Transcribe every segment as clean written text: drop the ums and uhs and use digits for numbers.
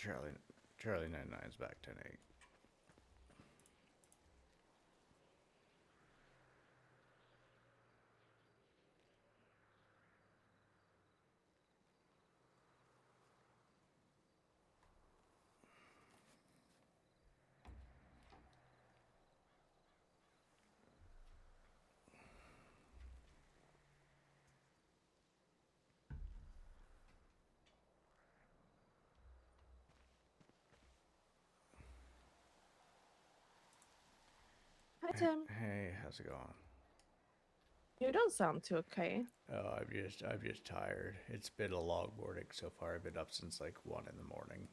Charlie 99's back 10-8. Hi, Tim. Hey, how's it going? You don't sound too okay. Oh, I'm just tired. It's been a long morning so far. I've been up since like 1 in the morning.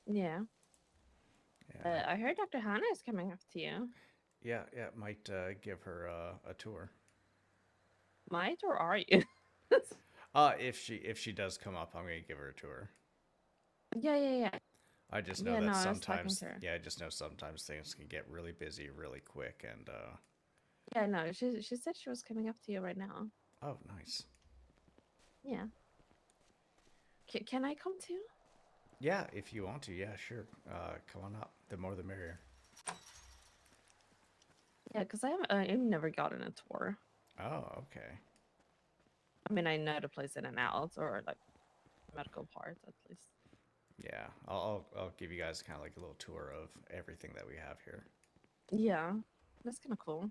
Yeah. Yeah, I heard Dr. Hannah is coming up to you. yeah. Might give her a tour. Might or are you? If she does come up, I'm gonna give her a tour. Yeah. I just know Yeah, no, that I was talking sometimes, to her. yeah, I just know sometimes things can get really busy really quick, and Yeah, no, she said she was coming up to you right now. oh, nice. Yeah. Can I come too? Yeah, if you want to, yeah, sure. Come on up. The more the merrier. Yeah, because I've never gotten a tour. Oh, okay. I mean, I know the place in and out, or like medical parts at least. Yeah, I'll give you guys kind of like a little tour of everything that we have here. Yeah, that's kind of cool.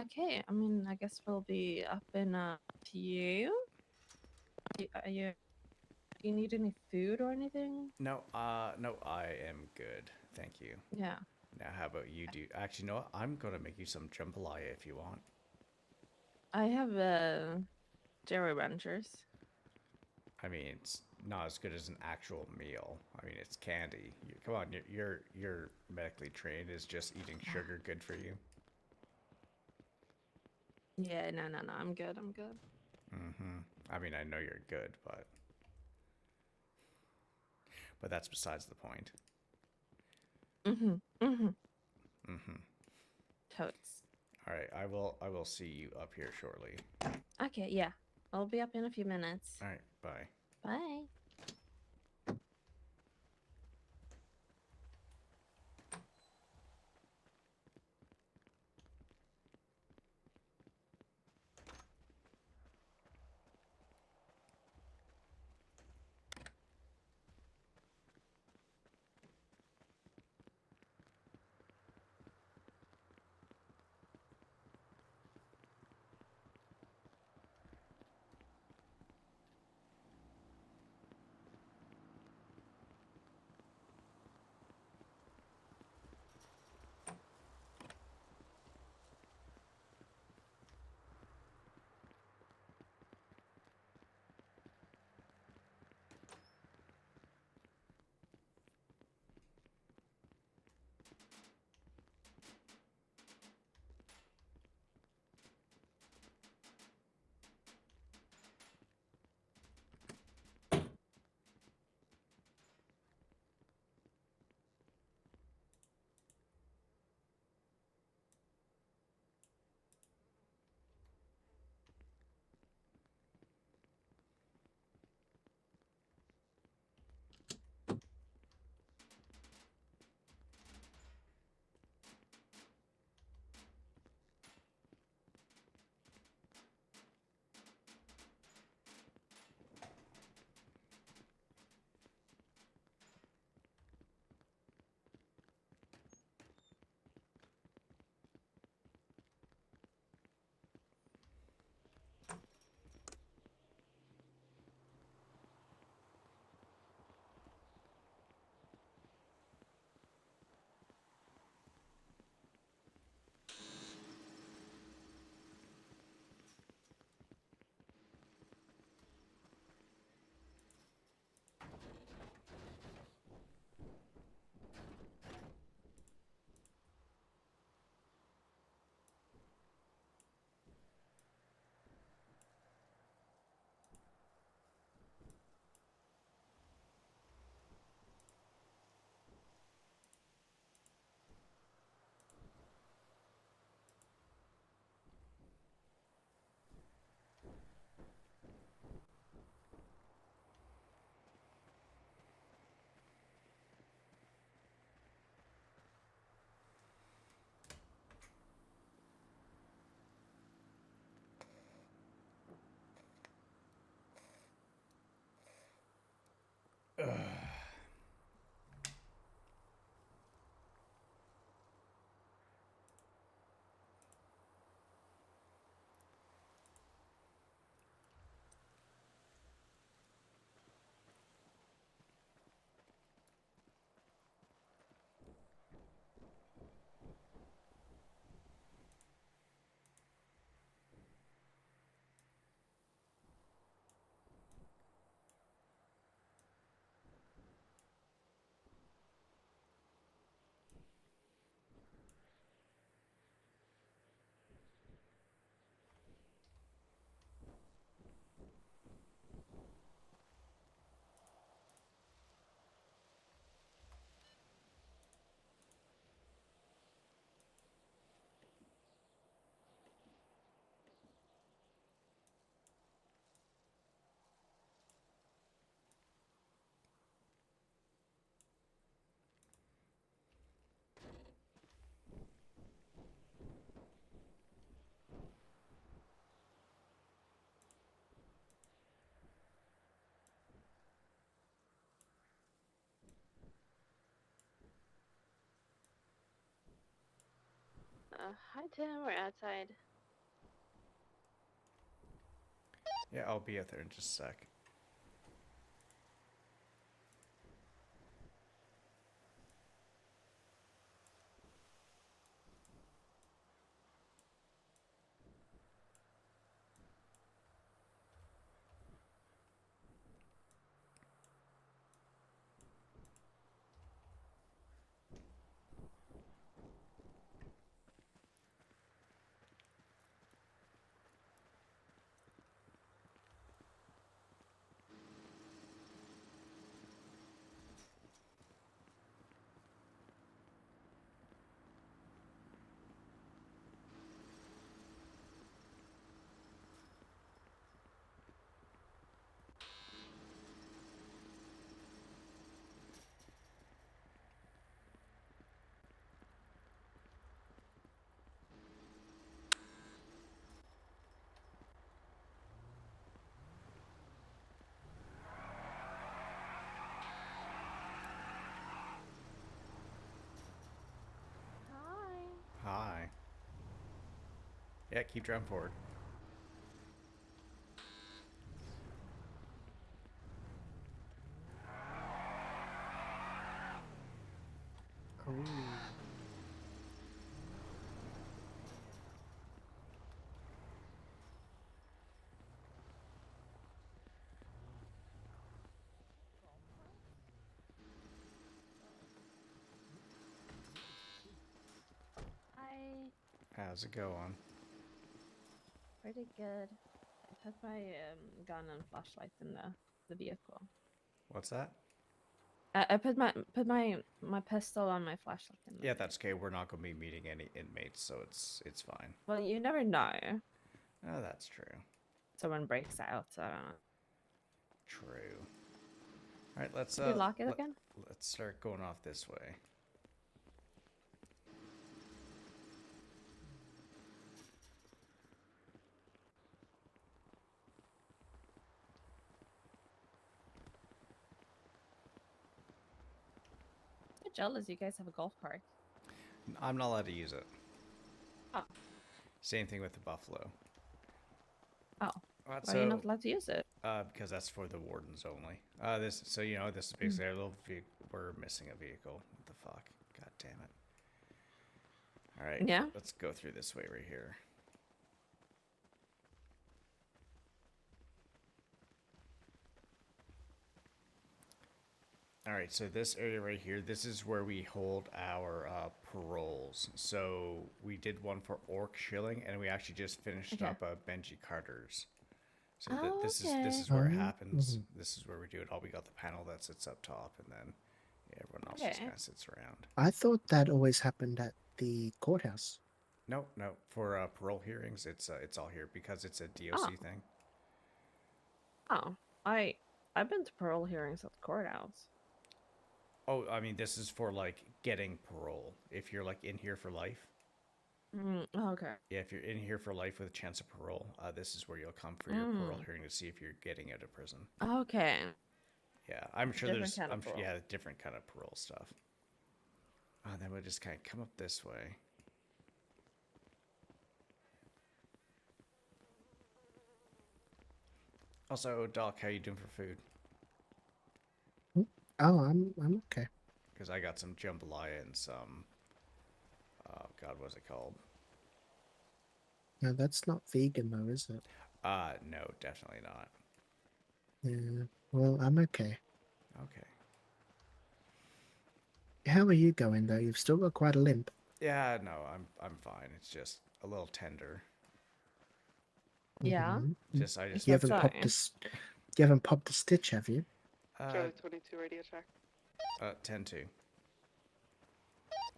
Okay, I mean, I guess we'll be up in a few. Do you need any food or anything? No, I am good. Thank you. Yeah. Now, how about you? Do actually, you know what? I'm gonna make you some jambalaya if you want. I have Jerry Ranchers. I mean, it's not as good as an actual meal. I mean, it's candy. Come on, you're medically trained. Is just eating sugar good for you? Yeah, no. I'm good. I'm good. Mm-hmm. I mean, I know you're good, but that's besides the point. Mm-hmm. Mm-hmm. Totes. All right, I will see you up here shortly. Okay, yeah. I'll be up in a few minutes. All right, bye. Bye. Hi Tim, we're outside. Yeah, I'll be out there in just a sec. Hi. Hi. Yeah, keep driving forward. Oh. Hi. How's it going? Pretty good. I put my gun and flashlight in the vehicle. What's that? I put my pistol and my flashlight in the Yeah, vehicle. that's okay. We're not gonna be meeting any inmates, so it's fine. Well, you never know. Oh, that's true. Someone breaks out. So I don't know. True. All right, let's Did you lock it again? let's start going off this way. So jealous. You guys have a golf cart. I'm not allowed to use it. Oh. Same thing with the buffalo. Oh. Uh, Why are you so, not allowed to use it? because that's for the wardens only. This so this is basically our little we're missing a vehicle. What the fuck? God damn it! All right, Yeah. let's go through this way right here. All right, so this area right here, this is where we hold our paroles. So we did one for Orc Shilling, and we actually just finished Okay. up Benji Carter's. So Oh, this okay. is where it Oh, happens. mhm. This is where we do it all. We got the panel that sits up top, and then everyone else just Okay. kind of sits around. I thought that always happened at the courthouse. No, no, for parole hearings, it's all here because it's a Oh. DOC thing. Oh. I've been to parole hearings at the courthouse. Oh, I mean, this is for like getting parole. If you're like in here for life. Okay. Yeah, if you're in here for life with a chance of parole, this is where you'll come for your parole Mm. hearing to see if you're getting out of prison. Okay. Yeah, I'm sure Different kind of parole. yeah, different kind of parole stuff. Then we'll just kind of come up this way. Also, Doc, how you doing for food? Oh, I'm okay. Because I got some jambalaya and some, oh God, what's it called? No, that's not vegan though, is it? No, definitely not. Yeah. Well, I'm okay. Okay. How are you going though? You've still got quite a limp. Yeah, no, I'm fine. It's just a little tender. Yeah. Just I just You That's haven't fine. popped you haven't popped a stitch, have you? Charlie 22 radio track. 10-2.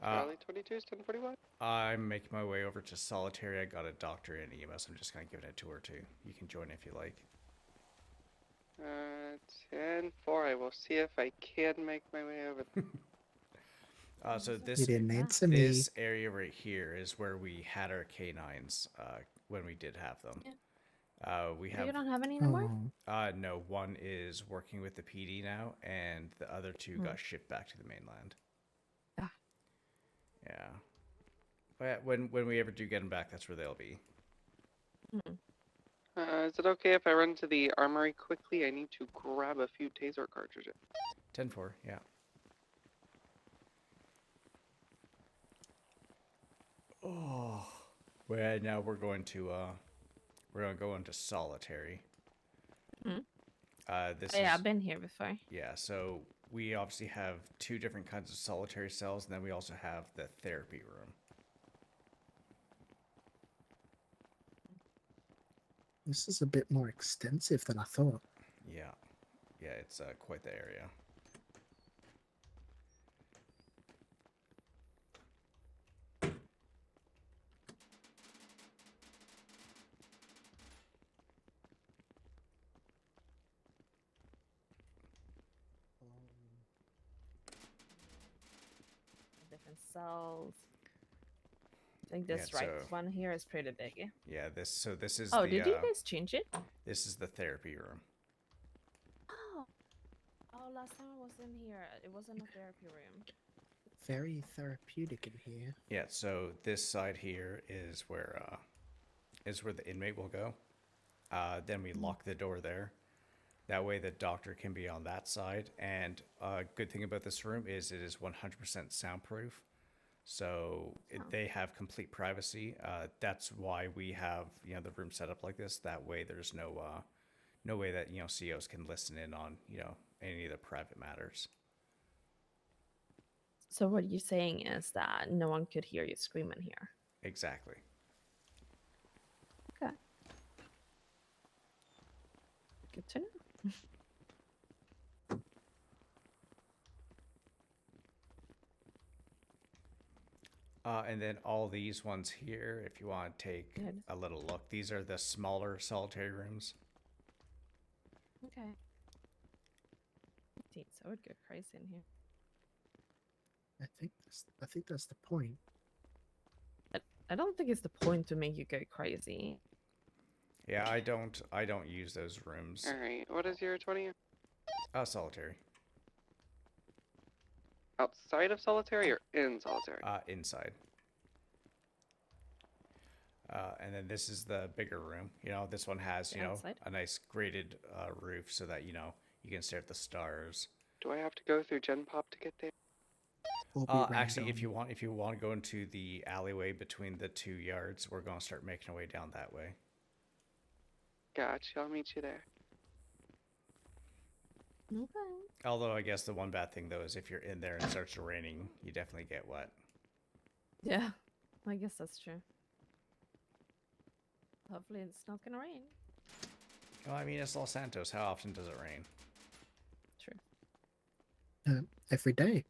Charlie 22 is 1041. I'm making my way over to Solitary. I got a doctor in EMS. I'm just kind of giving a tour too. You can join if you like. 10-4. I will see if I can make my way over there. So You this didn't answer me. this area right here is where we had our canines when we did have them. We So have you don't have any anymore? Oh, no, one is working with the PD now, and the other two got shipped back to the mainland. Ah. Yeah. But when we ever do get them back, that's where they'll be. Is it okay if I run to the armory quickly? I need to grab a few taser cartridges. 10-4, yeah. Oh. Well, now we're going to go into solitary. Mhm. This Oh, yeah, is I've been here before. yeah. So we obviously have two different kinds of solitary cells, and then we also have the therapy room. This is a bit more extensive than I thought. Yeah, yeah. It's quite the area. Different cells. I think Yeah, this right so- one here is pretty big. Yeah. This is Oh, the did you guys change it? this is the therapy room. Oh. Oh, last time I was in here, it wasn't a therapy room. Very therapeutic in here. Yeah. So this side here is where the inmate will go. Then we lock the door there. That way the doctor can be on that side. And good thing about this room is it is 100% soundproof. So they have complete privacy. That's why we have the room set up like this. That way there's no way that COs can listen in on any of the private matters. So what you're saying is that no one could hear you screaming here. Exactly. Okay. Good to know. And then all these ones here, if you want to take Good. a little look, these are the smaller solitary rooms. Okay. So I would go crazy in here. I think that's the point. I don't think it's the point to make you go crazy. Yeah, I don't use those rooms. Alright, what is your 20? Solitary. Outside of solitary or in solitary? Inside. And then this is the bigger room. This one has, The outside? a nice graded roof so that, you can stare at the stars. Do I have to go through Gen Pop to get there? Or be Actually, if random. you want to go into the alleyway between the 2 yards, we're going to start making our way down that way. Gotcha, I'll meet you there. Okay. Although I guess the one bad thing though is if you're in there and it starts raining, you definitely get wet. Yeah, I guess that's true. Hopefully it's not gonna rain. Well, I mean, it's Los Santos. How often does it rain? True. Every day.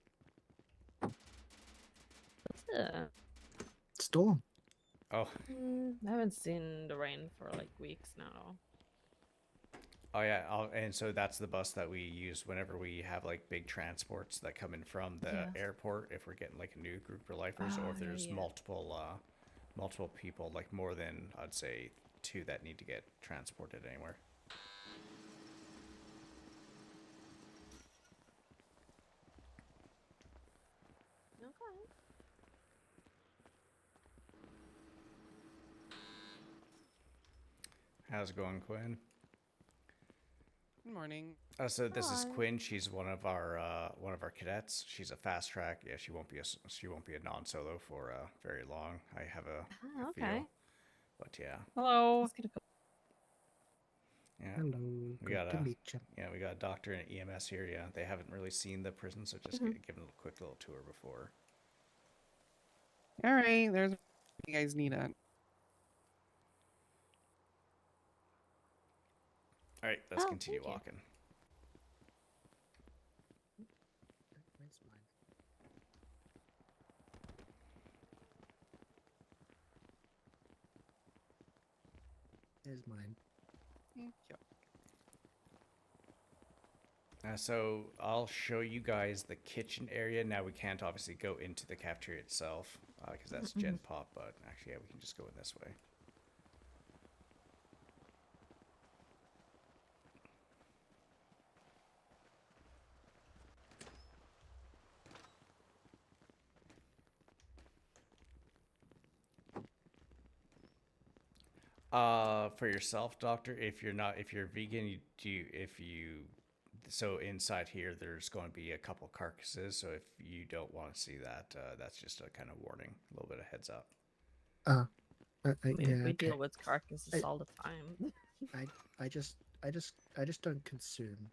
Storm. Oh, I haven't seen the rain for like weeks now. oh yeah. And so that's the bus that we use whenever we have like big transports that come in from the Yes. airport. If we're getting like a new group of lifers, or if yeah, there's yeah. multiple people, like more than I'd say 2 that need to get transported anywhere. Okay. How's it going, Quinn? Good morning. So this is Hi. Quinn. She's one of our cadets. She's a fast track. Yeah, she won't be a non-solo for very long. I have a Ah, feel. okay. But yeah, Hello. Let's get a yeah, Hello. We Good got to a- meet you. yeah. We got a doctor and EMS here. Yeah, they haven't really seen the prison, so just give them a quick little tour before. All right, there's what you guys need at. All right, let's Oh, continue thank you. walking. Where's mine? There's mine. Thank you. So I'll show you guys the kitchen area. Now we can't obviously go into the cafeteria itself because that's Gen Pop. But actually, yeah, we can just go in this way. For yourself, doctor, if you're vegan, so inside here, there's going to be a couple carcasses. So if you don't want to see that, that's just a kind of warning, a little bit of heads up. I mean, Yeah, we okay. deal with carcasses all the time. I just don't consume.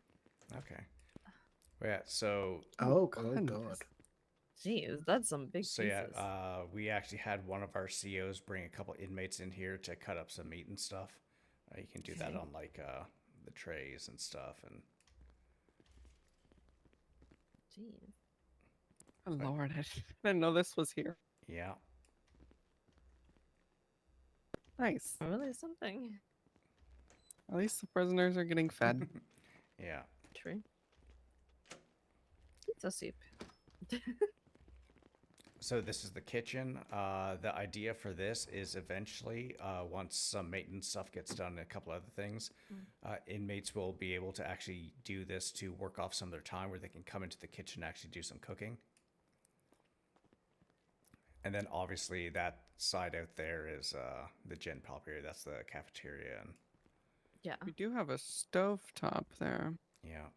Okay. Well, yeah. So Oh goodness. god. Jeez, that's some big so pieces. yeah, we actually had one of our COs bring a couple inmates in here to cut up some meat and stuff. You can do that Okay. on like the trays and stuff, and Jeez. Oh, Lord, I didn't know this was here. yeah. Nice. Really something. At least the prisoners are getting fed. Yeah. True. Pizza soup. So this is the kitchen. The idea for this is eventually, once some maintenance stuff gets done and a couple other things, inmates will be able to actually do this to work off some of their time where they can come into the kitchen and actually do some cooking. And then obviously that side out there is the gen pop area. That's the cafeteria. And Yeah. We do have a stovetop there. yeah.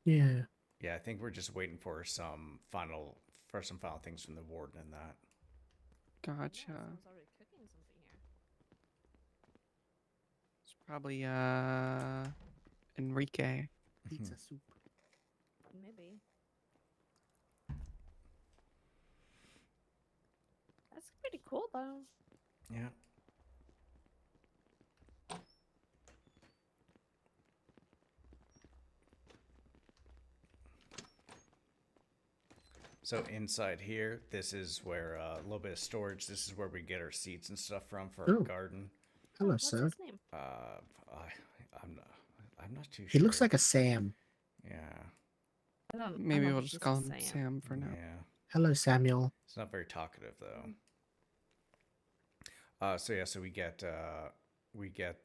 Yeah. Yeah, I think we're just waiting for some final things from the warden and that. Gotcha. Yeah, someone's already cooking something here. It's probably Enrique. Pizza soup. Maybe. That's pretty cool though. Yeah. So inside here, this is where a little bit of storage. This is where we get our seeds and stuff from for our Ooh. garden. Hello, What's sir. his name? I'm not too sure. He looks like a Sam. Yeah. I Maybe don't we'll think just he's call the him same. Sam for now. Yeah. Hello, Samuel. It's not very talkative though. So yeah, so we get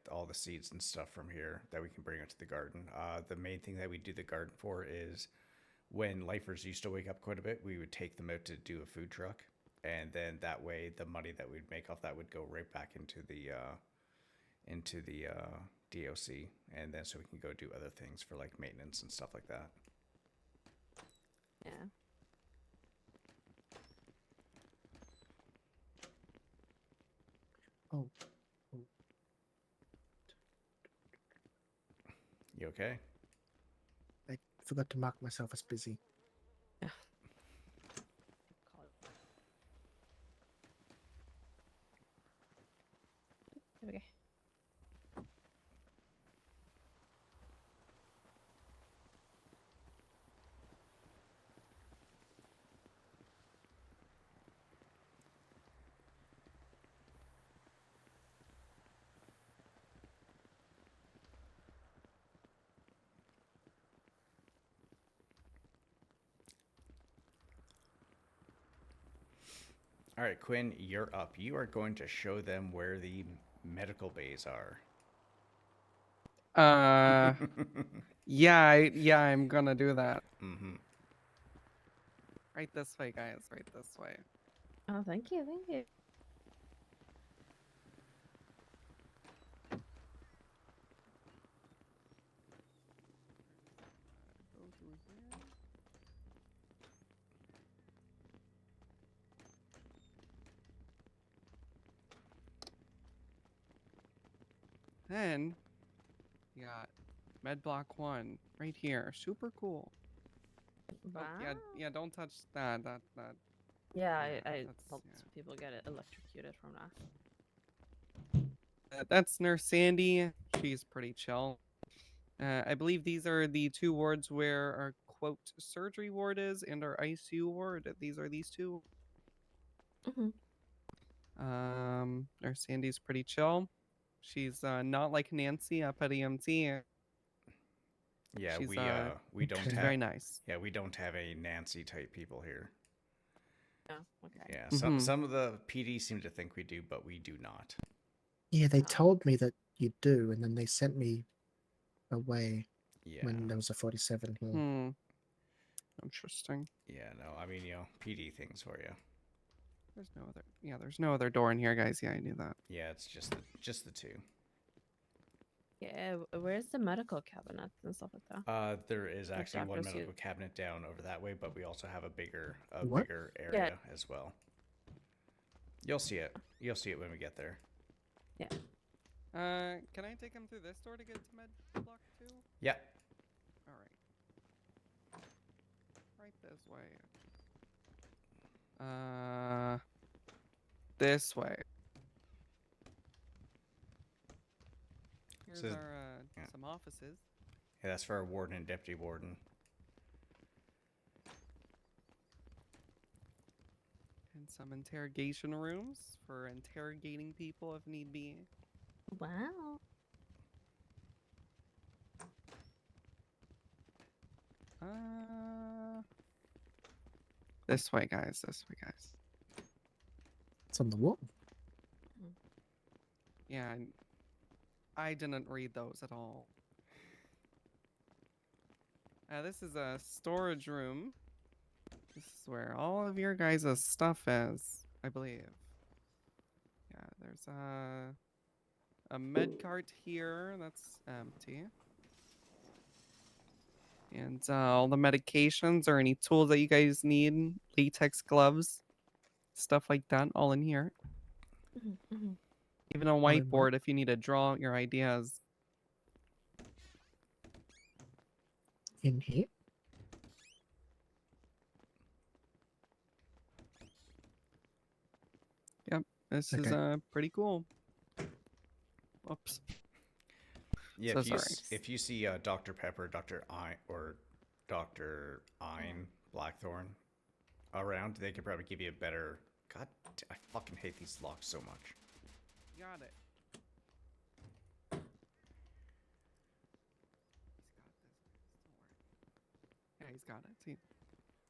all the seeds and stuff from here that we can bring into the garden. The main thing that we do the garden for is when lifers used to wake up quite a bit, we would take them out to do a food truck, and then that way the money that we'd make off that would go right back into the DOC, and then so we can go do other things for like maintenance and stuff like that. Yeah. Oh. You okay? I forgot to mark myself as busy. Call it. Okay. All right, Quinn, you're up. You are going to show them where the medical bays are. Yeah, I'm gonna do that. Mm-hmm. Right this way, guys. Right this way. Oh, thank you, thank you. Go through here. Then you got med block 1 right here. Super cool. Wow. Oh, yeah, don't touch that. Yeah, yeah, I that's- helped yeah. people get electrocuted from that. That's Nurse Sandy. She's pretty chill. I believe these are the 2 wards where our quote surgery ward is and our ICU ward. These are these 2. Nurse Sandy's pretty chill. She's not like Nancy up at EMT. Yeah, She's, we don't okay. She's have very nice. yeah, we don't have any Nancy type people here. Oh, okay. Yeah, Mhm. some of the PD seem to think we do, but we do not. Yeah, they Oh. told me that you do, and then they sent me away Yeah. when there was a 47 here. Hmm. Interesting. Yeah, no, I mean, PD things for you. There's no other. Yeah, there's no other door in here, guys. Yeah, I knew that. Yeah, it's just the two. Yeah, where's the medical cabinets and stuff like that? There is Like actually one doctor suit. medical cabinet down over that way, but we also have a What? bigger area as well. You'll see it. You'll see it when we get there. Yeah. Can I take him through this door to get to med block 2? Yeah. All right. Right this way. This way. Here's So- our yeah. some offices. Yeah, that's for our warden and deputy warden. And some interrogation rooms for interrogating people if need be. Wow. This way, guys. This way, guys. It's on the wall. Yeah, I didn't read those at all. This is a storage room. This is where all of your guys' stuff is, I believe. Yeah, there's a med cart here that's empty. And all the medications or any tools that you guys need, latex gloves, stuff like that, all in here. Even a in there. whiteboard if you need to draw out your ideas. In here. This is Okay. pretty cool. Oops. Yeah, So if you sorry. if you see Dr. Pepper, Dr. I or Dr. Ein Blackthorn around, they could probably give you a better. God, I fucking hate these locks so much. Got it. Yeah, he's got it. See.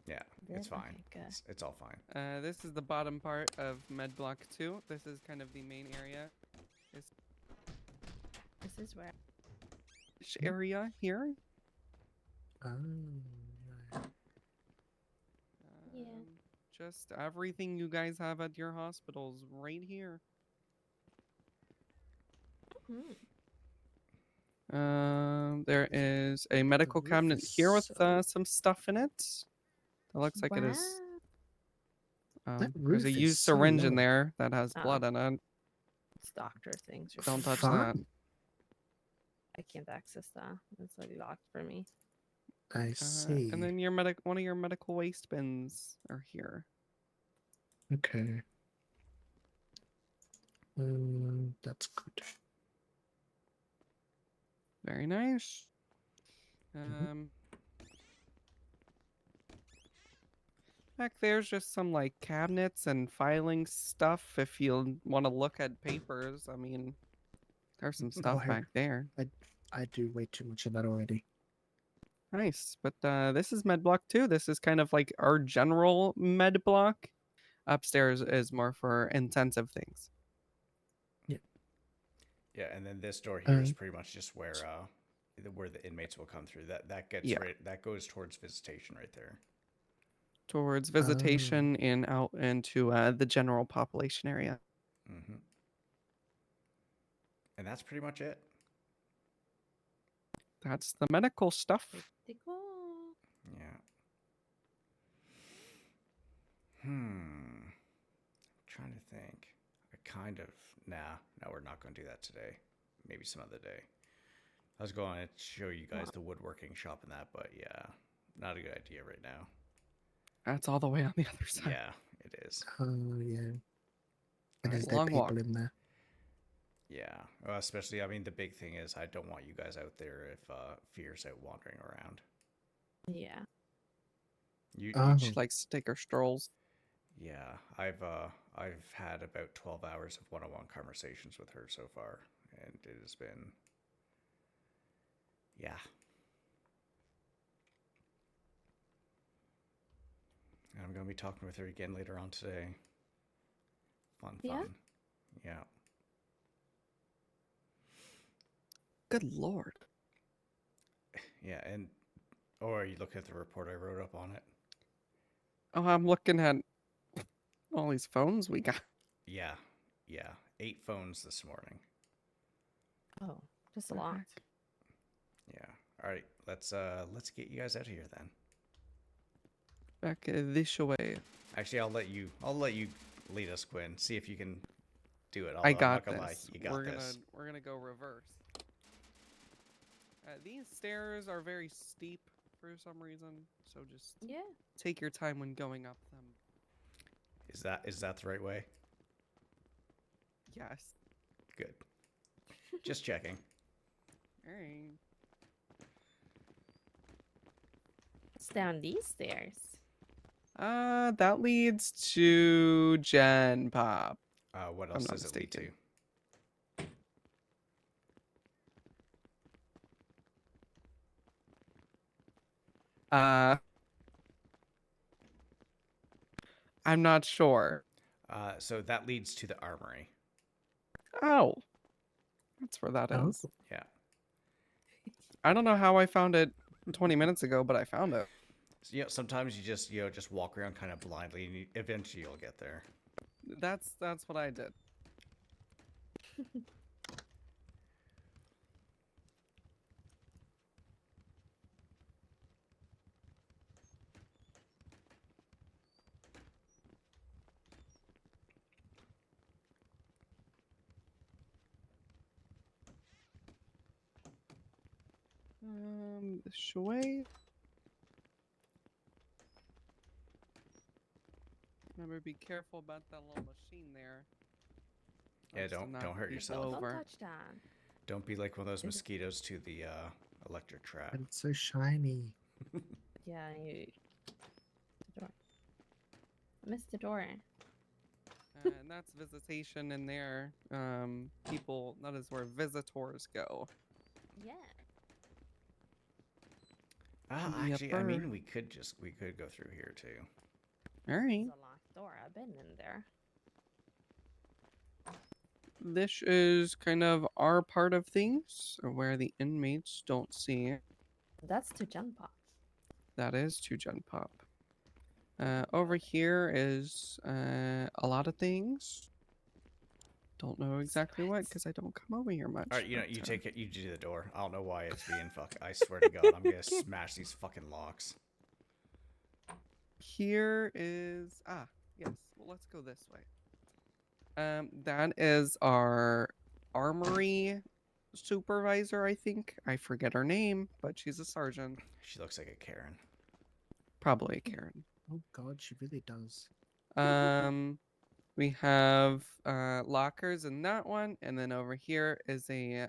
Yeah, it's Good, fine. okay, good. It's all fine. This is the bottom part of Med Block 2. This is kind of the main area. This This is where. area here. Oh, right. Yeah. Just everything you guys have at your hospitals right here. Hmm. There is a medical roof cabinet is here with so- some stuff in it. It looks like it is. Wow. That There's a roof is used so syringe in low. there that has Oh. blood in it. It's doctor things. Or Don't something. touch Fuck. that. I can't access that. It's like locked for me. I see. And then one of your medical waste bins are here. Okay. That's good. Very nice. Mhm. Back there's just some like cabinets and filing stuff if you want to look at papers. I mean, there's some stuff I- back there. I do way too much of that already. Nice. But this is med block 2. This is kind of like our general med block. Upstairs is more for intensive things. Yeah, and then this door here is Um, pretty much just where the inmates will come through. That gets Yeah. right. That goes towards visitation right there. Towards visitation and out into the general population area. Mm-hmm. And that's pretty much it. That's the medical stuff. Pretty cool. Yeah. Trying to think. No, we're not going to do that today. Maybe some other day. I was going to show you guys the woodworking shop and that, but yeah, not a good idea right now. That's all the way on the other side. Yeah, it is. Oh, yeah. And is Alright, there long people walk. in there? Yeah, especially, I mean, the big thing is I don't want you guys out there if Fear's out wandering around. Yeah. Oh, She likes to take her strolls. Yeah, I've had about 12 hours of one-on-one conversations with her so far, and it has been, yeah. And I'm gonna be talking with her again later on today. Fun. Yeah? Yeah. Good lord. Yeah, and are you looking at the report I wrote up on it? Oh, I'm looking at All these phones we got. Yeah, yeah. 8 phones this morning. Oh, just a The lot. heck? Yeah. All right, let's get you guys out of here then. Back this way. Actually, I'll let you lead us, Quinn. See if you can do it. I Although I'm not got gonna lie, this. you got this. We're gonna go reverse. These stairs are very steep for some reason, so just Yeah. take your time when going up them. Is that the right way? Yes. Good. Just checking. Alright. It's down these stairs. That leads to Gen Pop. What I'm else not does it lead to? mistaken. Uh, I'm not sure. So that leads to the armory. Oh, that's where that Oh. is. Yeah. I don't know how I found it 20 minutes ago, but I found it. So, sometimes you just walk around kind of blindly, and eventually you'll get there. That's what I did. This way. Remember, be careful about that little machine there. Yeah, As to don't not hurt be yourself. Don't over. touch that. Don't be like one of those Is it- mosquitoes to the electric trap. But it's so shiny. Yeah, you. The door. I missed the door. And that's visitation in there. People, that is where visitors go. Yeah. Actually, I Yepper. mean, we could go through here too. Alright. It's a locked door. I've been in there. This is kind of our part of things, or where the inmates don't see it. That's to jump off. That is to Gen Pop. Over here is a lot of things. Don't know exactly what, because I don't come over here much. All right, but, you take it. You do the door. I don't know why it's being fuck. I swear to God, I'm gonna smash these fucking locks. Here is yes. Well, let's go this way. That is our armory supervisor, I think. I forget her name, but she's a sergeant. She looks like a Karen. Probably a Karen. Oh god, she really does. We have lockers in that one, and then over here is a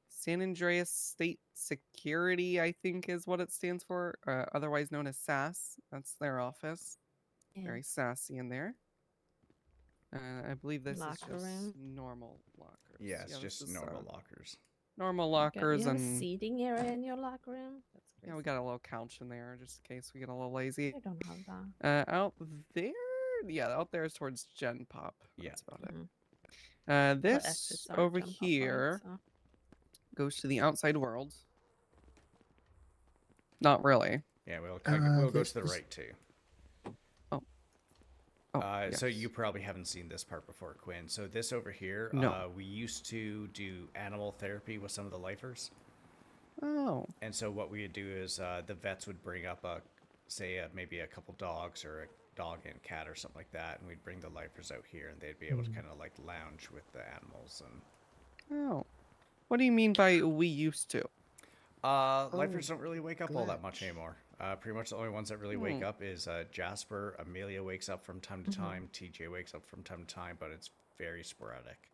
San Andreas State Security, I think is what it stands for, otherwise known as SAS. That's their office. Yeah. Very sassy in there. I believe this Locker is just room. normal lockers. Yeah, it's this just is, normal lockers. normal You lockers have a and seating area in your locker room? That's crazy. yeah, we got a little couch in there just in case we get a little lazy. I don't have that. Out there, yeah, out there is towards Gen Pop. Yeah. That's about it. But This exits are over jump off, right? here So- goes to the outside world. Not really. Yeah, we'll go this to the is- right too. Oh, So yes. you probably haven't seen this part before, Quinn. So this over here, No. we used to do animal therapy with some of the lifers. Oh, And so what we would do is the vets would bring up maybe a couple dogs or a dog and cat or something like that, and we'd bring the lifers out here, and they'd be able to kind of like lounge with the animals. And oh. What do you mean by we used to? lifers don't really wake up all that much glitch. anymore. Pretty much the only ones that really wake up is Jasper. Amelia wakes up from time to time. TJ wakes up from time to time, but it's very sporadic.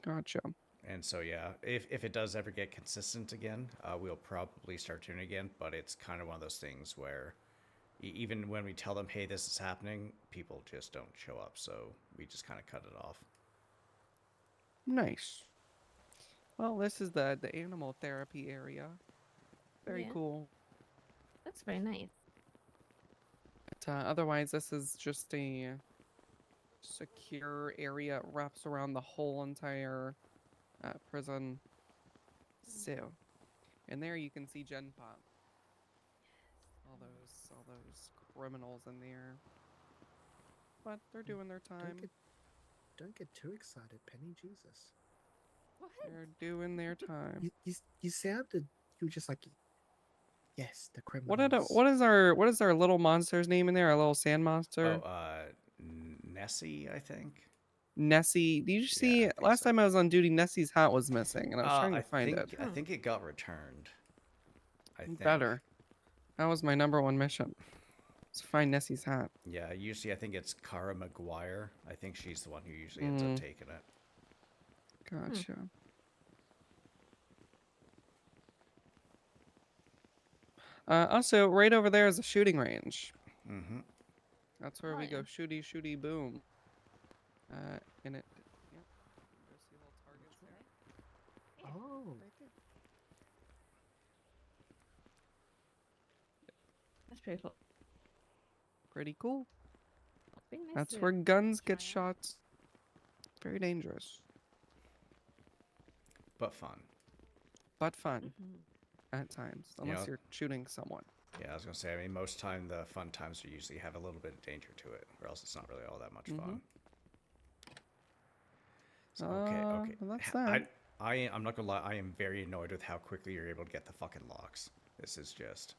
Gotcha. And so yeah, if it does ever get consistent again, we'll probably start doing it again. But it's kind of one of those things where even when we tell them, hey, this is happening, people just don't show up. So we just kind of cut it off. Nice. Well, this is the animal therapy area. Very Yeah. cool. That's very nice. But, otherwise, this is just a secure area. It wraps around the whole entire prison. So, and there you can see Gen Pop. All those criminals in there. but they're doing their time. Don't get too excited, Penny. Jesus. What? They're doing their time. You sounded. You were just like, yes, the What criminals. what is our little monster's name in there? Our little sand monster? Oh, Nessie, I think. Nessie. Did you Yeah, I see think last so. time I was on duty, Nessie's hat was missing, and I was trying to find it. I think it got returned. I think. Better. That was my number one mission. Is find Nessie's hat. Yeah, usually I think it's Cara McGuire. I think she's the one who usually ends up taking it. Gotcha. Also, right over there is a shooting range. Mm-hmm. That's where Oh, we yeah. go shooty shooty boom. And it. Yep. Go see little targets there. Oh, Right there. That's pretty cool. Pretty cool. Be nice That's to where guns try get out. shot. Very dangerous, But fun. but fun Mhm. at times, You unless know- you're shooting someone. Yeah, I was gonna say. I mean, most time the fun times are usually have a little bit of danger to it, or else it's not really all that much fun. So, okay. Well, that's Ha- that. I'm not gonna lie. I am very annoyed with how quickly you're able to get the fucking locks. This is just.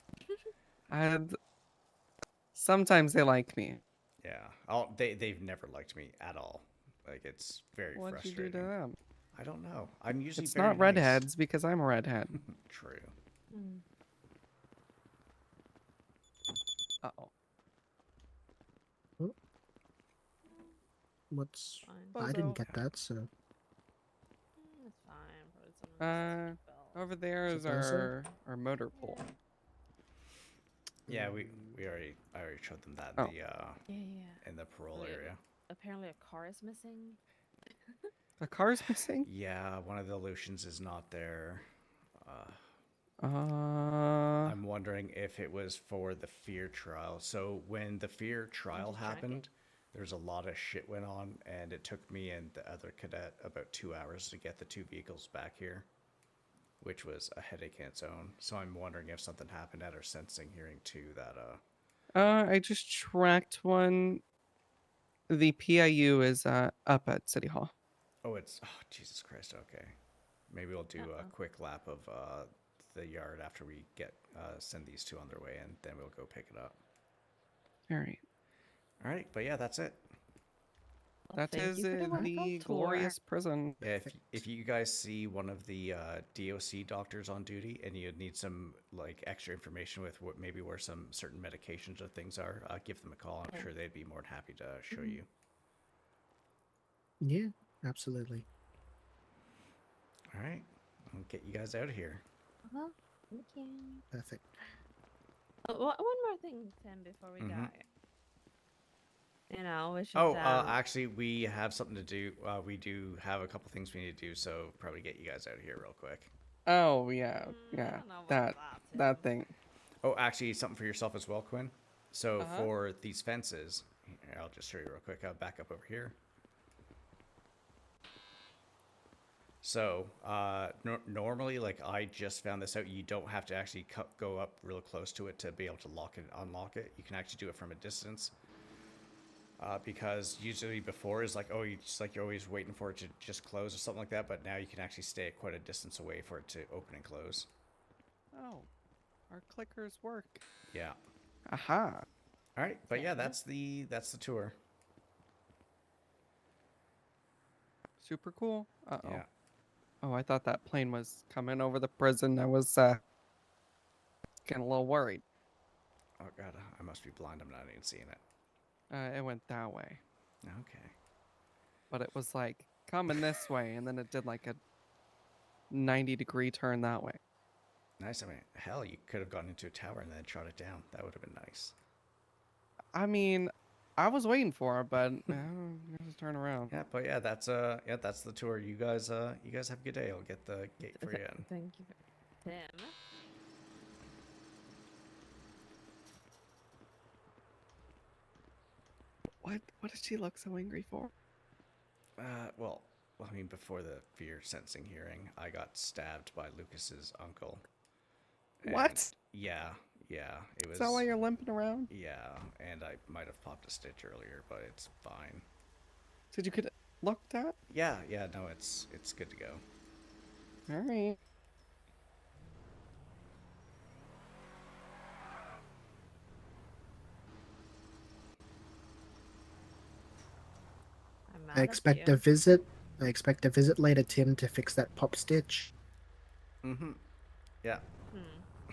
Sometimes they like me. Yeah. They've never liked me at all. Like it's very What'd you frustrating. do to them? I don't know. I'm usually It's very not nice. redheads because I'm a redhead. True. Mm. Uh-oh. what's? Fine. I didn't Bozo. get that. So It's fine. Probably someone needs to bell. Over there is Suppose so. our motor pool. Yeah, I already showed them that Oh. Yeah. in the parole Wait. area. Apparently, a car is missing. The car's missing? Yeah, one of the Lucians is not there. Uh, I'm wondering if it was for the fear trial. So when the fear trial just drank it. happened, there's a lot of shit went on, and it took me and the other cadet about 2 hours to get the two vehicles back here, which was a headache in its own. So I'm wondering if something happened at our sensing hearing too. That I just tracked one. The PIU is up at City Hall. oh Jesus Christ. Okay, maybe we'll do a Uh-oh. quick lap of the yard after we get send these two on their way, and then we'll go pick it up. All right. All right, but yeah, that's it. Well, That thank is you for the wonderful tour. glorious prison. Yeah, if you guys see one of the DOC doctors on duty and you need some like extra information with what maybe where some certain medications or things are, give them a call. I'm Okay. sure they'd be more than happy to show Mhm. you. yeah, absolutely. All right, I'll get you guys out of here. Uh-huh. Thank you. Perfect. One more thing, Tim, before we Mhm. go. You know, we should. Oh, actually, we have something to do. We do have a couple things we need to do, so probably get you guys out of here real quick. Oh yeah, I yeah. don't know about That Tim. thing. Oh, actually, something for yourself as well, Quinn. So Uh-huh. for these fences, here, I'll just show you real quick. I'll back up over here. So normally, like I just found this out, you don't have to actually go up real close to it to be able to lock it, unlock it. You can actually do it from a distance. Because usually before is like, oh, you're always waiting for it to just close or something like that. But now you can actually stay at quite a distance away for it to open and close. Oh, our clickers work. Yeah. Aha. All right, but yeah, Yeah. that's the tour. Super cool. Uh-oh. Yeah. Oh, I thought that plane was coming over the prison. I was getting a little worried. Oh god, I must be blind. I'm not even seeing it. It went that way, Okay. but it was like coming this way, and then it did like a 90-degree turn that way. Nice. I mean, hell, you could have gone into a tower and then shot it down. That would have been nice. I mean, I was waiting for it, but just turn around. Yeah, but yeah, that's the tour. You guys have a good day. I'll get the gate for you in. Thank you, Tim. What does she look so angry for? Well, I mean, before the fear sensing hearing, I got stabbed by Lucas's uncle. And What? Yeah, Yeah, it Is that why was. you're limping around? Yeah, and I might have popped a stitch earlier, but it's fine. Did you get it looked at? Yeah, yeah, no, it's good to go. All right. I'm I mad at expect you. a visit. I expect a visit later, Tim, to fix that pop stitch. Mm-hmm. Yeah. Hmm.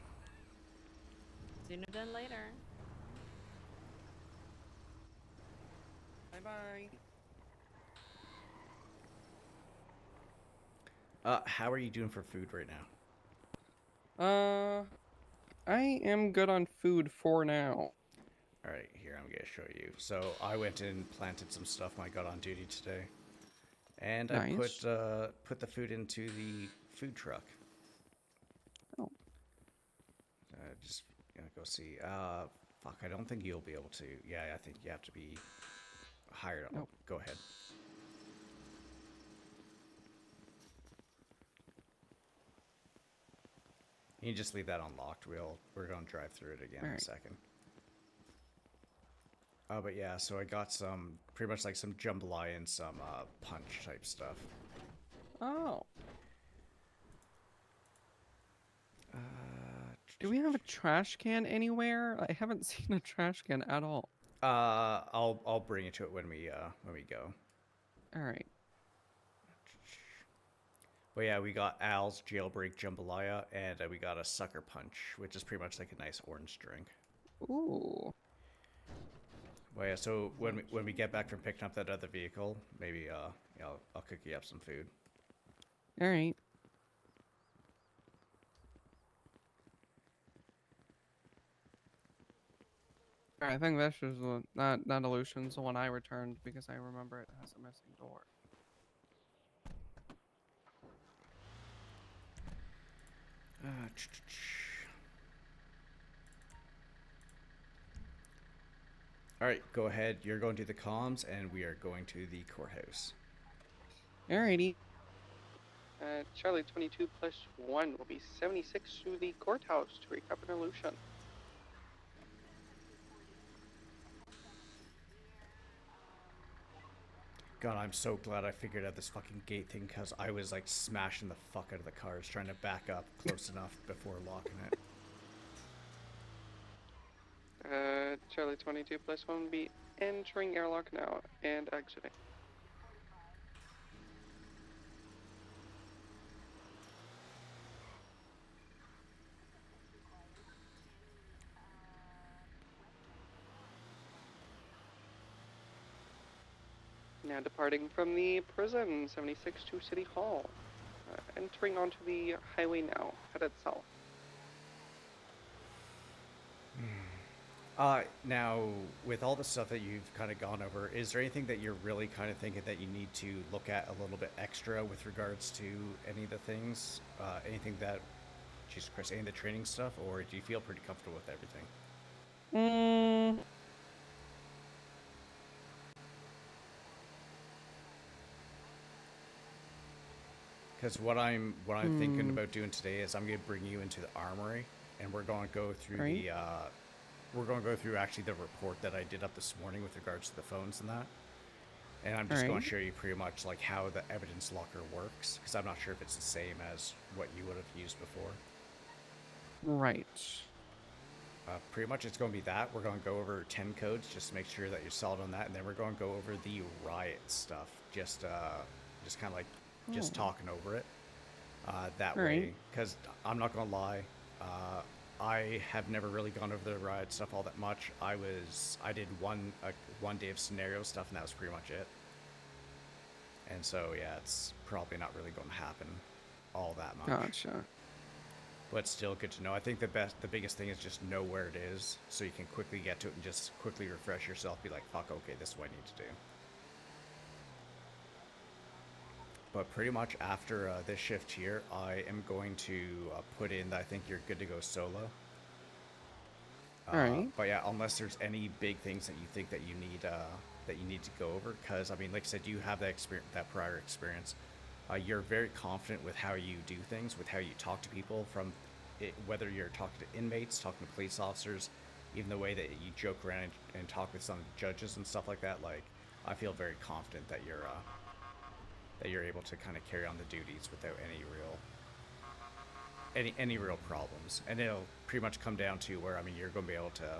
Sooner than later. Bye bye. How are you doing for food right now? I am good on food for now. All right, here I'm gonna show you. So I went and planted some stuff when I got on duty today, and I Nice. put the food into the food truck. Oh, Just gonna go see. Fuck, I don't think you'll be able to. Yeah, I think you have to be hired. Oh, nope. go ahead. You can just leave that unlocked. We're gonna drive through it again in a Alright. second. But yeah, so I got some pretty much like some jambalaya and some punch type stuff. Oh. Uh, Do we have a trash can anywhere? I haven't seen a trash can at all. I'll bring you to it when we go. Alright. But yeah, we got Al's jailbreak jambalaya, and we got a sucker punch, which is pretty much like a nice orange drink. Ooh. Well, yeah. So when we get back from picking up that other vehicle, maybe yeah, I'll cook you up some food. Alright. I think this is not Illusion's the one I returned because I remember it has a missing door. Uh, All right, go ahead. You're going to the comms, and we are going to the courthouse. Alrighty. Charlie 22 plus 1 will be 76 to the courthouse to recap an illusion. God, I'm so glad I figured out this fucking gate thing because I was like smashing the fuck out of the cars trying to back up close enough before locking it. Charlie 22 plus 1 will be entering airlock now and exiting. Now departing from the prison, 76 to City Hall. Entering onto the highway now, headed south. Now, with all the stuff that you've kind of gone over, is there anything that you're really kind of thinking that you need to look at a little bit extra with regards to any of the things? Anything that, Jesus Christ, any of the training stuff, or do you feel pretty comfortable with everything? Mm, Because what I'm thinking about doing today is I'm going to bring you into the armory, and we're going to go through Right. we're going to go through actually the report that I did up this morning with regards to the phones and that. And I'm just going Alright. to show you pretty much like how the evidence locker works, because I'm not sure if it's the same as what you would have used before. right. Pretty much it's going to be that. We're going to go over 10 codes just to make sure that you're solid on that, and then we're going to go over the riot stuff, just kind of like just Oh. talking over it that All way. right. Because I'm not going to lie, I have never really gone over the riot stuff all that much. I did one day of scenario stuff, and that was pretty much it. And so yeah, it's probably not really going to happen all that much. Gotcha. But still good to know. I think the biggest thing is just know where it is, so you can quickly get to it and just quickly refresh yourself. Be like, fuck, okay, this is what I need to do. But pretty much after this shift here, I am going to put in that I think you're good to go solo. Alright. But yeah, unless there's any big things that you think that you need to go over, because I mean, like I said, you have that prior experience. You're very confident with how you do things, with how you talk to people. From whether you're talking to inmates, talking to police officers, even the way that you joke around and talk with some judges and stuff like that, like I feel very confident that you're able to kind of carry on the duties without any real problems. And it'll pretty much come down to where, I mean, you're going to be able to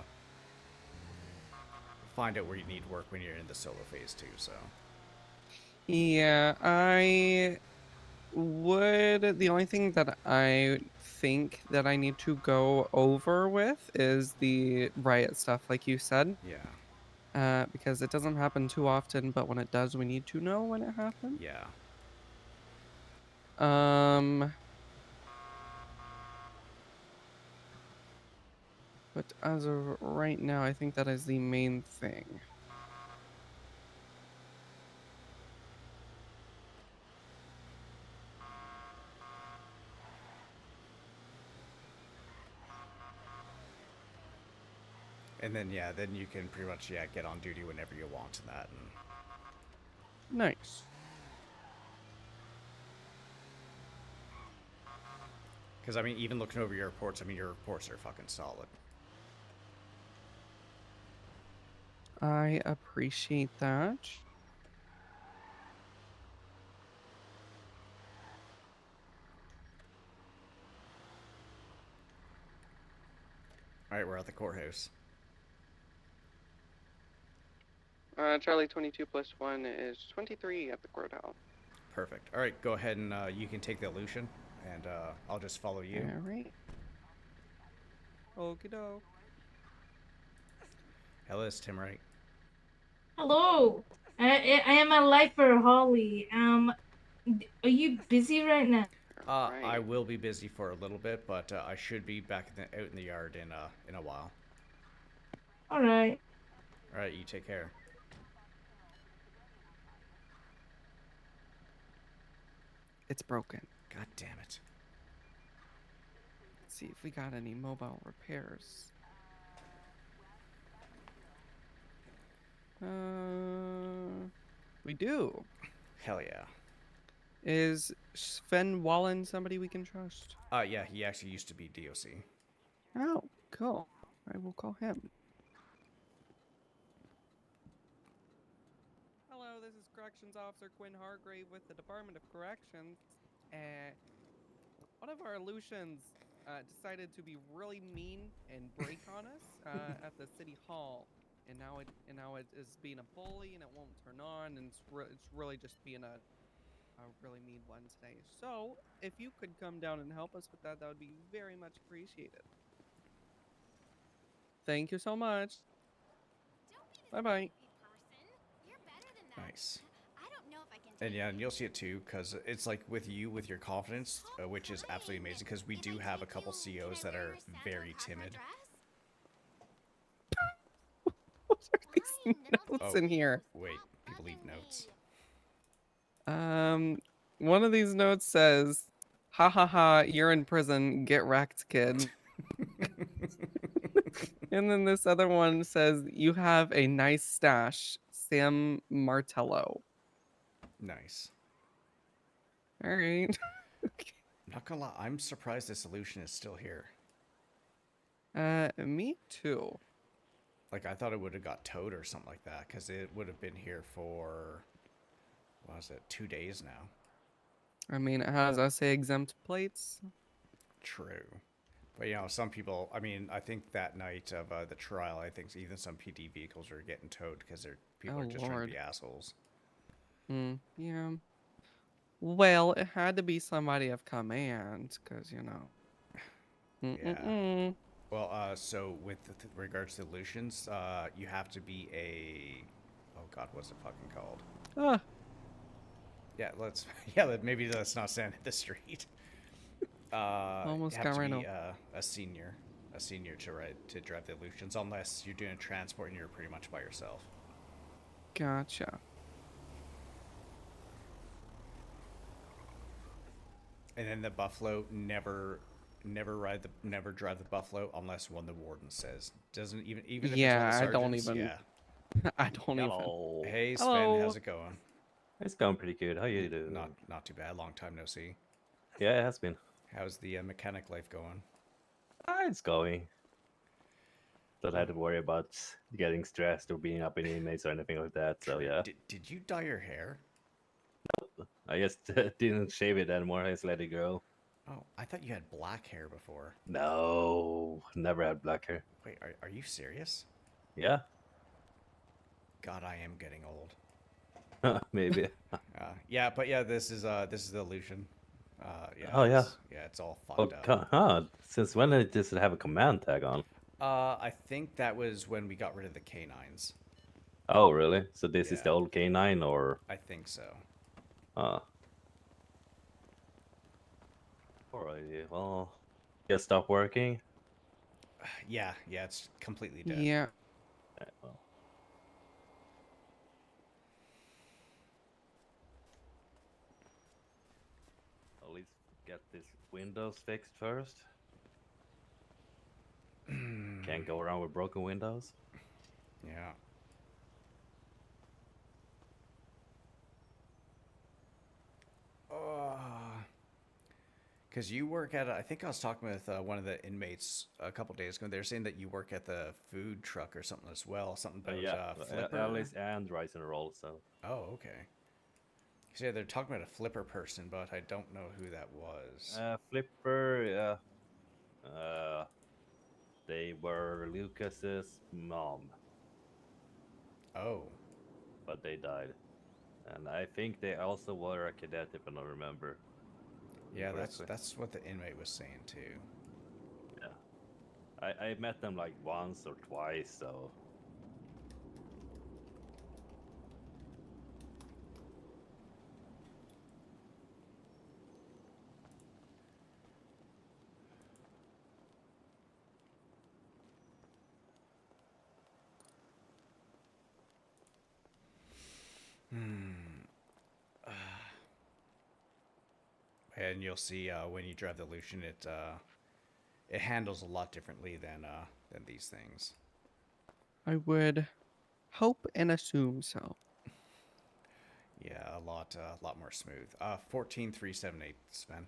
find out where you need work when you're in the solo phase too. So Yeah, I would. The only thing that I think that I need to go over with is the riot stuff, like you said. yeah, Because it doesn't happen too often, but when it does, we need to know when it happened. yeah. But as of right now, I think that is the main thing. And then yeah, then you can pretty much get on duty whenever you want and that. And Nice. because I mean, even looking over your reports, I mean, your reports are fucking solid. I appreciate that. All right, we're at the courthouse. Charlie 22 plus 1 is 23 at the courthouse. Perfect. All right, go ahead and you can take the illusion, and I'll just follow you. All right. Okie doke. Hello, it's Tim Wright. Hello, I am a lifer, Holly. Are you busy right now? Right. I will be busy for a little bit, but I should be back out in the yard in a while. All right. All right, you take care. It's broken. God damn it. Let's see if we got any mobile repairs. We do. Hell yeah. Is Sven Wallen somebody we can trust? Yeah, he actually used to be DOC. Oh, cool. I will call him. Hello, this is Corrections Officer Quinn Hargrave with the Department of Corrections. One of our Aleutians decided to be really mean and break on us at the city hall, and now it is being a bully and it won't turn on, and it's really just being a really mean one today. So if you could come down and help us with that, that would be very much appreciated. Thank you so much. Bye bye. Nice. And yeah, and you'll see it too, because it's like with you, with your confidence, which is absolutely amazing, because we do have a couple COs that are very timid. What are these notes in here? Wait, people leave notes. One of these notes says, "Ha ha ha, you're in prison. Get wrecked, kid." And then this other one says, "You have a nice stash, Sam Martello." Nice. All right. Not gonna lie, I'm surprised this solution is still here. Me too. Like, I thought it would have got towed or something like that, because it would have been here for, what was it, 2 days now. I mean, it has SA exempt plates. True. But, you know, some people, I mean, I think that night of the trial, I think even some PD vehicles were getting towed because people Oh, are just trying Lord. to be assholes. Yeah. Well, it had to be somebody of command, because, you know. Yeah. Well, so with regards to solutions, you have to be a, oh God, what's it fucking called? Yeah, maybe let's not stand in the street. Almost you have got to ran be over. a senior to drive the illusions, unless you're doing transport and you're pretty much by yourself. Gotcha. And then the Buffalo, never drive the Buffalo unless one of the warden says. Doesn't even if Yeah, it's I one of the don't sergeants, even- Yeah. I don't even. Hello. Hey Sven, Hello. how's it going? It's going pretty good. How you doing? Not too bad. Long time no see. Yeah, it has been. How's the mechanic life going? It's going. Don't have to worry about getting stressed or being up in inmates or anything like that. So yeah, Did you dye your hair? I just didn't shave it anymore. I just let it grow. Oh, I thought you had black hair before. No, never had black hair. Wait, are you serious? Yeah, God, I am getting old. maybe. Yeah, but yeah, this is the illusion. Yeah. Oh yeah. It's all Oh, fucked up. since when did this have a command tag on? I think that was when we got rid of the canines. Oh, really? So this is the Yeah. old K9 or? I think so. Uh. Alrighty. Well, just stop working. Yeah, it's completely dead. Yeah. Well. At least get this Windows fixed first. Can't go around with broken windows. Yeah. Because you work at, I think I was talking with one of the inmates a couple days ago. They were saying that you work at the food truck or something as well. Something about Yeah, flipper. at least and Rise and Roll. So. Oh, okay. So yeah, they're talking about a flipper person, but I don't know who that was. Flipper. Yeah. They were Lucas's mom, Oh. but they died. And I think they also were a cadet, if I don't remember. Yeah, correctly. that's what the inmate was saying too. Yeah. I met them like once or twice, so. And you'll see when you drive the Lucian, it handles a lot differently than these things. I would hope and assume so. Yeah, a lot more smooth. 14378, Sven.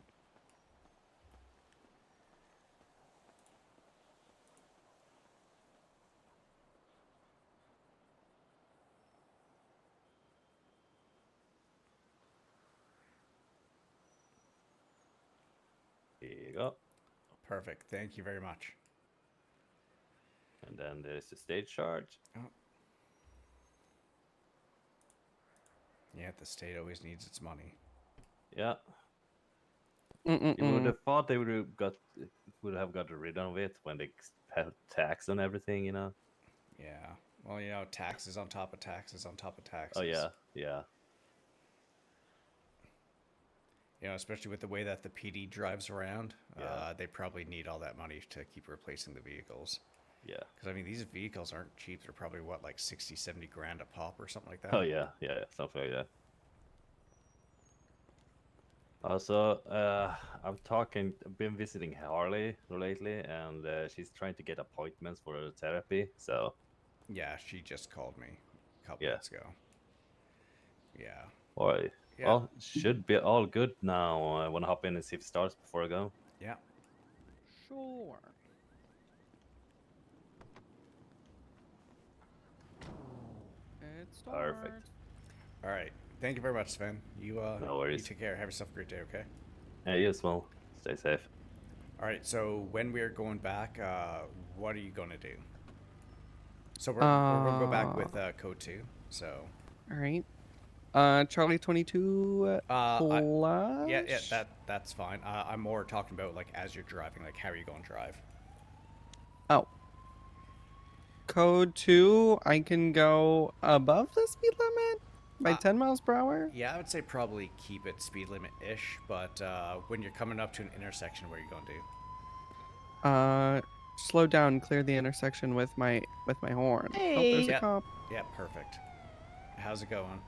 Here you go. Perfect. Thank you very much. And then there's the stage charge. Oh. Yeah, the state always needs its money. Yeah. You would have thought they would have got rid of it when they had tax on everything, you know. Yeah. Well, taxes on top of taxes on top of taxes. Oh yeah. Especially with the way that the PD drives around, Yeah. they probably need all that money to keep replacing the vehicles. Yeah. Because, I mean, these vehicles aren't cheap. They're probably, like 60, 70 grand a pop or something like that? Oh yeah, something like that. Also, I've been visiting Harley lately, and she's trying to get appointments for her therapy. So Yeah, she just called me a couple Yeah. minutes ago. Yeah. Alright. Yeah. Well, should be all good now. I want to hop in and see if it starts before I go. Yeah. Sure. It's Perfect. All right. Thank you very much, Sven. You No you worries. take care. Have yourself a great day, okay? Hey, you as well. Stay safe. All right. So when we're going back, what are you going to do? So we're going to go back with code 2. So All right. Charlie 22 plus. yeah, that's fine. I'm more talking about like as you're driving, like how are you going to drive? Oh. Code 2, I can go above the speed limit by 10 miles per hour. Yeah, I would say probably keep it speed limit ish, but when you're coming up to an intersection, what are you going to do? Slow down, clear the intersection with my horn. Oh, there's Hey. a cop. Yeah, perfect. How's it going?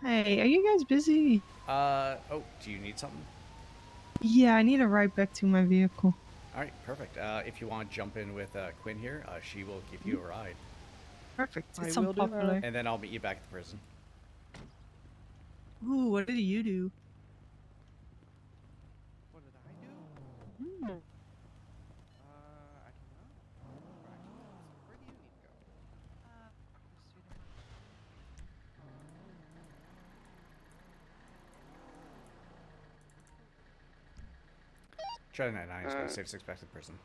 Hey, are you guys busy? Oh, do you need something? Yeah, I need a ride back to my vehicle. All right, perfect. If you want to jump in with Quinn here, she will give you a ride, Perfect. I It's will do that. unpopular. and then I'll meet you back at the prison. Ooh, what did you do? What did I do? Hmm. Charlie 99 is going Uh, to 76 back to the prison.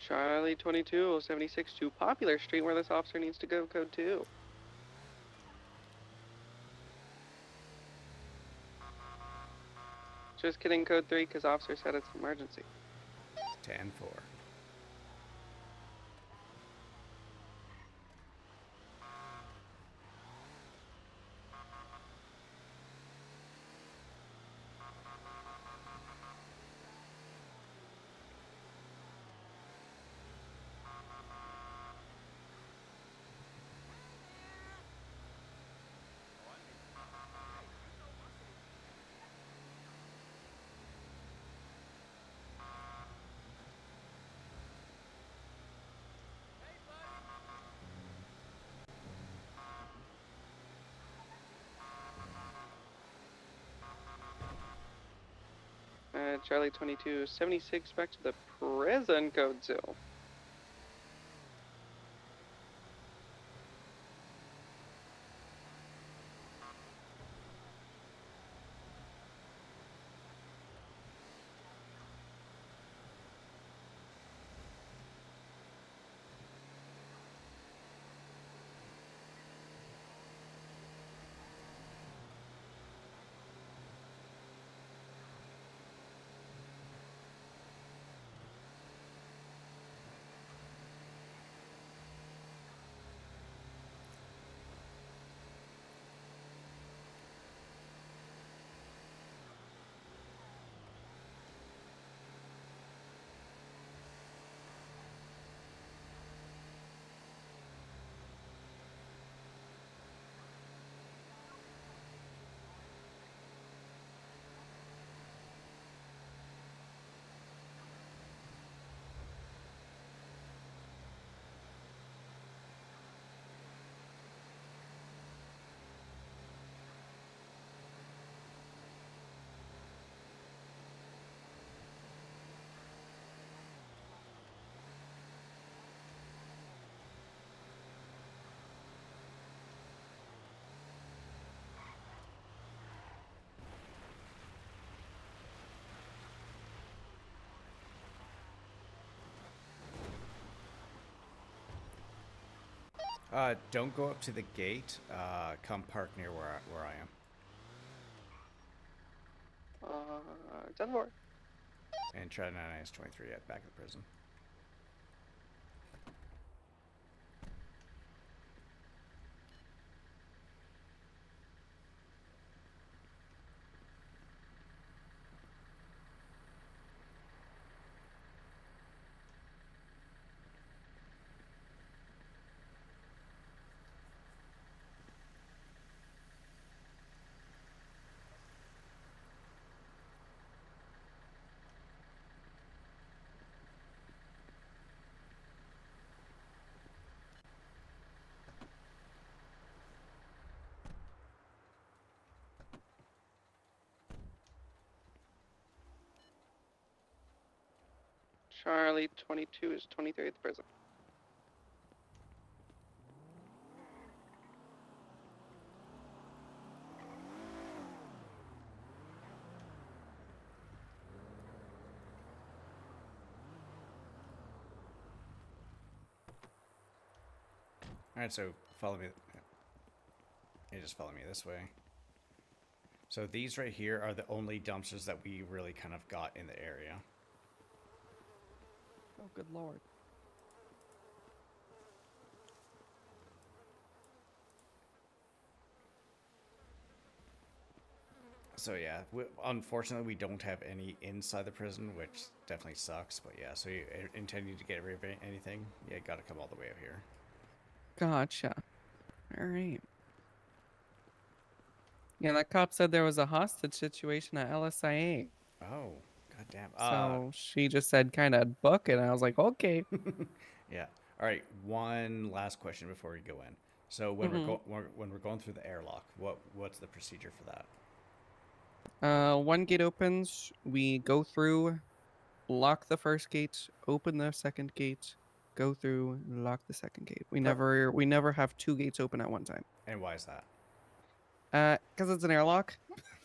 Charlie 22, 76 to Popular Street, where this officer needs to go, code 2. Just kidding, code 3, because officer said it's an emergency. 10-4. Charlie 22, 76 back to the prison, code 2. Don't go up to the gate. Come park near where I am. 10-4. And Charlie 99 is 23 at back of the prison. Charlie 22 is 23 at the prison. Alright, so follow me. You just follow me this way. So these right here are the only dumpsters that we really kind of got in the area. Oh, good lord. So yeah, unfortunately we don't have any inside the prison, which definitely sucks. But yeah, so you intending to get rid of anything, yeah, gotta come all the way up here. Gotcha. All right. Yeah, that cop said there was a hostage situation at LSIA. Oh, goddamn. So she just said kind of book it. And I was like, okay. Yeah. All right. One last question before we go in. So when we're going through the airlock, what's the procedure for that? One gate opens. We go through, lock the first gate, open the second gate, go through, lock the second gate. We never have two gates open at one time. And why is that? Because it's an airlock.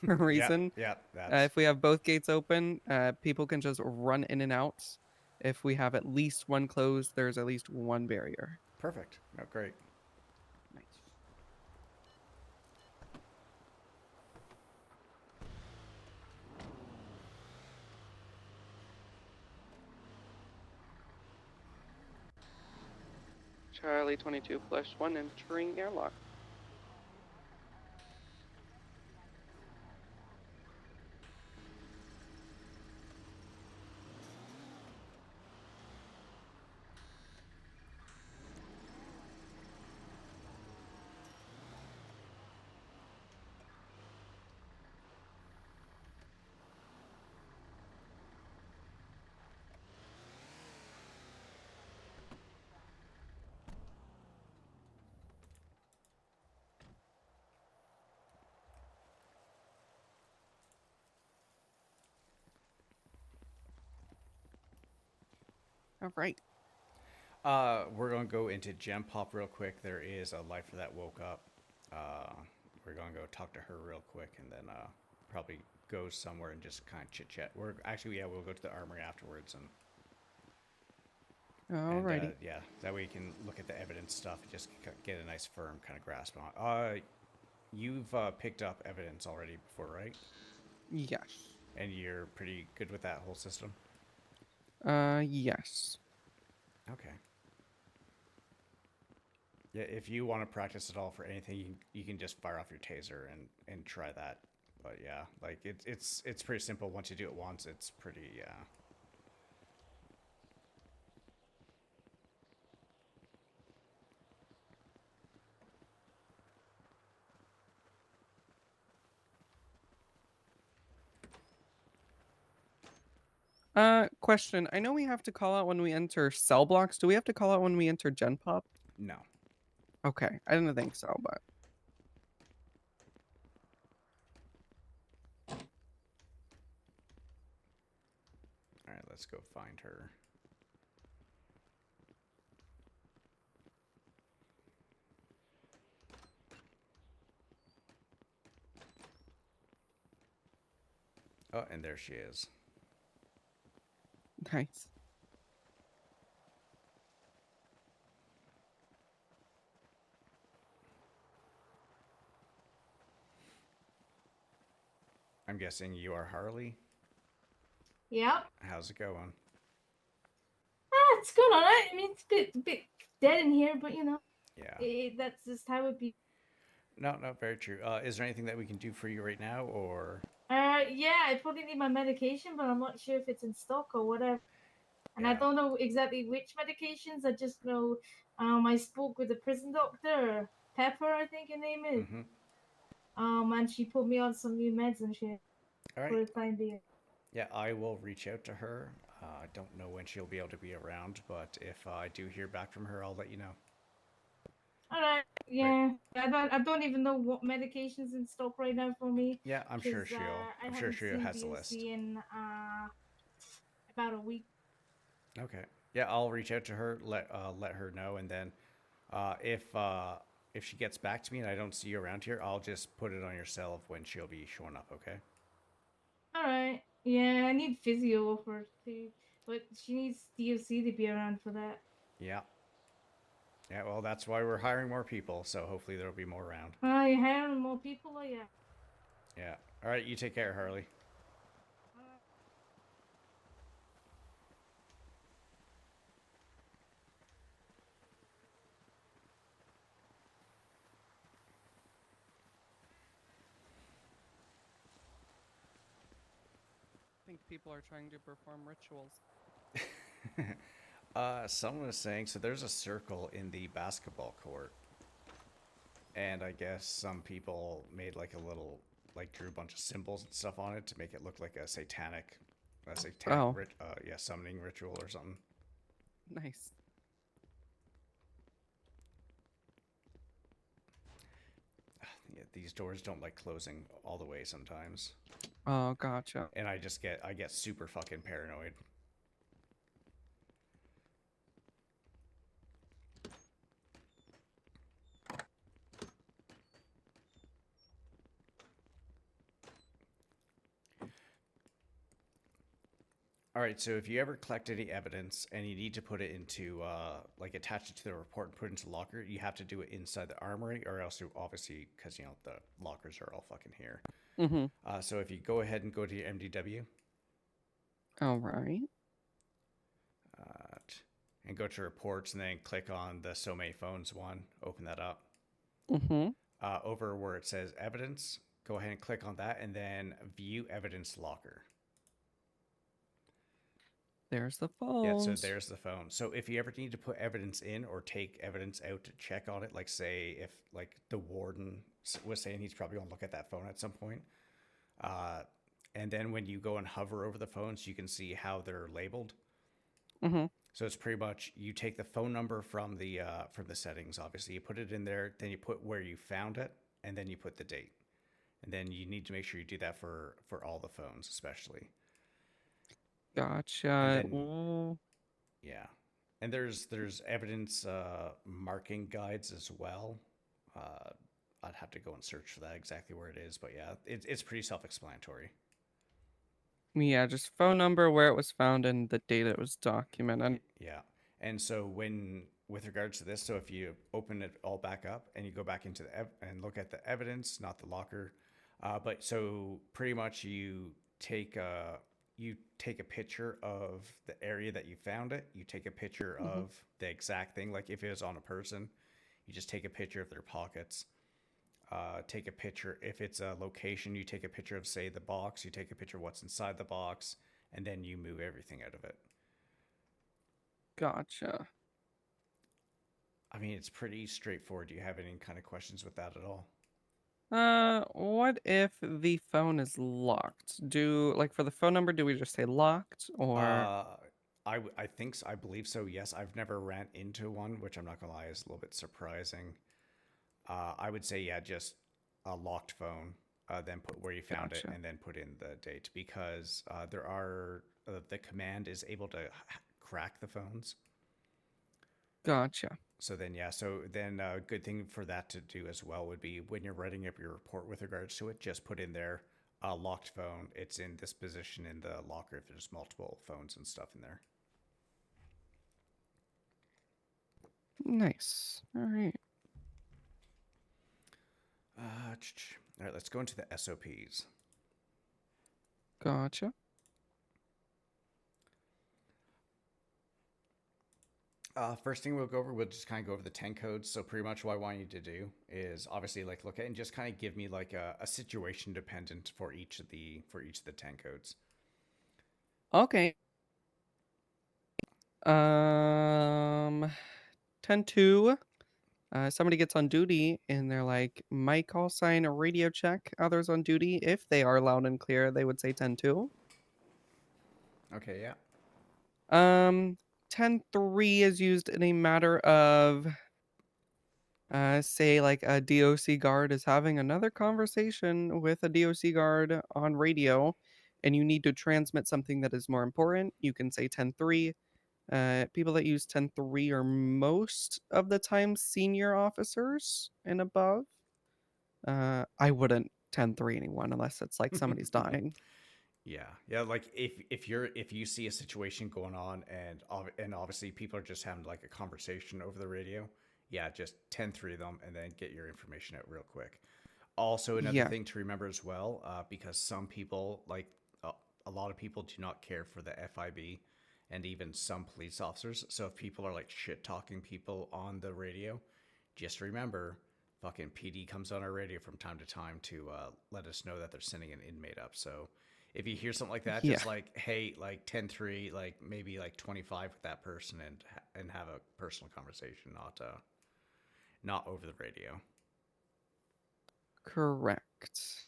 for a reason. Yeah, that's If we have both gates open, people can just run in and out. If we have at least one closed, there's at least one barrier. perfect. No, great. Nice. Charlie 22 +1 entering airlock. All right. We're gonna go into Gem Pop real quick. There is a lifer that woke up. We're gonna go talk to her real quick, and then probably go somewhere and just kind of chit chat. We're actually, yeah, we'll go to the armory afterwards, and Alrighty. yeah, that way you can look at the evidence stuff and just get a nice firm kind of grasp on it. You've picked up evidence already before, right? Yes. And you're pretty good with that whole system. Yes. Okay. Yeah, if you want to practice at all for anything, you can just fire off your taser and try that. But yeah, like it's pretty simple. Once you do it once, it's pretty Question. I know we have to call out when we enter cell blocks. Do we have to call out when we enter Gen Pop? no. Okay, I didn't think so, but All right, let's go find her. Oh, and there she is. nice. I'm guessing you are Harley. Yep. How's it going? It's good, alright. I mean, it's a bit dead in here, but you know, Yeah. that's just how it be. No, very true. Is there anything that we can do for you right now, or? Yeah, I probably need my medication, but I'm not sure if it's in stock or whatever. And I Yeah. don't know exactly which medications. I just know, I spoke with the prison doctor, Pepper, I think her name is. Mm-hmm. And she put me on some new meds and shit All for right. the time being. Yeah, I will reach out to her. I don't know when she'll be able to be around, but if I do hear back from her, I'll let you know. All right, yeah. I don't even know what medication's in stock right now for me. Yeah, I'm sure 'Cause, she'll. I I'm sure haven't she seen has the list. DOC in about a week. Okay. Yeah, I'll reach out to her. Let her know, and then if she gets back to me and I don't see you around here, I'll just put it on your cell of when she'll be showing up. Okay. All right. Yeah, I need physio for her too, but she needs DOC to be around for that. Yeah. Yeah. Well, that's why we're hiring more people. So hopefully there'll be more around. You hiring more people? Oh yeah. Yeah. All right. You take care, Harley. I think people are trying to perform rituals. Someone was saying, so there's a circle in the basketball court. And I guess some people made like a little, like drew a bunch of symbols and stuff on it to make it look like a satanic Oh. summoning ritual or something. Nice. Yeah, these doors don't like closing all the way sometimes. Oh, gotcha. And I get super fucking paranoid. All right, so if you ever collect any evidence and you need to put it into, like, attach it to the report and put it into the locker, you have to do it inside the armory, or else you obviously, because, you know, the lockers are all fucking here. Mm-hmm. So if you go ahead and go to your MDW, All right. and go to reports, and then click on the so many phones one, open that up. Mm-hmm. Over where it says evidence, go ahead and click on that, and then view evidence locker. There's the Yeah, phones. so there's the phone. So if you ever need to put evidence in or take evidence out to check on it, like say if like the warden was saying he's probably gonna look at that phone at some point, and then when you go and hover over the phones, you can see how they're labeled. Mm-hmm. So it's pretty much you take the phone number from the settings. Obviously, you put it in there, then you put where you found it, and then you put the date, and then you need to make sure you do that for all the phones, especially. Gotcha. then- Ooh. Yeah, and there's evidence marking guides as well. I'd have to go and search for that exactly where it is, but yeah, it's pretty self-explanatory. Yeah, just phone number, where it was found, and the date it was documented. Yeah, and so with regards to this, so if you open it all back up and you go back into and look at the evidence, not the locker, but so pretty much you take a picture of the area that you found it. You take a picture of the exact thing, like if it was on a person, you just take a picture of their pockets. Take a picture if it's a location. You take a picture of, say, the box. You take a picture of what's inside the box, and then you move everything out of it. Gotcha. I mean, it's pretty straightforward. Do you have any kind of questions with that at all? What if the phone is locked? Like for the phone number, do we just say locked or? I think so. I believe so. Yes, I've never ran into one, which I'm not gonna lie is a little bit surprising. I would say yeah, just a locked phone. Then put where you found it, Gotcha. and then put in the date, because there are the command is able to crack the phones. Gotcha. So then, yeah. So then, a good thing for that to do as well would be when you're writing up your report with regards to it, just put in there a locked phone. It's in this position in the locker if there's multiple phones and stuff in there. Nice. All right. All right, let's go into the SOPs. Gotcha. First thing we'll go over, we'll just kind of go over the 10 codes. So pretty much what I want you to do is obviously like look at and just kind of give me like a situation dependent for each of the 10 codes. Okay. 10-2. Somebody gets on duty and they're like, my call sign a radio check. Others on duty, if they are loud and clear, they would say 10-2. Okay, yeah. 10-3 is used in a matter of, say, like a DOC guard is having another conversation with a DOC guard on radio, and you need to transmit something that is more important. You can say 10-3. People that use 10-3 are most of the time senior officers and above. I wouldn't 10-3 anyone unless it's like somebody's dying. Yeah. Like if you see a situation going on and obviously people are just having like a conversation over the radio, yeah, just 10-3 them and then get your information out real quick. Also, another thing to remember as well, because some people like a lot of people do not care for the FIB, and even some police officers. So if people are like shit talking people on the radio, just remember, fucking PD comes on our radio from time to time to let us know that they're sending an inmate up. So if you hear something like that, just like, hey, like 10-3, like maybe like 25 with that person and have a personal conversation, not over the radio. Correct.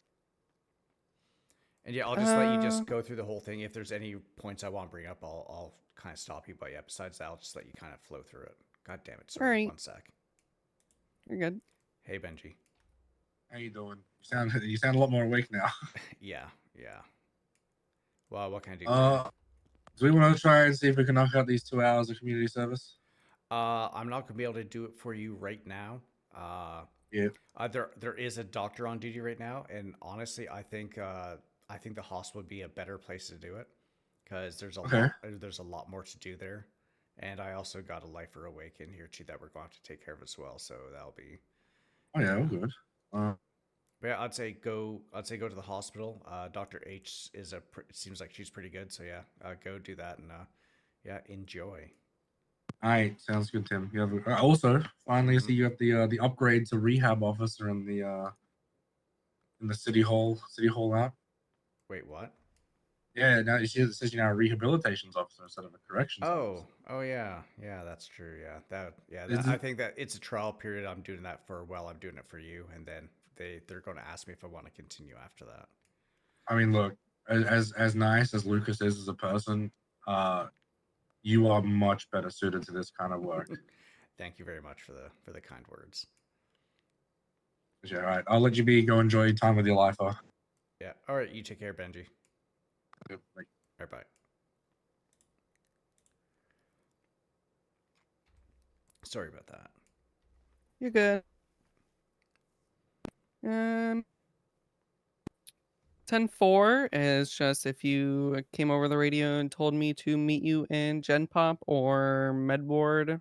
And yeah, I'll just let you just go through the whole thing. If there's any points I want to bring up, I'll kind of stop you. But yeah, besides that, I'll just let you kind of flow through it. God damn it. Sorry, Alright. 1 sec. You're good. Hey, Benji. How you doing? You sound a lot more awake now. Yeah. Well, what can I do? Do we want to try and see if we can knock out these 2 hours of community service? I'm not gonna be able to do it for you right now. Yeah. There is a doctor on duty right now, and honestly, I think the hospital would be a better place to do it, because Okay. there's a lot more to do there, and I also got a lifer awake in here too that we're going to have to take care of as well. So that'll be. Oh yeah, all good. But yeah, I'd say go to the hospital. Dr. H is seems like she's pretty good. So yeah, go do that and yeah, enjoy. All right, sounds good, Tim. You have also finally I see you have the upgrade to rehab officer in the city hall app. Wait, what? Yeah, now it says you're now a rehabilitations officer instead of a corrections officer. Oh yeah, yeah, that's true. Is I it- think that it's a trial period. I'm doing that for I'm doing it for you, and then they're going to ask me if I want to continue after that. I mean, look, as nice as Lucas is as a person, you are much better suited to this kind of work. Thank you very much for the kind words. Yeah, all right. I'll let you be. Go enjoy your time with your lifer. Yeah. All right. You take care, Benji. Yep, like- All right. Bye. Sorry about that. You're good. 10-4 is just if you came over the radio and told me to meet you in Gen Pop or Med Ward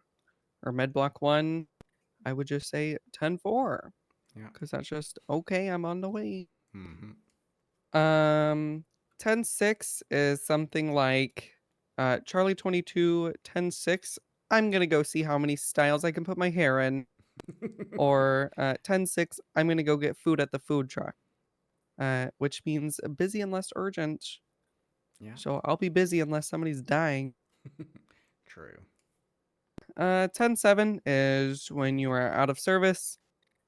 or Med Block 1, I would just say 10-4. Yeah. Because that's just okay, I'm on the way. Mm-hmm. 10-6 is something like Charlie 22, 10-6. I'm gonna go see how many styles I can put my hair in. Or 10-6, I'm gonna go get food at the food truck. Which means busy unless urgent. Yeah. So I'll be busy unless somebody's dying. True. 10-7 is when you are out of service.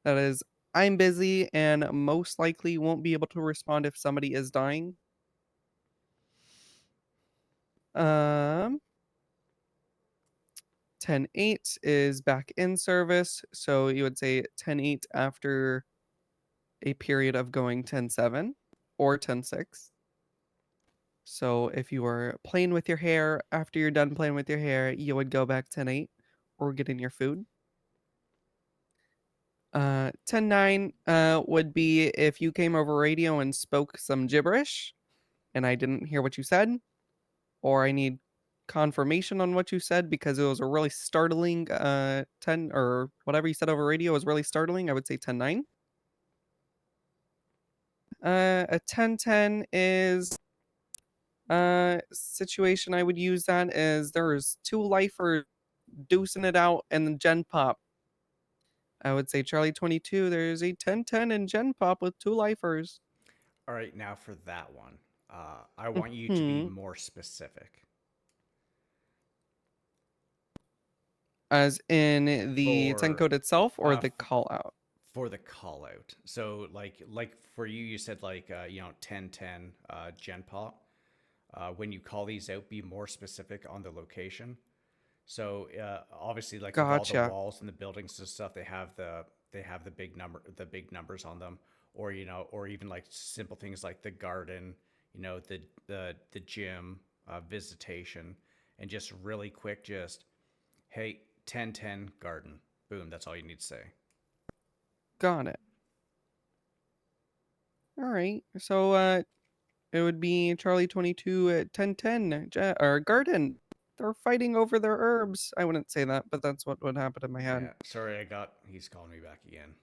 That is, I'm busy and most likely won't be able to respond if somebody is dying. 10-8 is back in service. So you would say 10-8 after a period of going 10-7 or 10-6. So if you were playing with your hair, after you're done playing with your hair, you would go back 10-8 or get in your food. 10-9 would be if you came over radio and spoke some gibberish and I didn't hear what you said, or I need confirmation on what you said because it was a really startling 10 or whatever you said over radio was really startling. I would say 10-9. A 10-10 is situation I would use that is there's 2 lifers deucing it out in the Gen Pop. I would say Charlie 22, there's a 10-10 in Gen Pop with 2 lifers. All right. Now for that one, I want you to be more specific. As in the 10 code itself or the call out? For the call out. So like for you, you said 10-10 Gen Pop. When you call these out, be more specific on the location. So obviously, like with all the walls and the buildings and stuff, they have the big numbers on them, or or even like simple things like the garden, the gym, visitation, and just really quick, just hey, 10-10 garden, boom. That's all you need to say. Got it. All right. So it would be Charlie 22 at 10-10 or garden. They're fighting over their herbs. I wouldn't say that, but that's what would happen in my head. Yeah. Sorry, he's calling me back again.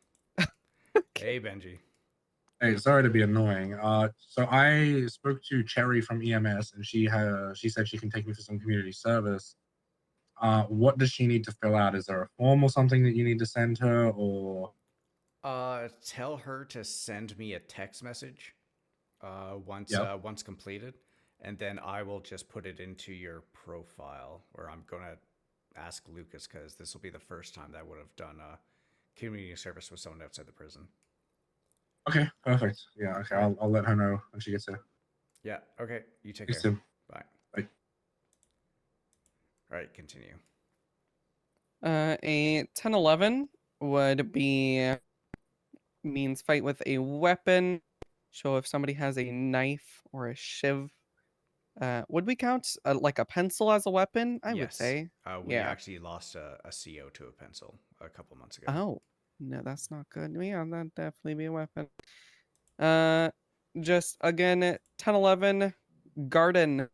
Hey, Benji. Hey, sorry to be annoying. So I spoke to Cherry from EMS, and she said she can take me for some community service. What does she need to fill out? Is there a form or something that you need to send her, or? Tell her to send me a text message. Once completed, and then I will just put it into your profile. Or I'm gonna ask Lucas because this will be the first time that I would have done community service with someone outside the prison. Okay, perfect. Yeah, okay, I'll let her know when she gets here. Yeah. Okay. You take Thanks, care. Tim. Bye. Bye. All right. Continue. A 10-11 would be means fight with a weapon. So if somebody has a knife or a shiv, would we count like a pencil as a weapon? I would say. We actually lost a CO to a pencil a couple months ago. Oh, no, that's not good. Yeah, that'd definitely be a weapon. Just again, 10-11 garden.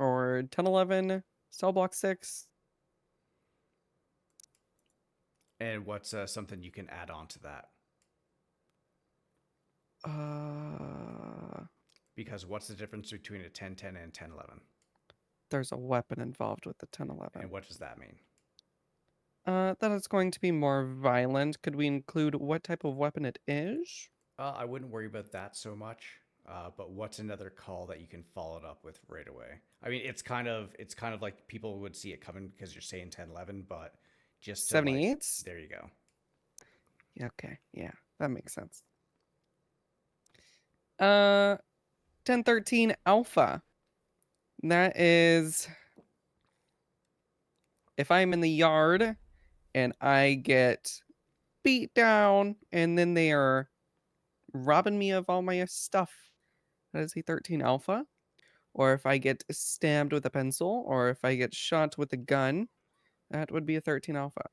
or 1011 cell block 6. And what's something you can add on to that? Because what's the difference between a 1010 and 1011? There's a weapon involved with the 1011. And what does that mean? That it's going to be more violent. Could we include what type of weapon it is? I wouldn't worry about that so much. But what's another call that you can follow it up with right away? I mean, it's kind of like people would see it coming because you're saying 1011, but just to like, 78s? there you go. Yeah, okay, yeah, that makes sense. 1013 Alpha. That is if I'm in the yard and I get beat down and then they are robbing me of all my stuff. That is a 13 Alpha. Or if I get stabbed with a pencil, or if I get shot with a gun, that would be a 13 Alpha.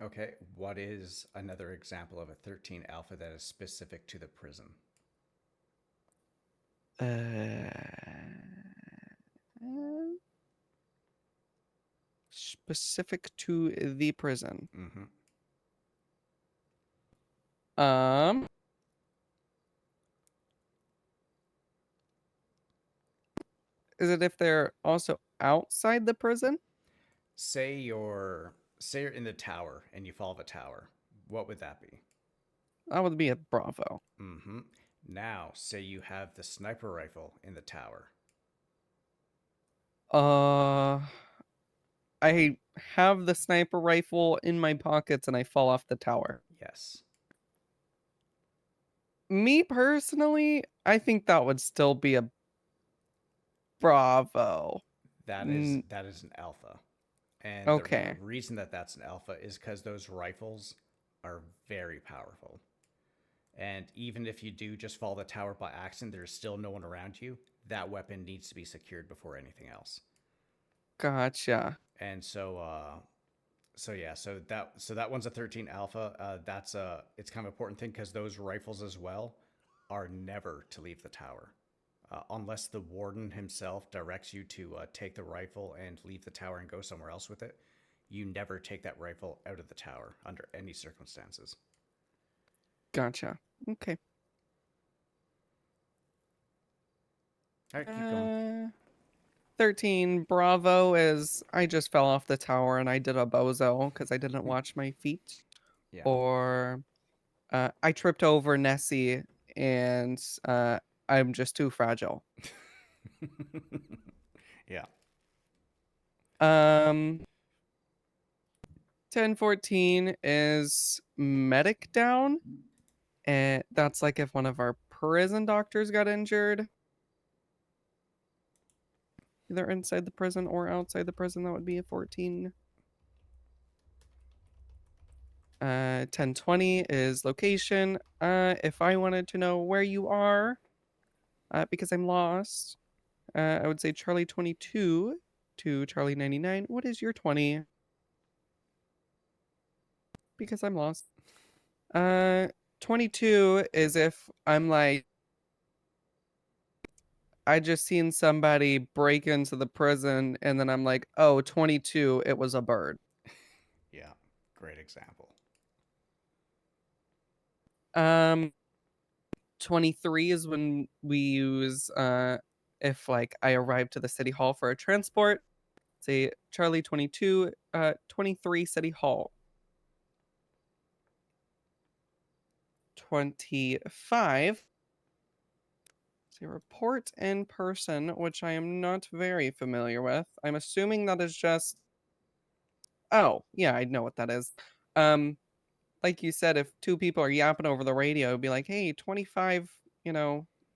Okay, what is another example of a 13 alpha that is specific to the prison? Specific to the prison. Mm-hmm. Is it if they're also outside the prison? Say you're in the tower and you fall off a tower. What would that be? That would be a Bravo. Mm-hmm. Now, say you have the sniper rifle in the tower. I have the sniper rifle in my pockets and I fall off the tower. Yes. Me personally, I think that would still be a Bravo. That is an alpha. And Okay. the reason that that's an alpha is because those rifles are very powerful. And even if you do just fall the tower by accident, there's still no one around you. That weapon needs to be secured before anything else. Gotcha. And so that one's a 13 alpha. It's kind of an important thing because those rifles as well are never to leave the tower. Unless the warden himself directs you to take the rifle and leave the tower and go somewhere else with it, you never take that rifle out of the tower under any circumstances. Gotcha. Okay. All right, keep going. 13 Bravo is I just fell off the tower and I did a bozo because I didn't watch my feet. Yeah. Or I tripped over Nessie and I'm just too fragile. Yeah. 1014 is medic down. And that's like if one of our prison doctors got injured. Either inside the prison or outside the prison, that would be a 14. 1020 is location. If I wanted to know where you are, because I'm lost, I would say Charlie 22 to Charlie 99. What is your 20? Because I'm lost. 22 is if I'm like, I just seen somebody break into the prison and then I'm like, oh, 22, it was a bird. Yeah, great example. 23 is when we use if like I arrive to the city hall for a transport. Say Charlie 22, 23 City Hall. 25. Say report in person, which I am not very familiar with. I'm assuming that is just. Oh, yeah, I know what that is. Like you said, if two people are yapping over the radio, it'd be like, hey, 25,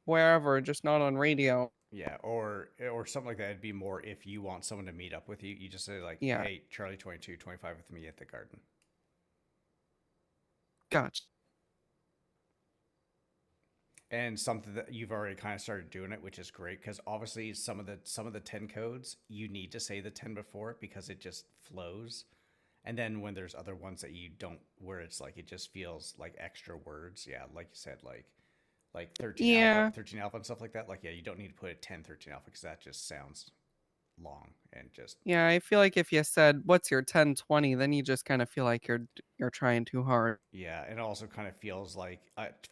wherever, just not on radio. Yeah, or something like that. It'd be more if you want someone to meet up with you, you just say like, Yeah. hey, Charlie 22, 25 with me at the garden. Gotcha. And something that you've already kind of started doing it, which is great because obviously some of the 10 codes you need to say the 10 before it because it just flows. And then when there's other ones that you don't, where it's like it just feels like extra words. Yeah, like you said, like 13 Yeah. alpha, 13 alpha and stuff like that. Like, yeah, you don't need to put a 10, 13 alpha because that just sounds long and just Yeah, I feel like if you said, "What's your 1020?" then you just kind of feel like you're trying too hard. yeah, it also kind of feels like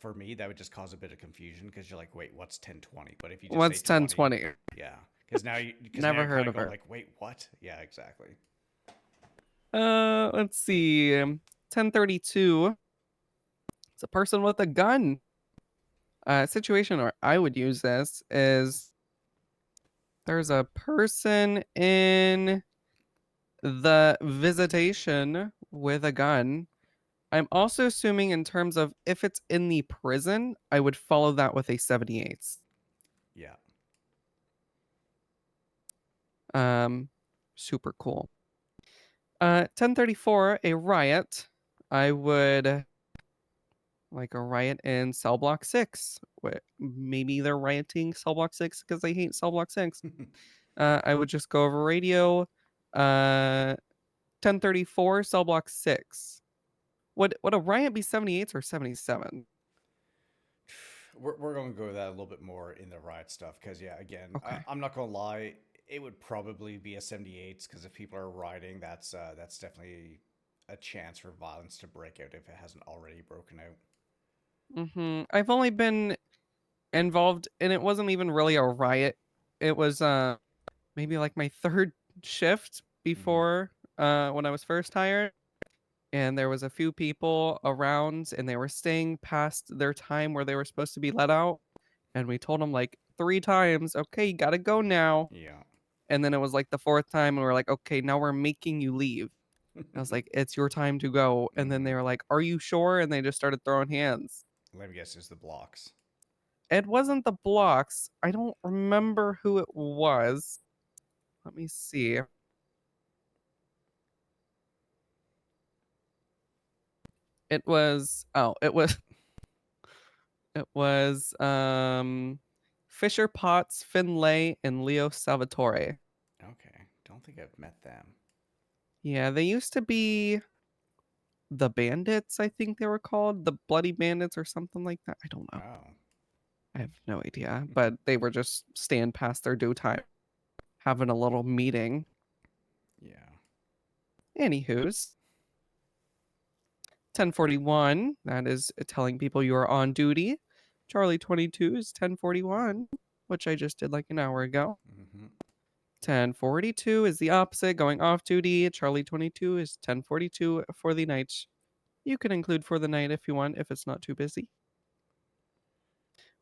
for me that would just cause a bit of confusion because you're like, wait, what's 1020? But if you just What's say 20, 1020? yeah, because now you Never kind heard of of go her. like, wait, what? Yeah, exactly. Let's see. 1032. It's a person with a gun. Situation where I would use this is there's a person in the visitation with a gun. I'm also assuming in terms of if it's in the prison, I would follow that with a 78. Yeah. Super cool. 1034, a riot. I would like a riot in cell block 6. Maybe they're rioting cell block 6 because they hate cell block 6. I would just go over radio. 1034, cell block 6. Would a riot be 78s or 77? We're going to go with that a little bit more in the riot stuff because, yeah, again, Okay. I'm not going to lie. It would probably be a 78 because if people are rioting, that's definitely a chance for violence to break out if it hasn't already broken out. I've only been involved, and it wasn't even really a riot. It was maybe like my third shift before when I was first hired, and there was a few people around, and they were staying past their time where they were supposed to be let out, and we told them like 3 times, okay, you gotta go now. Yeah. And then it was like the 4th time, and we're like, okay, now we're making you leave. I was like, it's your time to go. And then they were like, are you sure? And they just started throwing hands. Let me guess, it's the blocks. It wasn't the blocks. I don't remember who it was. Let me see. It was it was Fisher Potts, Finlay, and Leo Salvatore. Okay. Don't think I've met them. Yeah, they used to be the Bandits, I think they were called. The Bloody Bandits or something like that. I don't know. Oh. I have no idea. But they were just staying past their due time, having a little meeting. Yeah. Anywho's. 1041, that is telling people you are on duty. Charlie 22 is 1041, which I just did like an hour ago. 1042 is the opposite, going off duty. Charlie 22 is 1042 for the night. You can include for the night if you want, if it's not too busy.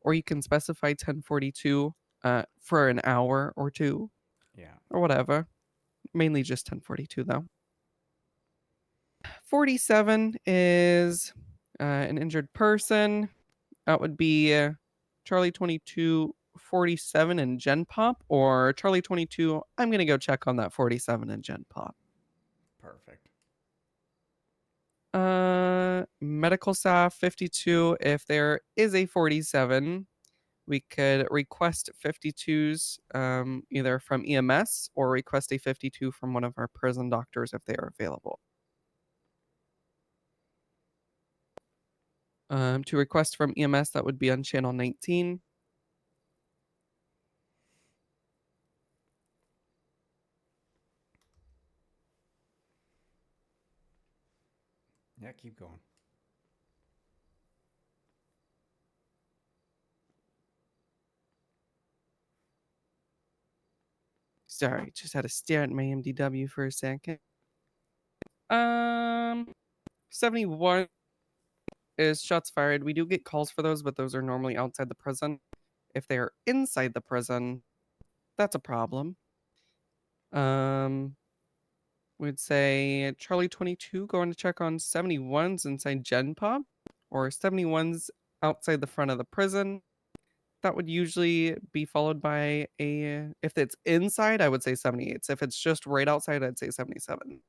Or you can specify 1042 for an hour or two. Yeah. Or whatever. Mainly just 1042 though. 47 is an injured person. That would be Charlie 22, 47 and Gen Pop, or Charlie 22. I'm going to go check on that 47 and Gen Pop. Perfect. Medical staff 52. If there is a 47, we could request 52s either from EMS or request a 52 from one of our prison doctors if they are available. To request from EMS, that would be on channel 19. Yeah, keep going. Sorry, just had to stare at my MDW for a second. 71 is shots fired. We do get calls for those, but those are normally outside the prison. If they are inside the prison, that's a problem. We'd say Charlie 22 going to check on 71s inside Gen Pop, or 71s outside the front of the prison. That would usually be followed by a, if it's inside, I would say 78s. If it's just right outside, I'd say 77.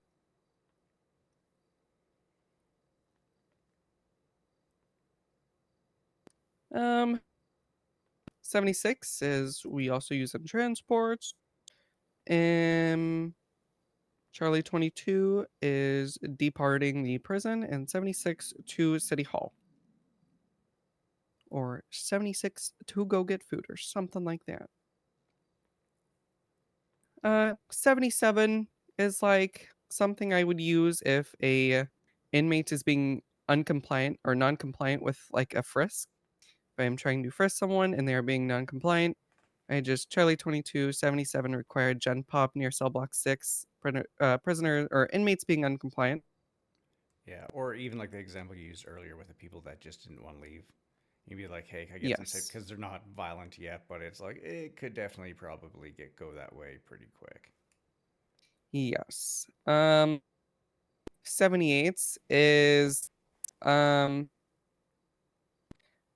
76 is we also use in transports. Charlie 22 is departing the prison, and 76 to City Hall. Or 76 to go get food, or something like that. 77 is like something I would use if a inmate is being uncompliant or non-compliant with like a frisk. If I'm trying to frisk someone and they are being non-compliant, I just Charlie 22 77 required Gen Pop near cell block 6. Prisoner or inmates being uncompliant. Yeah, or even like the example you used earlier with the people that just didn't want to leave. You'd be like, hey, can I get them safe? Yes. Because they're not violent yet, but it's like, it could definitely probably go that way pretty quick. Yes. 78 is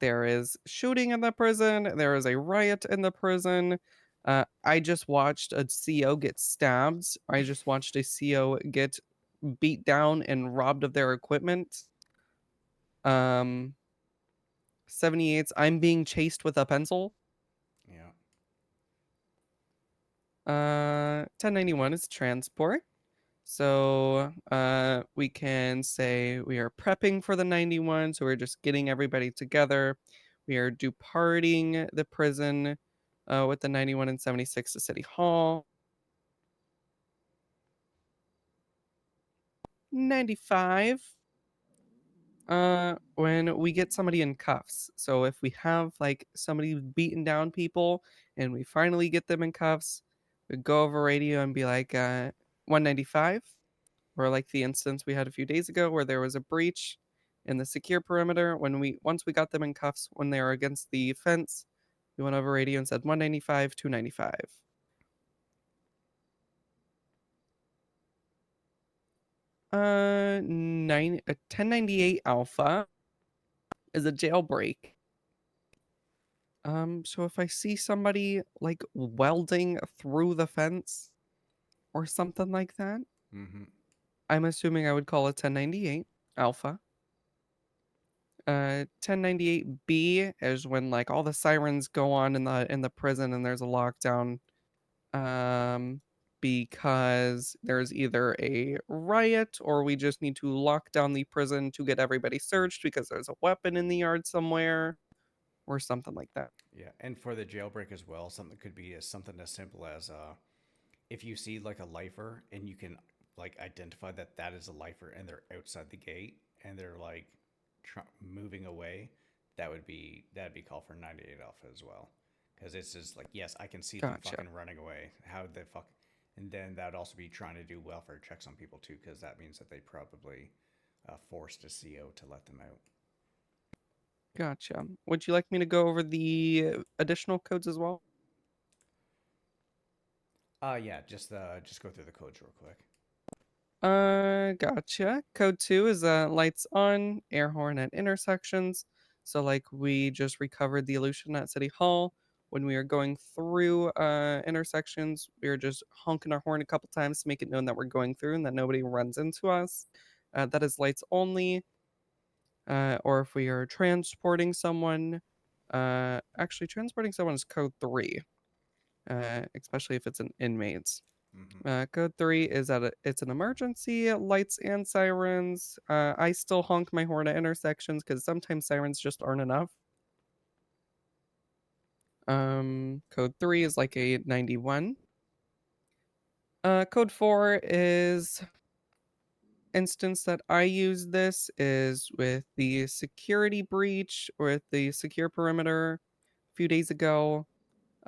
there is shooting in the prison. There is a riot in the prison. I just watched a CO get stabbed. I just watched a CO get beat down and robbed of their equipment. 78's I'm being chased with a pencil. Yeah. 1091 is transport. So we can say we are prepping for the 91. So we're just getting everybody together. We are departing the prison with the 91 and 76 to City Hall. 95. When we get somebody in cuffs. So if we have like somebody beating down people and we finally get them in cuffs, we go over radio and be like 195. Or like the instance we had a few days ago where there was a breach in the secure perimeter. Once we got them in cuffs when they were against the fence, we went over radio and said 195, 295. Uh, 1098 Alpha is a jailbreak. So if I see somebody like welding through the fence or something like that, Mm-hmm. I'm assuming I would call it 1098 Alpha. 1098B is when like all the sirens go on in the prison and there's a lockdown. Because there's either a riot or we just need to lock down the prison to get everybody searched because there's a weapon in the yard somewhere or something like that. Yeah, and for the jailbreak as well, something could be something as simple as if you see like a lifer and you can like identify that that is a lifer and they're outside the gate and they're like moving away, that'd be called for 98 Alpha as well, because it's just like, yes, I can see them Gotcha. fucking running away. How the fuck? And then that'd also be trying to do welfare checks on people too, because that means that they probably forced a CO to let them out. Gotcha. Would you like me to go over the additional codes as well? Yeah, just go through the codes real quick. Gotcha. Code 2 is lights on, air horn at intersections. So like we just recovered the illusion at City Hall. When we are going through intersections, we are just honking our horn a couple times to make it known that we're going through and that nobody runs into us. That is lights only. Or if we are transporting someone, actually transporting someone is code 3. Especially if it's an inmate. Mm-hmm. Code 3 is that it's an emergency, lights and sirens. I still honk my horn at intersections because sometimes sirens just aren't enough. Code 3 is like a 91. Code 4 is instance that I use this is with the security breach with the secure perimeter a few days ago.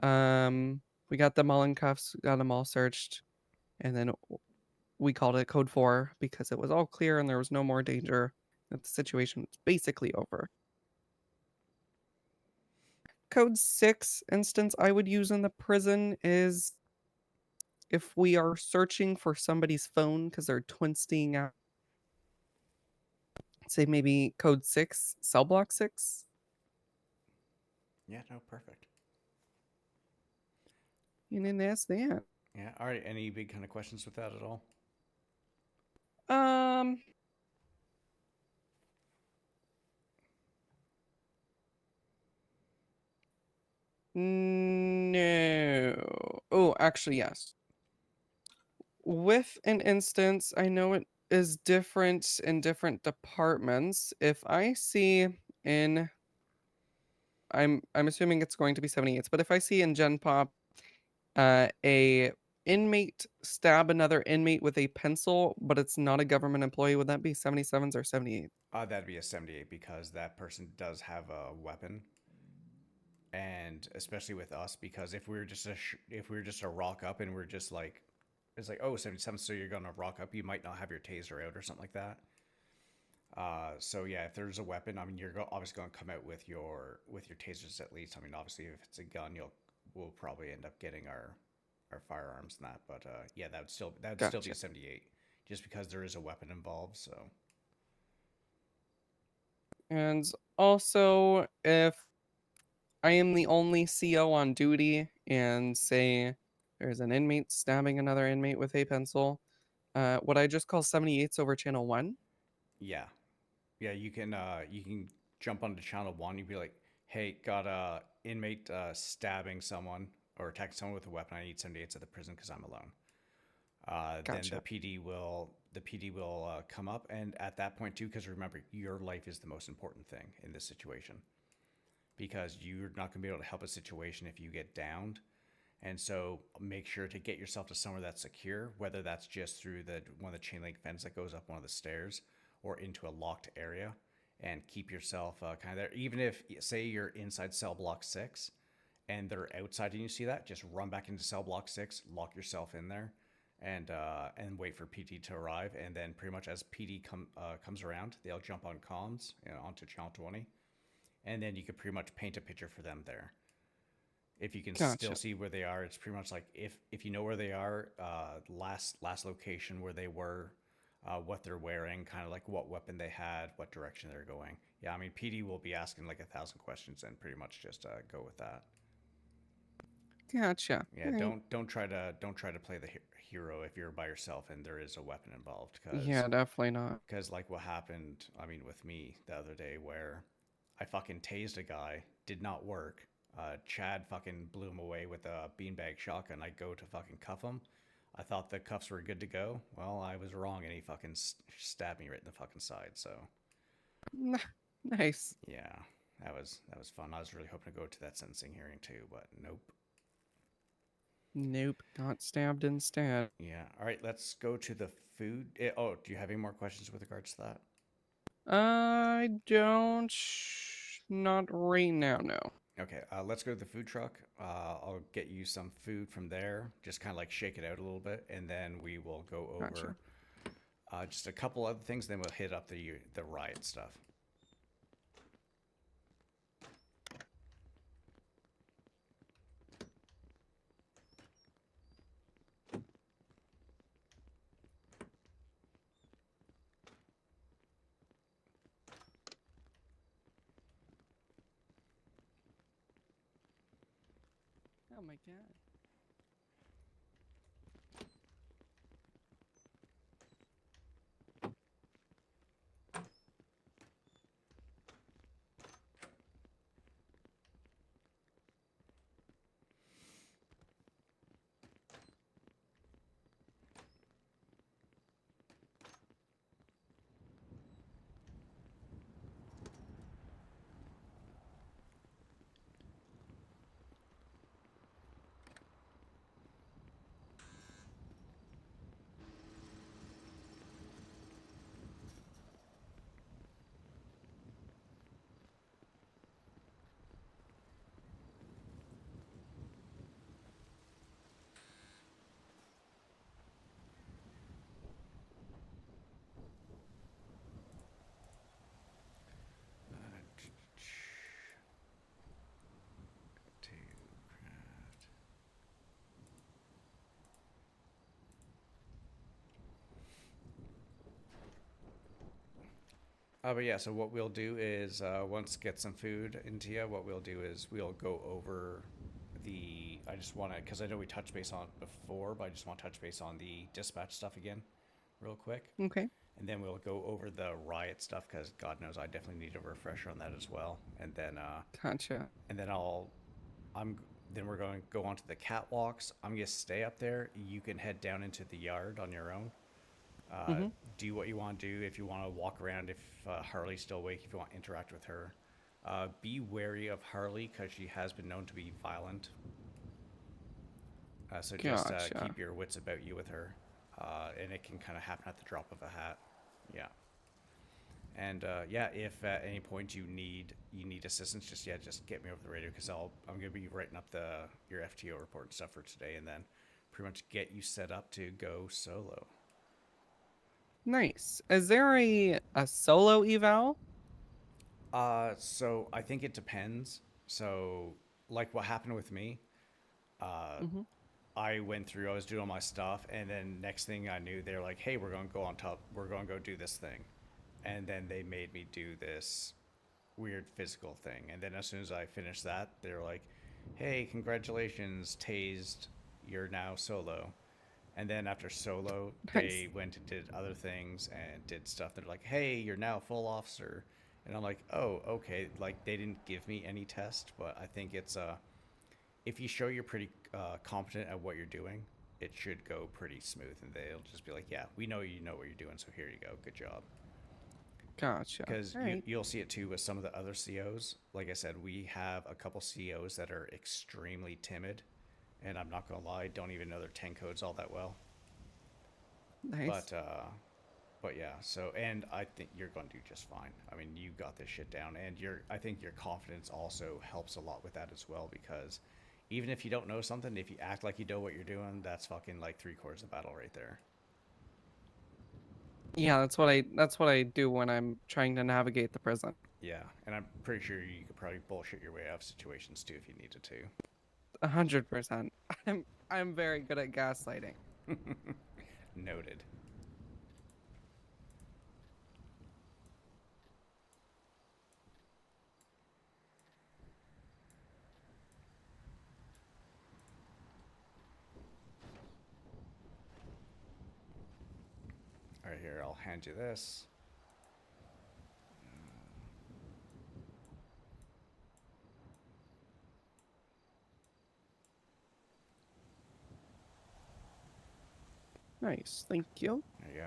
We got them all in cuffs, got them all searched, and then we called it code 4 because it was all clear and there was no more danger, that the situation was basically over. Code 6 instance I would use in the prison is if we are searching for somebody's phone because they're twisting out. Say maybe code 6, cell block 6. Yeah, no, perfect. And then that's that. Yeah, all right. Any big kind of questions with that at all? No. Oh, actually, yes. With an instance, I know it is different in different departments. If I see in I'm assuming it's going to be 78s, but if I see in Gen Pop a inmate stab another inmate with a pencil, but it's not a government employee. Would that be 77s or 78? That'd be a 78 because that person does have a weapon, and especially with us, because if we were just if we were just to rock up and we're just like, it's like, oh, 77, so you're gonna rock up, you might not have your taser out or something like that. So yeah, if there's a weapon, I mean, you're obviously going to come out with your tasers at least. I mean, obviously, if it's a gun, we'll probably end up getting our firearms and that. But yeah, that would still be Gotcha. a 78, just because there is a weapon involved. So And also, if I am the only CO on duty and say there's an inmate stabbing another inmate with a pencil, would I just call 78s over channel 1? yeah, you can jump onto channel 1. You'd be like, hey, got a inmate stabbing someone or attacking someone with a weapon. I need 78s at the prison because I'm alone. Then Gotcha. the PD will come up, and at that point too, because remember, your life is the most important thing in this situation, because you're not going to be able to help a situation if you get downed, and so make sure to get yourself to somewhere that's secure, whether that's just through one of the chain link fence that goes up one of the stairs or into a locked area, and keep yourself kind of there. Even if, say, you're inside cell block 6 and they're outside and you see that, just run back into cell block 6, lock yourself in there, and wait for PT to arrive. And then pretty much as PD comes around, they'll jump on comms and onto channel 20, and then you could pretty much paint a picture for them there. If you can still Gotcha. see where they are, it's pretty much like if you know where they are, last location where they were, what they're wearing, kind of like what weapon they had, what direction they're going. Yeah, I mean, PD will be asking like 1,000 questions, and pretty much just go with that. Gotcha. Yeah, Alright. don't try to play the hero if you're by yourself and there is a weapon involved, because Yeah, definitely not. like what happened, I mean, with me the other day, where I fucking tased a guy, did not work. Chad fucking blew him away with a beanbag shotgun. I go to fucking cuff him. I thought the cuffs were good to go. Well, I was wrong, and he fucking stabbed me right in the fucking side. So Nice. yeah, that was fun. I was really hoping to go to that sentencing hearing too, but nope. Nope. Got stabbed instead. Yeah. All right, let's go to the food. Oh, do you have any more questions with regards to that? I don't. Not right now, no. Okay, let's go to the food truck. I'll get you some food from there. Just kind of like shake it out a little bit, and then we will go over Gotcha. just a couple other things. Then we'll hit up the riot stuff. Oh my god. But yeah, so what we'll do is once get some food into you, what we'll do is we'll go over the. I just want to, because I know we touched base on it before, but I just want to touch base on the dispatch stuff again, real quick. Okay. And then we'll go over the riot stuff, because God knows I definitely need a refresher on that as well. And then Gotcha. and then then we're going to go onto the catwalks. I'm gonna stay up there. You can head down into the yard on your own. Do what you want to do. If you want to walk around, if Harley's still awake, if you want to interact with her, be wary of Harley, because she has been known to be violent. So just Gotcha. keep your wits about you with her, and it can kind of happen at the drop of a hat. Yeah. And yeah, if at any point you need assistance, just get me over the radio because I'm gonna be writing up your FTO report and stuff for today, and then pretty much get you set up to go solo. Nice. Is there a solo eval? So I think it depends. So like what happened with me, Mm-hmm. I went through, I was doing all my stuff, and then next thing I knew, they're like, hey, we're going to go on top, we're going to go do this thing. And then they made me do this weird physical thing. And then as soon as I finished that, they're like, hey, congratulations, tased, you're now solo. And then after solo, they went and did other things and did stuff. They're like, hey, you're now full officer. And I'm like, oh, okay. Like, they didn't give me any test, but I think it's, if you show you're pretty competent at what you're doing, it should go pretty smooth. And they'll just be like, yeah, we know you know what you're doing, so here you go. Good job. Gotcha. Because Alright. you'll see it too with some of the other COs. Like I said, we have a couple COs that are extremely timid. And I'm not going to lie, don't even know their 10 codes all that well. Nice. But yeah, so, and I think you're going to do just fine. I mean, you got this shit down, and I think your confidence also helps a lot with that as well, because even if you don't know something, if you act like you know what you're doing, that's fucking like 3/4 of the battle right there. Yeah, that's what I do when I'm trying to navigate the prison. Yeah, and I'm pretty sure you could probably bullshit your way out of situations too if you needed to. 100%. I'm very good at gaslighting. Noted. All right, here, I'll hand you this. Nice. Thank you. There you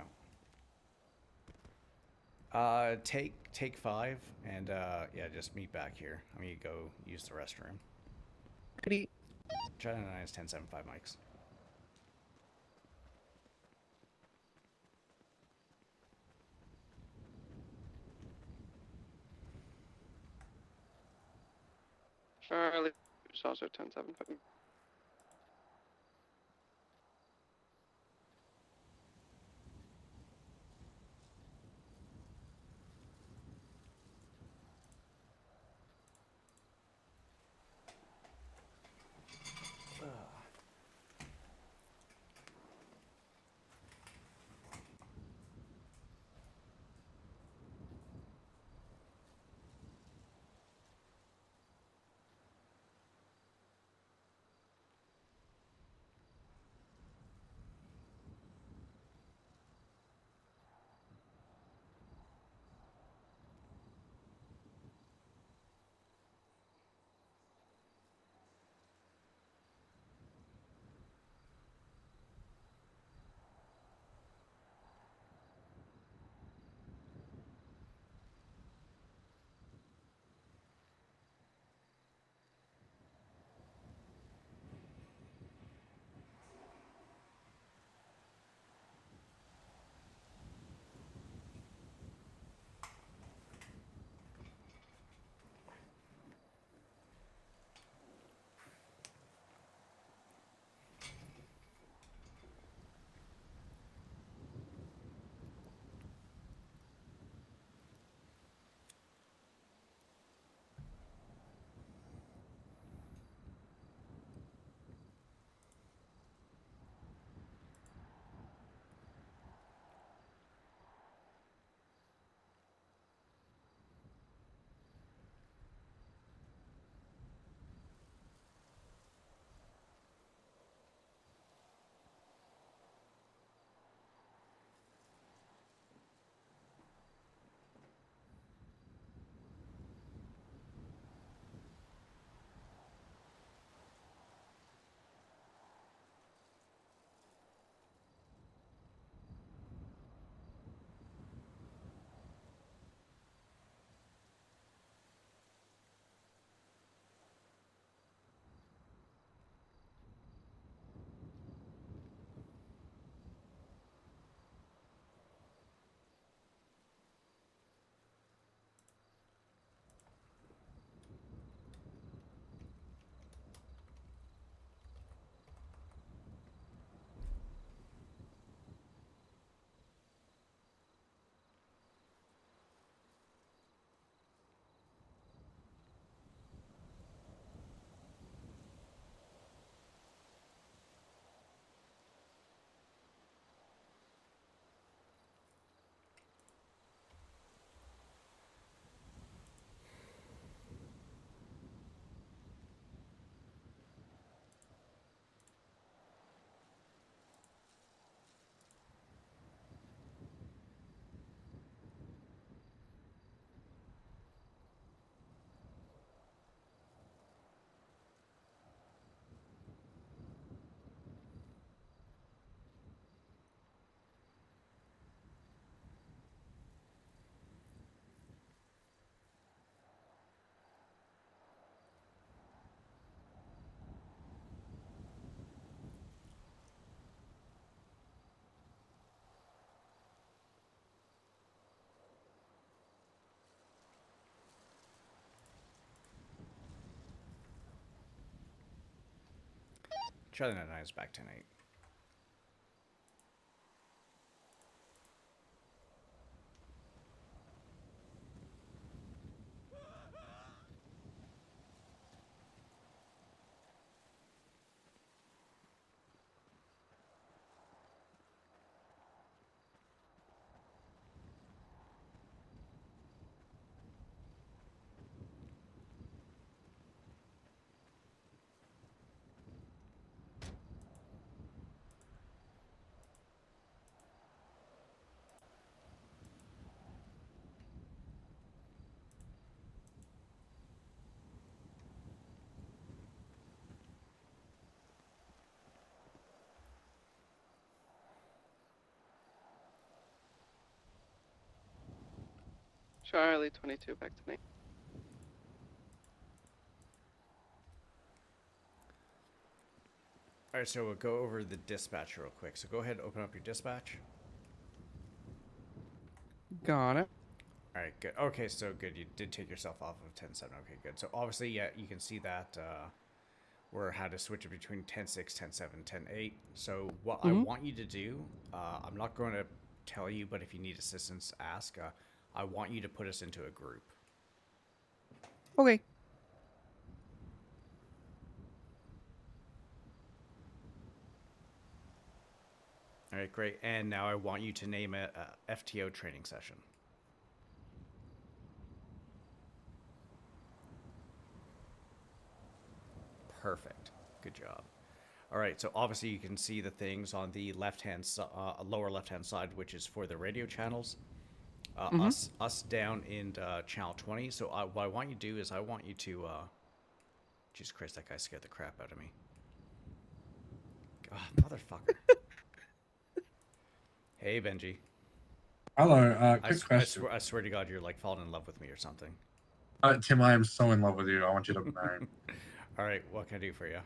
go. Take 5, and yeah, just meet back here. I'm gonna go use the restroom. Pretty. China 9 is 1075 mics. Charlie, it's also 10-7. Charlie 99 is back 10-8. Charlie 22 back to 9. All right, so we'll go over the dispatch real quick. So go ahead and open up your dispatch. Got it. All right, good. Okay, so good. You did take yourself off of 10-7. Okay, good. So obviously, yeah, you can see that where how to switch it between 10-6, 10-7, 10-8. So what I want you to do, I'm not going to tell you, but if you need assistance, ask. I want you to put us into a group. Okay. All right, great. And now I want you to name a FTO training session. Perfect. Good job. All right, so obviously you can see the things on the lower left-hand side, which is for the radio channels. Us down in channel 20. So what I want you to do is I want you to... Jesus Christ, that guy scared the crap out of me. Oh, motherfucker. Hey, Benji. Hello, quick question. I swear to God, you're like falling in love with me or something. Tim, I am so in love with you. I want you to know. All right, what can I do for you?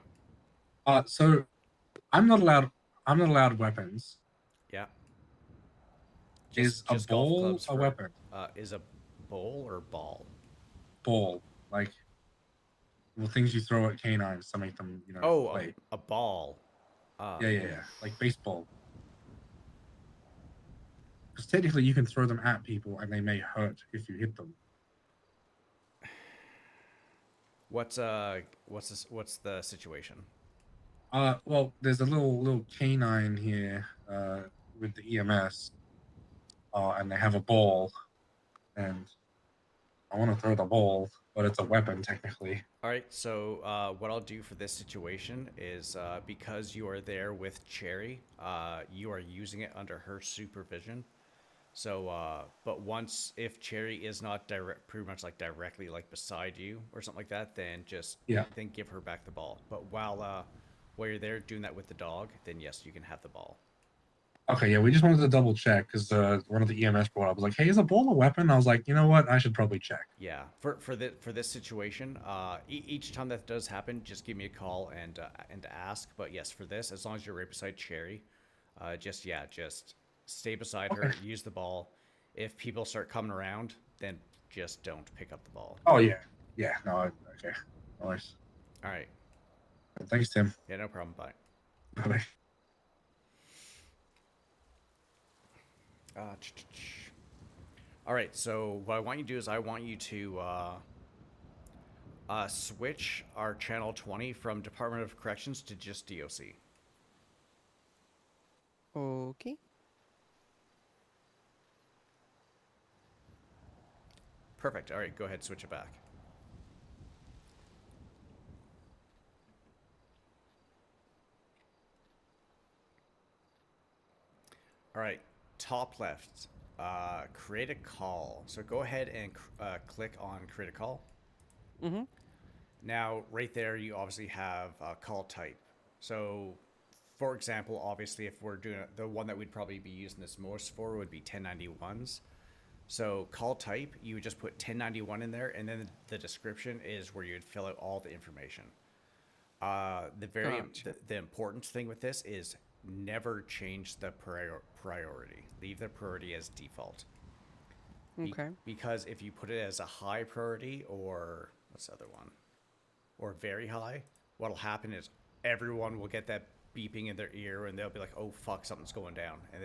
So I'm not allowed weapons. Yeah. Is a golf ball clubs a for- weapon? Is a bowl or ball? Ball, like the things you throw at canines to make them, play. A ball. Yeah, like baseball. Because technically, you can throw them at people, and they may hurt if you hit them. What's the situation? Well, there's a little canine here, with the EMS, and they have a ball, and I want to throw the ball, but it's a weapon technically. All right, so what I'll do for this situation is because you are there with Cherry, you are using it under her supervision. So, but if Cherry is not pretty much like directly like beside you or something like that, then then give her back the ball. But while you're there doing that with the dog, then yes, you can have the ball. Okay, yeah, we just wanted to double check because one of the EMS brought up was like, "Hey, is a ball a weapon?" I was like, "You know what? I should probably check." Yeah, for this situation, each time that does happen, just give me a call and ask. But yes, for this, as long as you're right beside Cherry, just stay beside her, use the ball. If people start coming around, then just don't pick up the ball. Oh yeah, no, okay, no worries. All right. Thanks, Tim. Yeah, no problem. Bye. Bye. All right, so what I want you to do is I want you to switch our channel 20 from Department of Corrections to just DOC. Okay. Perfect. All right, go ahead, switch it back. All right, top left, create a call. So go ahead and click on create a call. Mm-hmm. Now, right there, you obviously have call type. So, for example, obviously, if we're doing the one that we'd probably be using this most for would be 1091s. So call type, you would just put 1091 in there, and then the description is where you'd fill out all the information. The important thing with this is never change the priority. Leave the priority as default. Okay. Because if you put it as a high priority or what's the other one? Or very high, what'll happen is everyone will get that beeping in their ear, and they'll be like, "Oh fuck, something's going down," and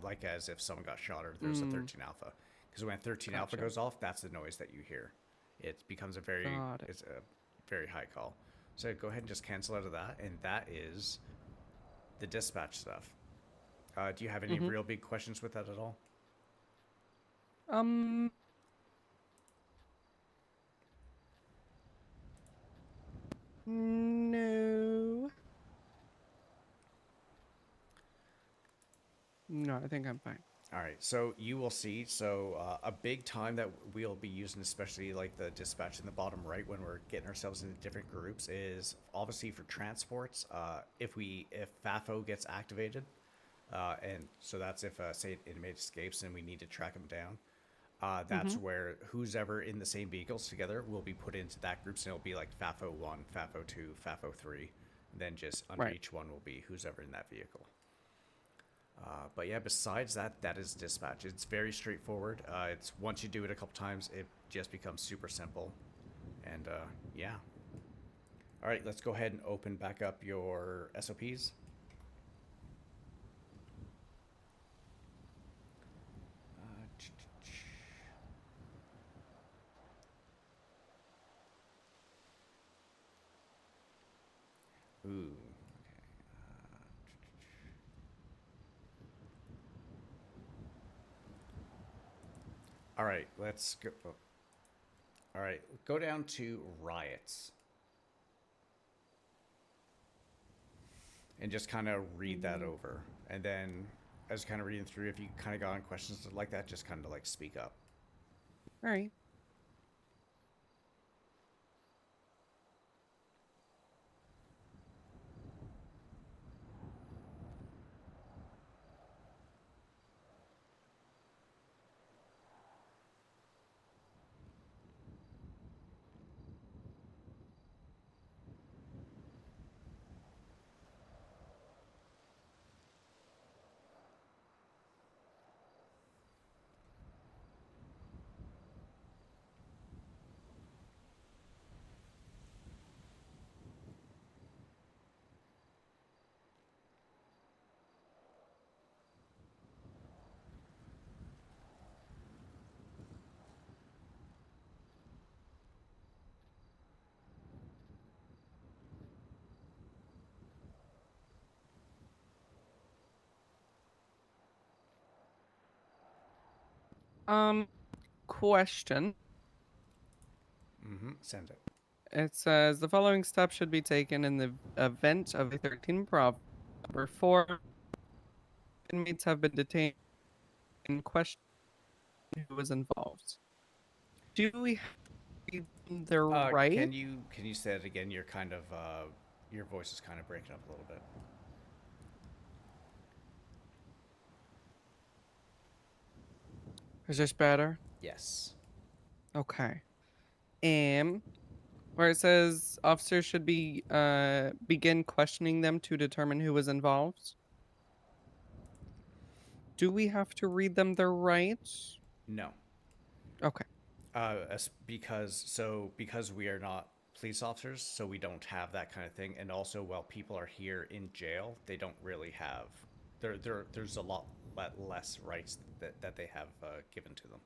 like as if someone got shot or there's a 13 alpha. Because when 13 alpha Gotcha. goes off, that's the noise that you hear. It becomes a very Got it. it's a very high call. So go ahead and just cancel out of that, and that is the dispatch stuff. Do you have any real big questions with that at all? No. No, I think I'm fine. All right, so you will see. So a big time that we'll be using, especially like the dispatch in the bottom right when we're getting ourselves into different groups, is obviously for transports. If FAFO gets activated, and so that's if say an inmate escapes and we need to track him down. That's where who's ever in the same vehicles together will be put into that groups, and it'll be like FAFO 1, FAFO 2, FAFO 3. And then just under Right. each one will be who's ever in that vehicle. But yeah, besides that, that is dispatch. It's very straightforward. It's once you do it a couple times, it just becomes super simple. And yeah. All right, let's go ahead and open back up your SOPs. Ooh. All right, let's go. Oh. All right, go down to riots. And just kind of read that over. And then, as kind of reading through, if you kind of got on questions like that, just kind of like speak up. All right. Question. Send it. It says the following steps should be taken in the event of a 13 prop. Number 4, inmates have been detained in question who was involved. Do we have to read them their right? Can you say it again? You're kind of your voice is kind of breaking up a little bit. Is this better? Yes. Okay. Where it says officers should be begin questioning them to determine who was involved. Do we have to read them their rights? No. Okay. Because we are not police officers, so we don't have that kind of thing. And also, while people are here in jail, they don't really have there's a lot less rights that they have given to them.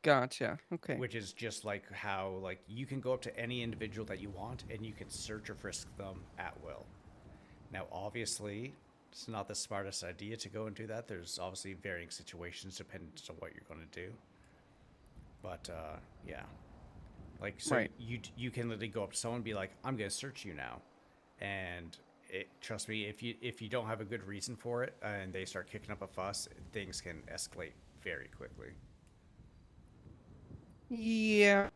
Gotcha. Okay. Which is just like how like you can go up to any individual that you want and you can search or frisk them at will. Now, obviously, it's not the smartest idea to go and do that. There's obviously varying situations depending on what you're going to do. But yeah, like so Right. you can literally go up to someone and be like, "I'm going to search you now," and trust me, if you don't have a good reason for it and they start kicking up a fuss, things can escalate very quickly. Yeah.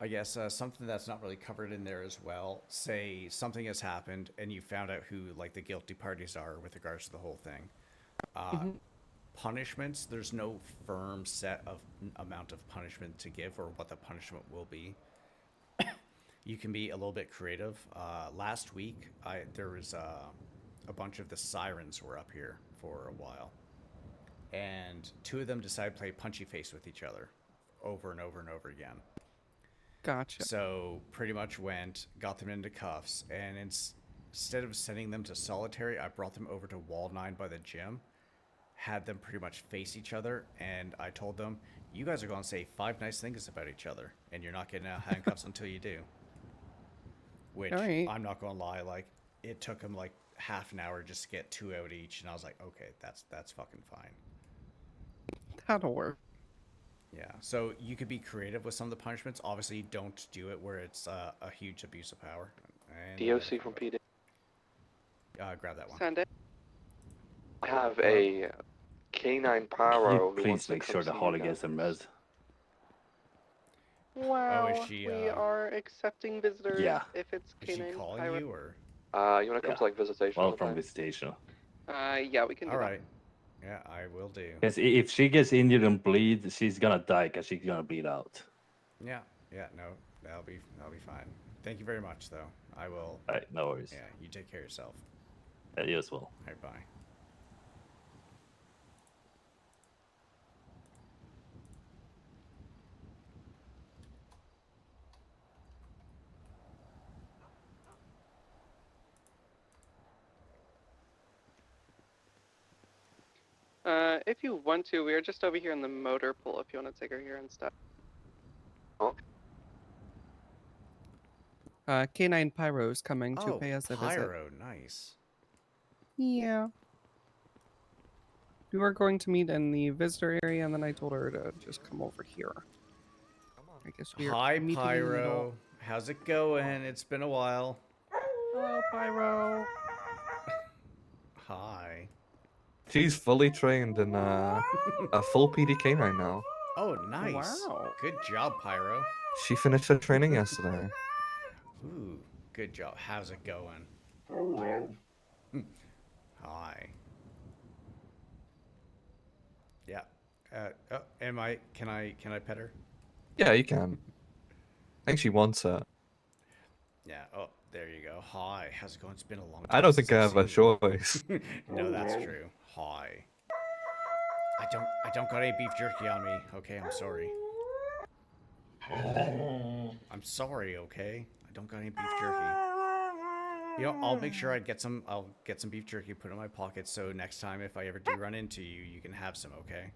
I guess something that's not really covered in there as well. Say something has happened and you found out who like the guilty parties are with regards to the whole thing. Mhm. Punishments, there's no firm set of amount of punishment to give or what the punishment will be. You can be a little bit creative. Last week, there was a bunch of the sirens were up here for a while, and two of them decided to play punchy face with each other over and over and over again. Gotcha. So pretty much got them into cuffs, and instead of sending them to solitary, I brought them over to Wall 9 by the gym, had them pretty much face each other, and I told them, you guys are going to say 5 nice things about each other, and you're not getting out of handcuffs until you do. Which, Alright. I'm not going to lie, like, it took them like half an hour just to get 2 out each, and I was like, okay, that's fucking fine. That'll work. Yeah, so you could be creative with some of the punishments. Obviously, don't do it where it's a huge abuse of power. And DOC from PD. grab that one. Sunday. I have a canine Can pyro you who wants please to make come sure the see you Holly gets some guys. rest? Wow, she, we are accepting visitors Yeah. if it's Is she canine calling pyro. you, or? You want to come Yeah. to like visitation? Well, all the from time? visitation. Yeah, we can do All right. Yeah, I will do. Because if she gets injured and bleed, she's gonna die because she's gonna bleed out. Yeah, no, that'll be fine. Thank you very much, though. I will. Right, no worries. Yeah, you take care of yourself. You as well. All right, bye. that. If you want to, we are just over here in the motor pool if you want to take her here and stuff. K9 Pyro's coming to Oh, pay us a visit. Pyro, nice. Yeah. We were going to meet in the visitor area, and then I told her to just come over here. I guess we're Hi, meeting in the middle. Pyro. How's it going? It's been a while. Hello, Pyro. Hi. She's fully trained in a full PDK right now. Oh, nice. Wow. Good job, Pyro. She finished her training yesterday. Ooh, good job. How's it going? Hi. Yeah. Can I pet her? Yeah, you can. I think she wants it. Yeah. Oh, there you go. Hi. How's it going? It's been a long time. I don't think since I I've have a seen you. choice. No, that's true. Hi. I don't got any beef jerky on me. Okay, I'm sorry. I'm sorry, okay? I don't got any beef jerky. You know, I'll make sure I'll get some beef jerky, put it in my pocket, so next time if I ever do run into you, you can have some, okay?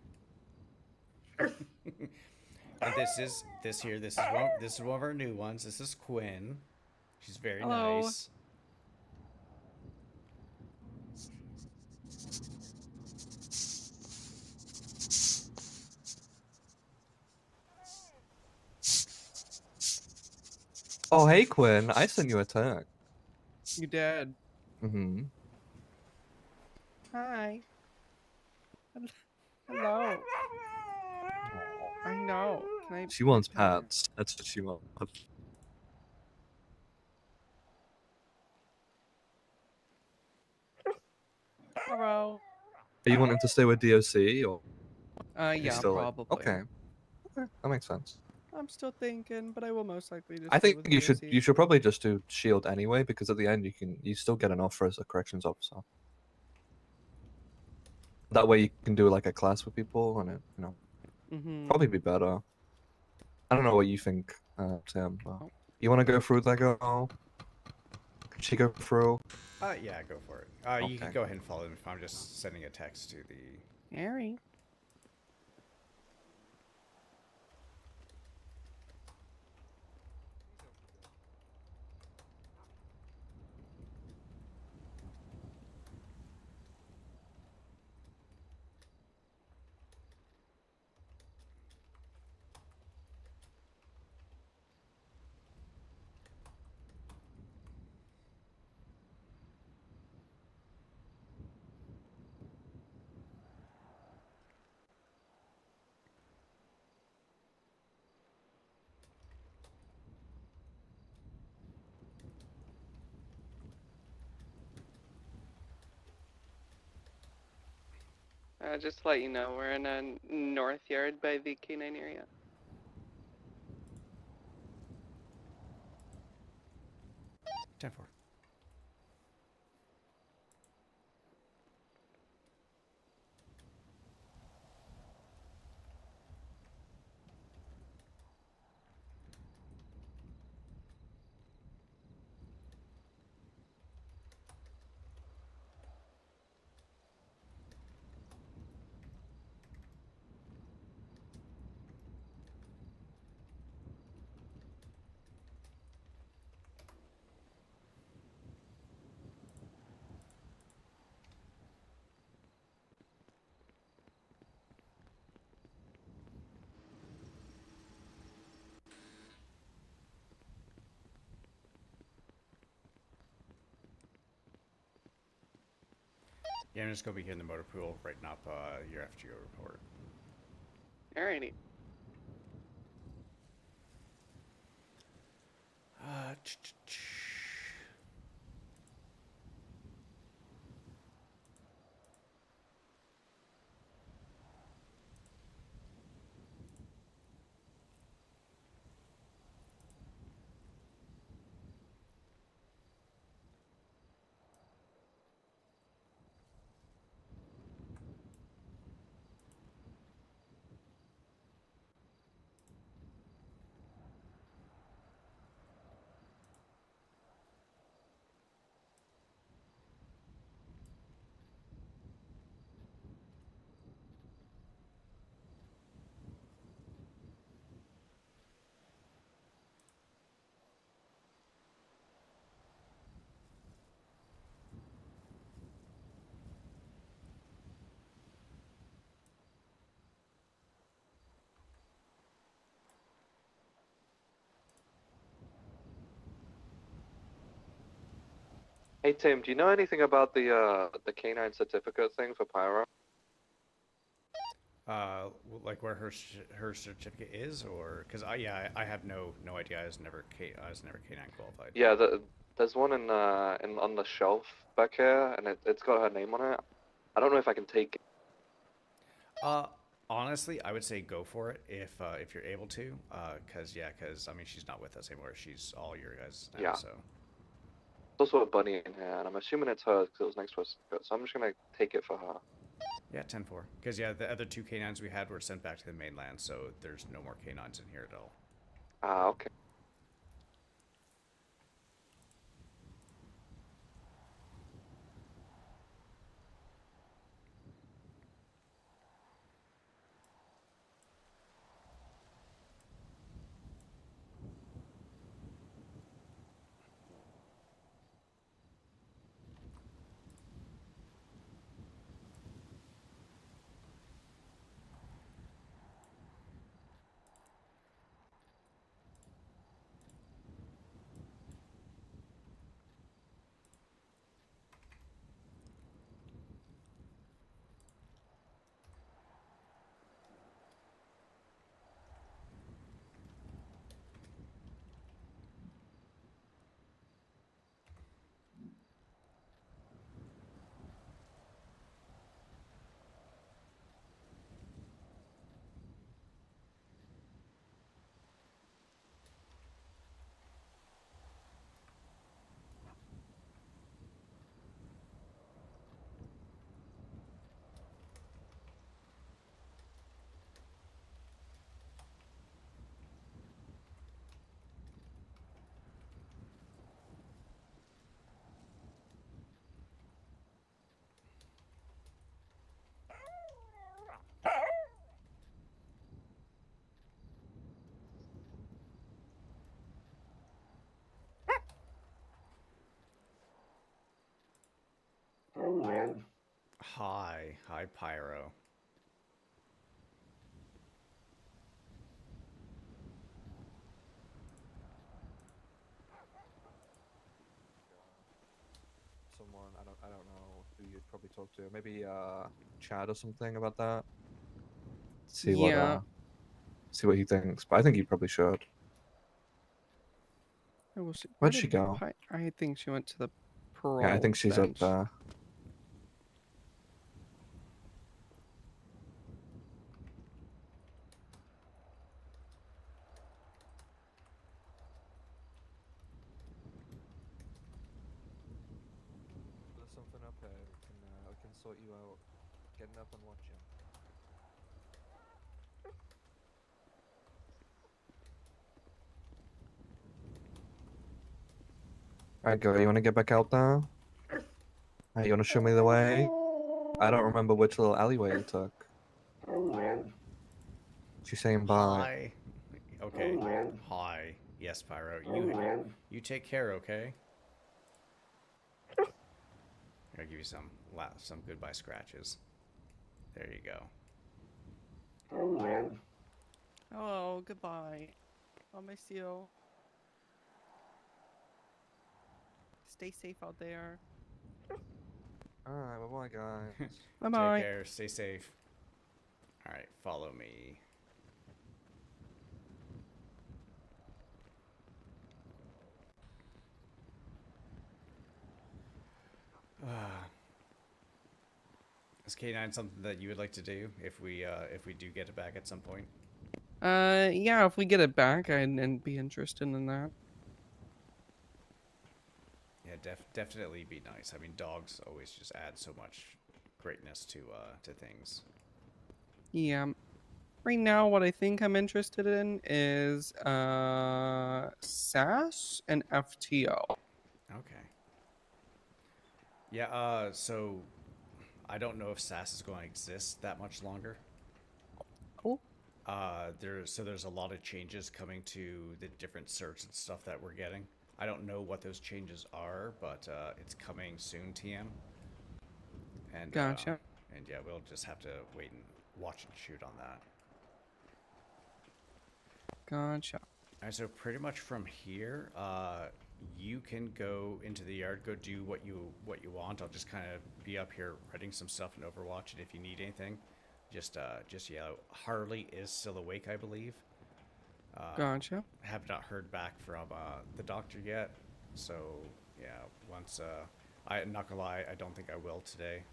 And this is one of our new ones. This is Quinn. She's very Hello. nice. Oh, hey, Quinn. I sent you a text. You did. Mm-hmm. Hi. Hello. I know. Can I She wants pet her? pets. That's what she wants. Hello. Are you wanting to stay with DOC or? you Yeah, still like- probably. Okay. Okay, that makes sense. I'm still thinking, but I will most likely just. I stay think with you should DOC. probably just do Shield anyway, because at the end you still get an offer as a corrections officer. That way you can do like a class with people, and it Mm-hmm. probably be better. I don't know what you think, Tim. But Oh. you want to go through that girl? Can she go through? Yeah, go for it. You can Okay. go ahead and follow them if I'm just sending a text to the... Harry. Just to let you know, we're in a north yard by the K9 area. Ten four. Yeah, I'm just gonna be here in the motor pool writing up your FTO report. Alrighty. Uh, Hey Tim, do you know anything about the canine certificate thing for Pyro? like where her certificate is, or because I have no idea. I was never K9 qualified. Yeah, there's one in on the shelf back here, and it's got her name on it. I don't know if I can take it. Honestly, I would say go for it if you're able to, cause I mean she's not with us anymore. She's all your guys now. Yeah. So There's also a bunny in here, and I'm assuming it's hers because it was next to her certificate, so I'm just gonna take it for her. yeah, 10-4. Because the other two K9s we had were sent back to the mainland, so there's no more K9s in here at all. Ah, okay. Hi, Pyro. Someone I don't know who you'd probably talk to. Maybe Chad or something about that. See Yeah. see what he thinks. But I think you probably should. Oh, well, she, Where'd she go? I think she went to the parole Yeah, I think she's bench. up there. can sort you out. Getting up and watching. Alright, girl, you want to get back out there? Are you want to show me the way? I don't remember which little alleyway you took. She's saying bye. Hi. Okay. Hi. Yes, Pyro. You take care, okay? I'll give you some goodbye scratches. There you go. Oh, goodbye. I'll miss you. Stay safe out there. Alright, bye bye, guys. Bye bye. Take care. Stay safe. All right, follow me. Is K9 something that you would like to do if we do get it back at some point? Yeah, if we get it back, I'd be interested in that. Yeah, definitely be nice. I mean, dogs always just add so much greatness to things. Yeah. Right now, what I think I'm interested in is SAS and FTO. Okay. Yeah. So I don't know if SAS is going to exist that much longer. Oh. There's a lot of changes coming to the different certs and stuff that we're getting. I don't know what those changes are, but it's coming soon, TM. And Gotcha. And yeah, we'll just have to wait and watch and shoot on that. Gotcha. Alright, so pretty much from here, you can go into the yard, go do what you want. I'll just kind of be up here writing some stuff in Overwatch, and if you need anything, just yell. Harley is still awake, I believe. Gotcha. Have not heard back from the doctor yet, so yeah. Once I'm not gonna lie, I don't think I will today.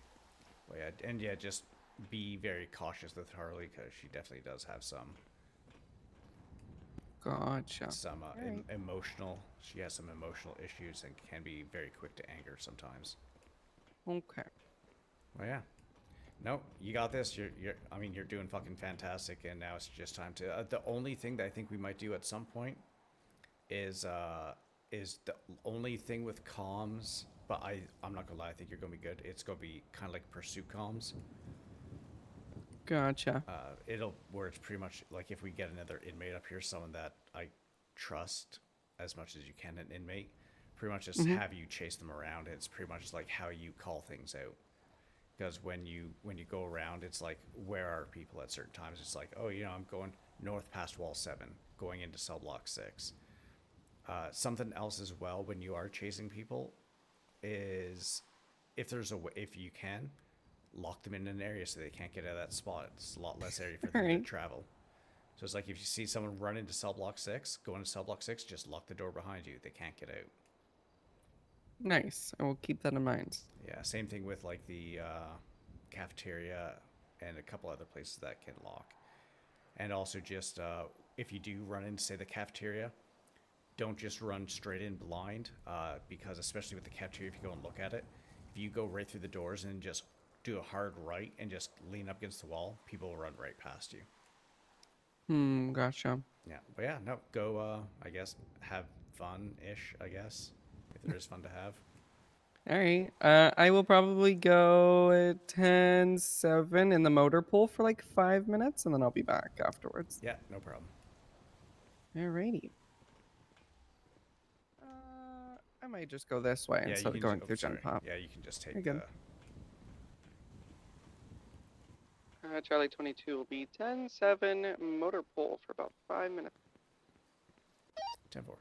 But yeah, and yeah, just be very cautious with Harley because she definitely does have some Gotcha. Right. Emotional. She has some emotional issues and can be very quick to anger sometimes. Okay. Well, yeah. No, you got this. I mean, you're doing fucking fantastic, and now it's just time to. The only thing that I think we might do at some point is the only thing with comms. But I'm not gonna lie. I think you're gonna be good. It's gonna be kind of like pursuit comms. Gotcha. Where it's pretty much like if we get another inmate up here, someone that I trust as much as you can, an inmate, pretty much just have you chase them around. It's pretty much like how you call things out. Because when you go around, it's like, where are people at certain times? It's like, oh, I'm going north past wall 7, going into cell block 6. Something else as well when you are chasing people is if you can, lock them in an area so they can't get out of that spot. It's a lot less area for them to travel. So it's like if you see someone run into cell block 6, go into cell block 6, just lock the door behind you. They can't get out. Nice. I will keep that in mind. Yeah, same thing with like the cafeteria and a couple other places that can lock. And also just if you do run into, say, the cafeteria, don't just run straight in blind because especially with the cafeteria, if you go and look at it, if you go right through the doors and just do a hard right and just lean up against the wall, people will run right past you. Gotcha. Yeah, but yeah, no, go, I guess, have fun-ish, I guess, if there is fun to have. All right. I will probably go at 10:07 in the motor pool for like 5 minutes, and then I'll be back afterwards. Yeah, no problem. Alrighty. I might just go this way instead of going through Gen Pop. Yeah, you can just take Again. Charlie 22 will be 10-7 motor pool for about 5 minutes. 10-4.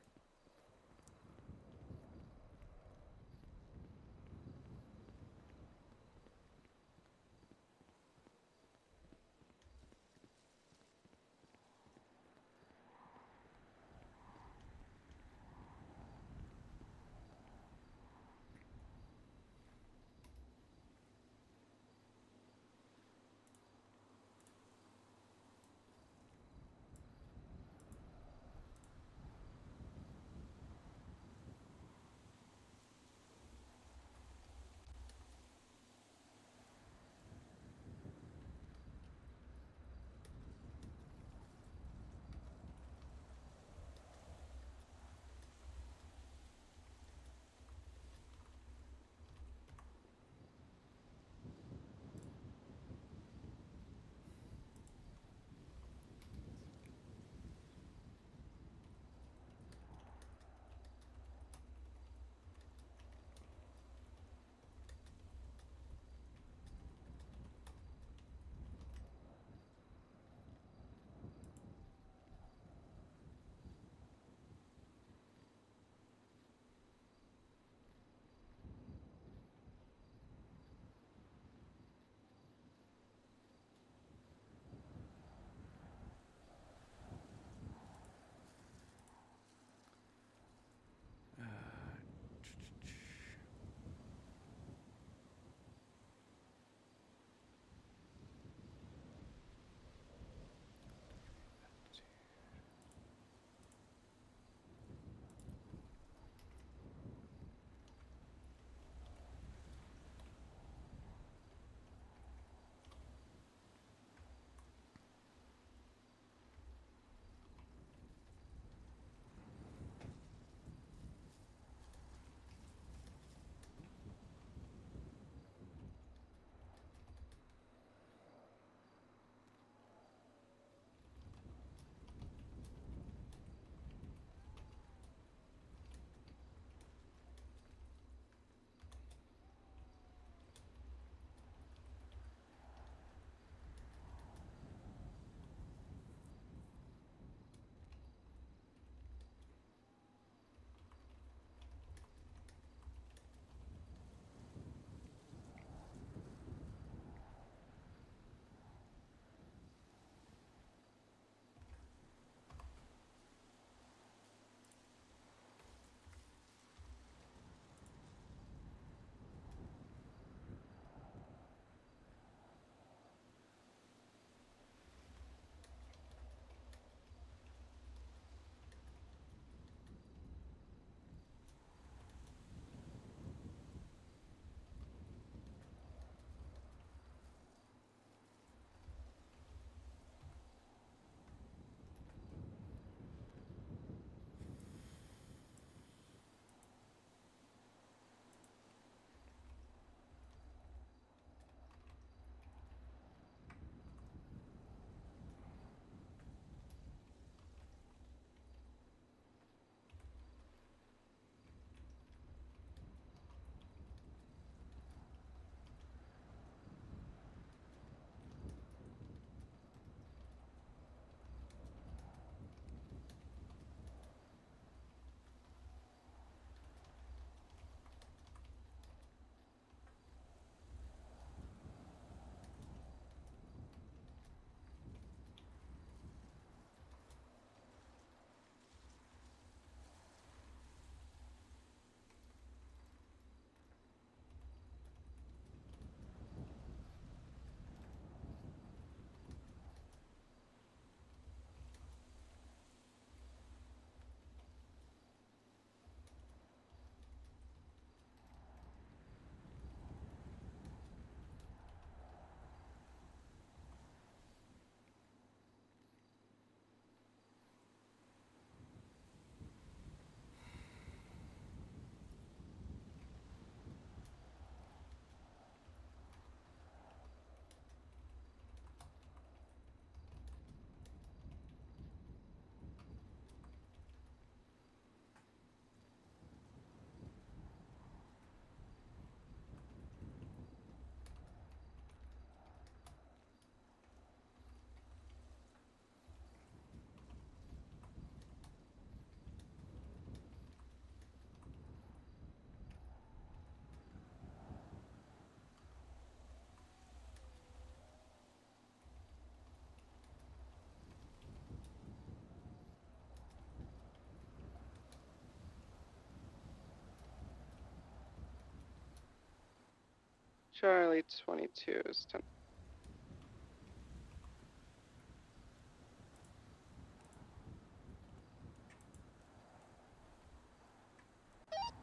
Charlie 22 is 10.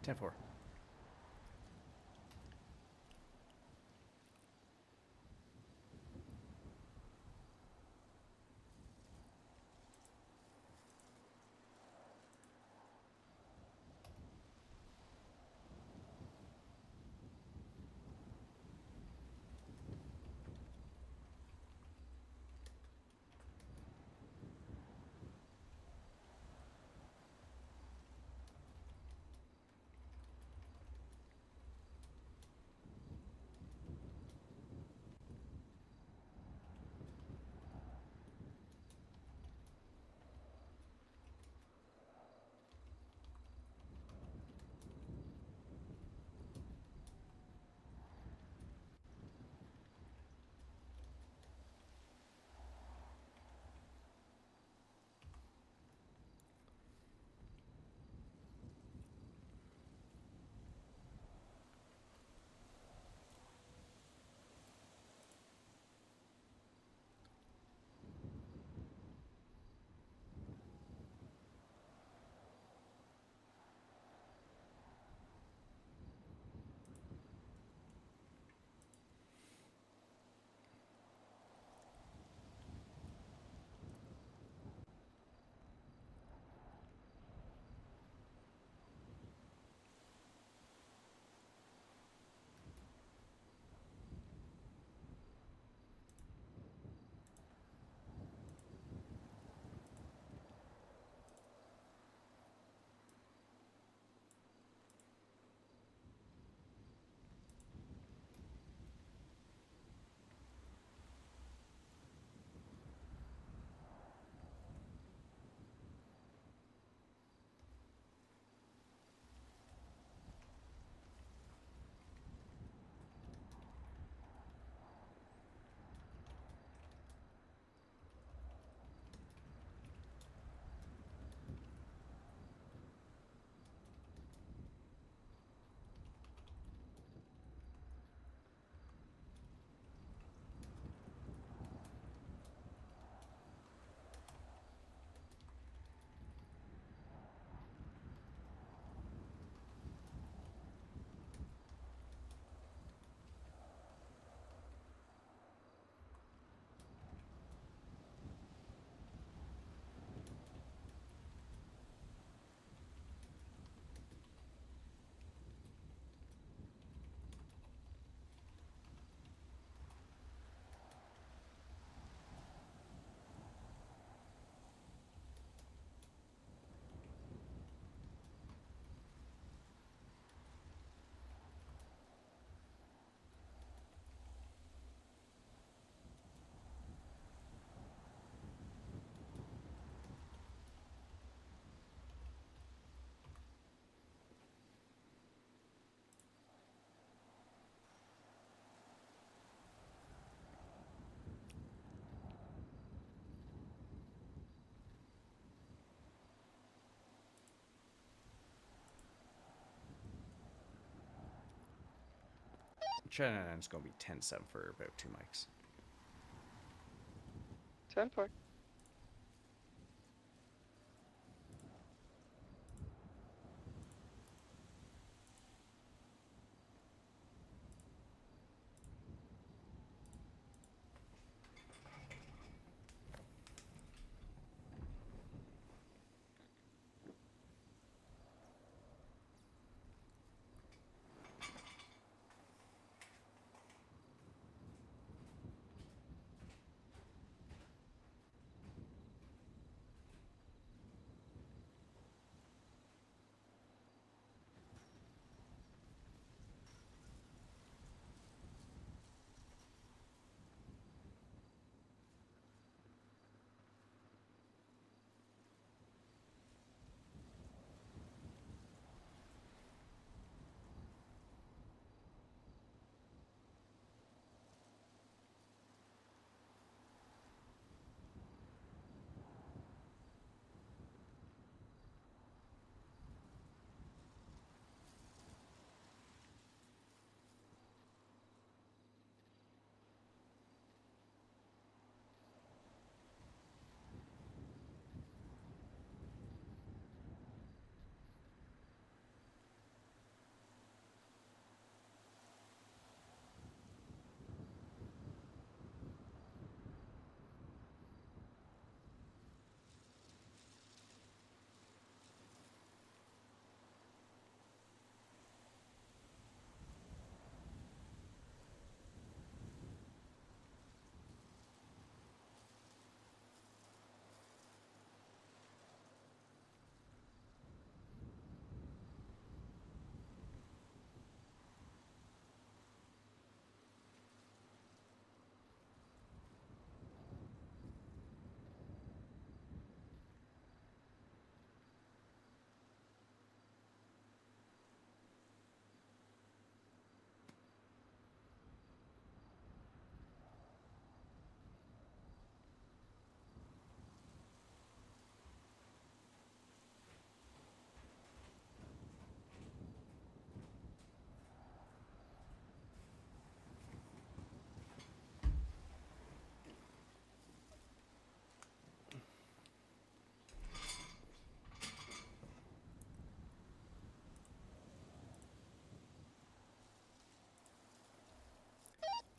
Ten four. Shannon's gonna be 10-7 for about 2 mics. 10-4.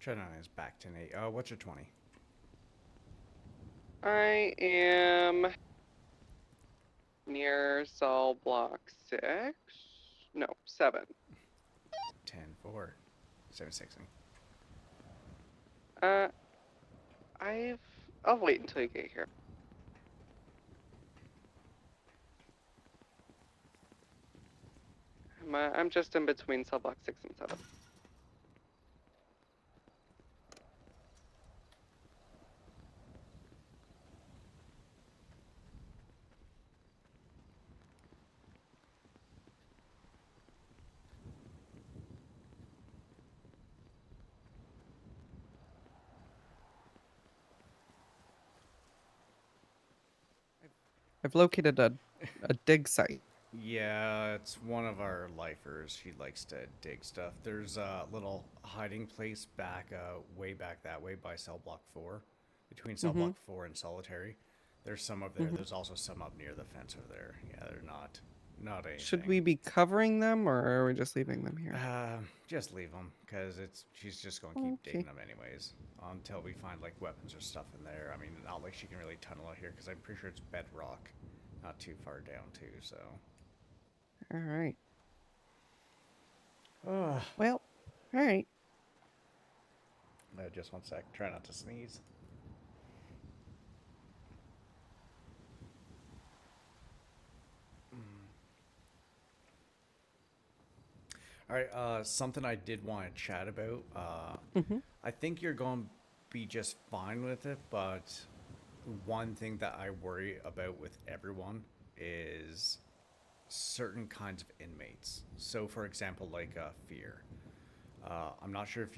Trent is back to Nate. What's your 20? I am near cell block 6. No, 7. 10, 4, 7, 6. I'll wait until you get here. I'm just in between cell block 6 and 7. I've located a dig site. Yeah, it's one of our lifers. She likes to dig stuff. There's a little hiding place back, way back that way by cell block 4, between cell block 4 and solitary. There's some up there. There's also some up near the fence over there. Yeah, they're not anything. Should we be covering them, or are we just leaving them here? Just leave them, because she's just going to keep digging them anyways, until we find like weapons or stuff in there. I mean, not like she can really tunnel out here, because I'm pretty sure it's bedrock, not too far down too. So. All right. Well, all right. Just one sec. Try not to sneeze. All right. Something I did want to chat about. I think you're going to be just fine with it, but one thing that I worry about with everyone is certain kinds of inmates. So, for example, like fear. I'm not sure if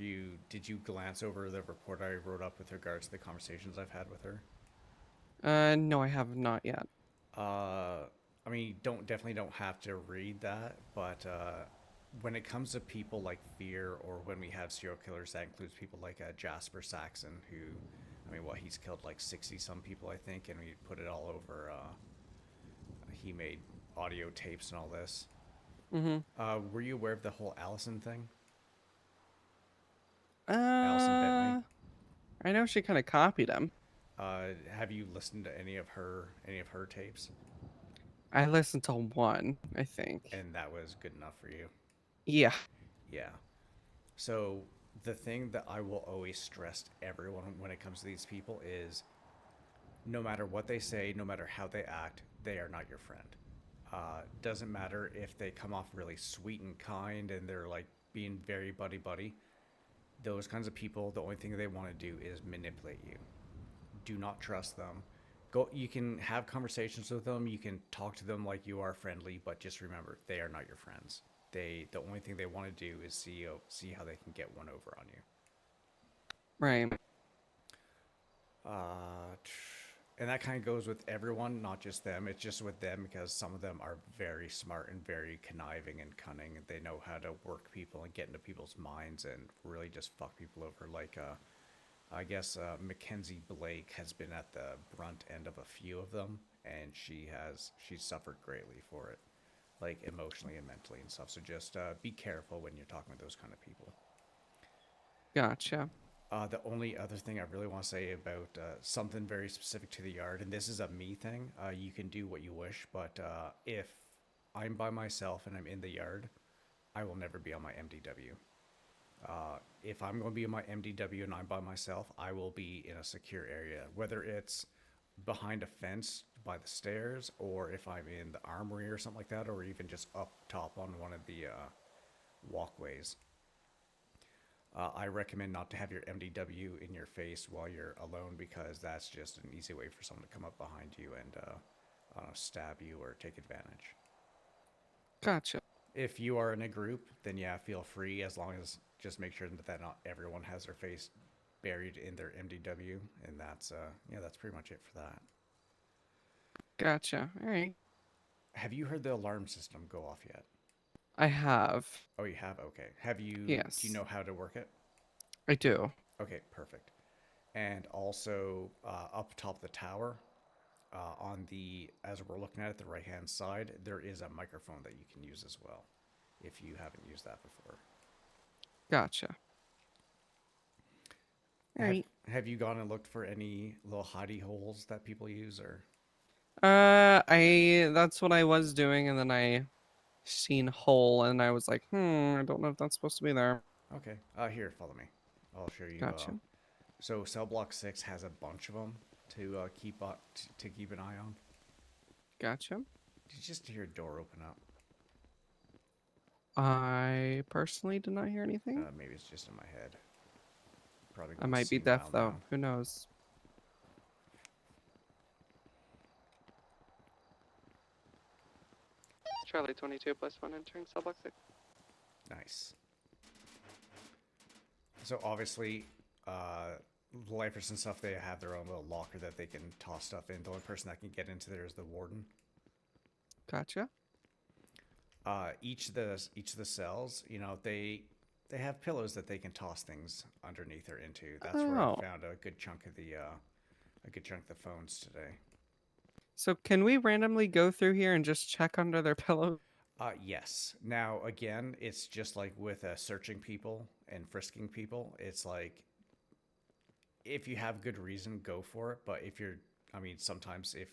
did you glance over the report I wrote up with regards to the conversations I've had with her? No, I have not yet. I mean, definitely don't have to read that, but when it comes to people like fear, or when we have serial killers, that includes people like Jasper Saxon, who, I mean, he's killed like 60 some people, I think, and we put it all over. He made audio tapes and all this. Were you aware of the whole Allison thing? Allison Bentley. I know she kind of copied him. Have you listened to any of her tapes? I listened to one, I think. And that was good enough for you? Yeah. Yeah. So the thing that I will always stress to everyone when it comes to these people is, no matter what they say, no matter how they act, they are not your friend. Doesn't matter if they come off really sweet and kind and they're like being very buddy. Those kinds of people, the only thing they want to do is manipulate you. Do not trust them. You can have conversations with them, you can talk to them like you are friendly, but just remember, they are not your friends. The only thing they want to do is see how they can get one over on you. Right. And that kind of goes with everyone, not just them. It's just with them because some of them are very smart and very conniving and cunning, and they know how to work people and get into people's minds and really just fuck people over. Like, I guess Mackenzie Blake has been at the brunt end of a few of them, and she's suffered greatly for it, like emotionally and mentally and stuff. So just be careful when you're talking with those kind of people. Gotcha. The only other thing I really want to say about something very specific to the yard, and this is a me thing, you can do what you wish, but if I'm by myself and I'm in the yard, I will never be on my MDW. If I'm going to be in my MDW and I'm by myself, I will be in a secure area, whether it's behind a fence by the stairs, or if I'm in the armory or something like that, or even just up top on one of the walkways. I recommend not to have your MDW in your face while you're alone, because that's just an easy way for someone to come up behind you and stab you or take advantage. Gotcha. If you are in a group, then yeah, feel free, as long as just make sure that not everyone has their face buried in their MDW, and that's pretty much it for that. Gotcha. All right. Have you heard the alarm system go off yet? I have. Oh, you have? Okay. Have you? Yes. Do you know how to work it? I do. Okay, perfect. And also up top of the tower, as we're looking at it, the right-hand side, there is a microphone that you can use as well, if you haven't used that before. Gotcha. All right. Have you gone and looked for any little hidey holes that people use, or? That's what I was doing, and then I seen hole, and I was like, I don't know if that's supposed to be there. Okay. Here, follow me. I'll show you. Gotcha. So cell block 6 has a bunch of them to to keep an eye on. Gotcha. Did you just hear a door open up? I personally did not hear anything. Maybe it's just in my head. Probably. I might be deaf though. Who knows? Charlie 22 +1 entering cell block 6. Nice. So obviously, lifers and stuff, they have their own little locker that they can toss stuff in. The only person that can get into there is the warden. Gotcha. Each of the cells, you know, they have pillows that they can toss things underneath or into. That's where I found a good chunk of the phones today. So can we randomly go through here and just check under their pillow? Yes. Now, again, it's just like with searching people and frisking people. It's like, if you have good reason, go for it. But sometimes if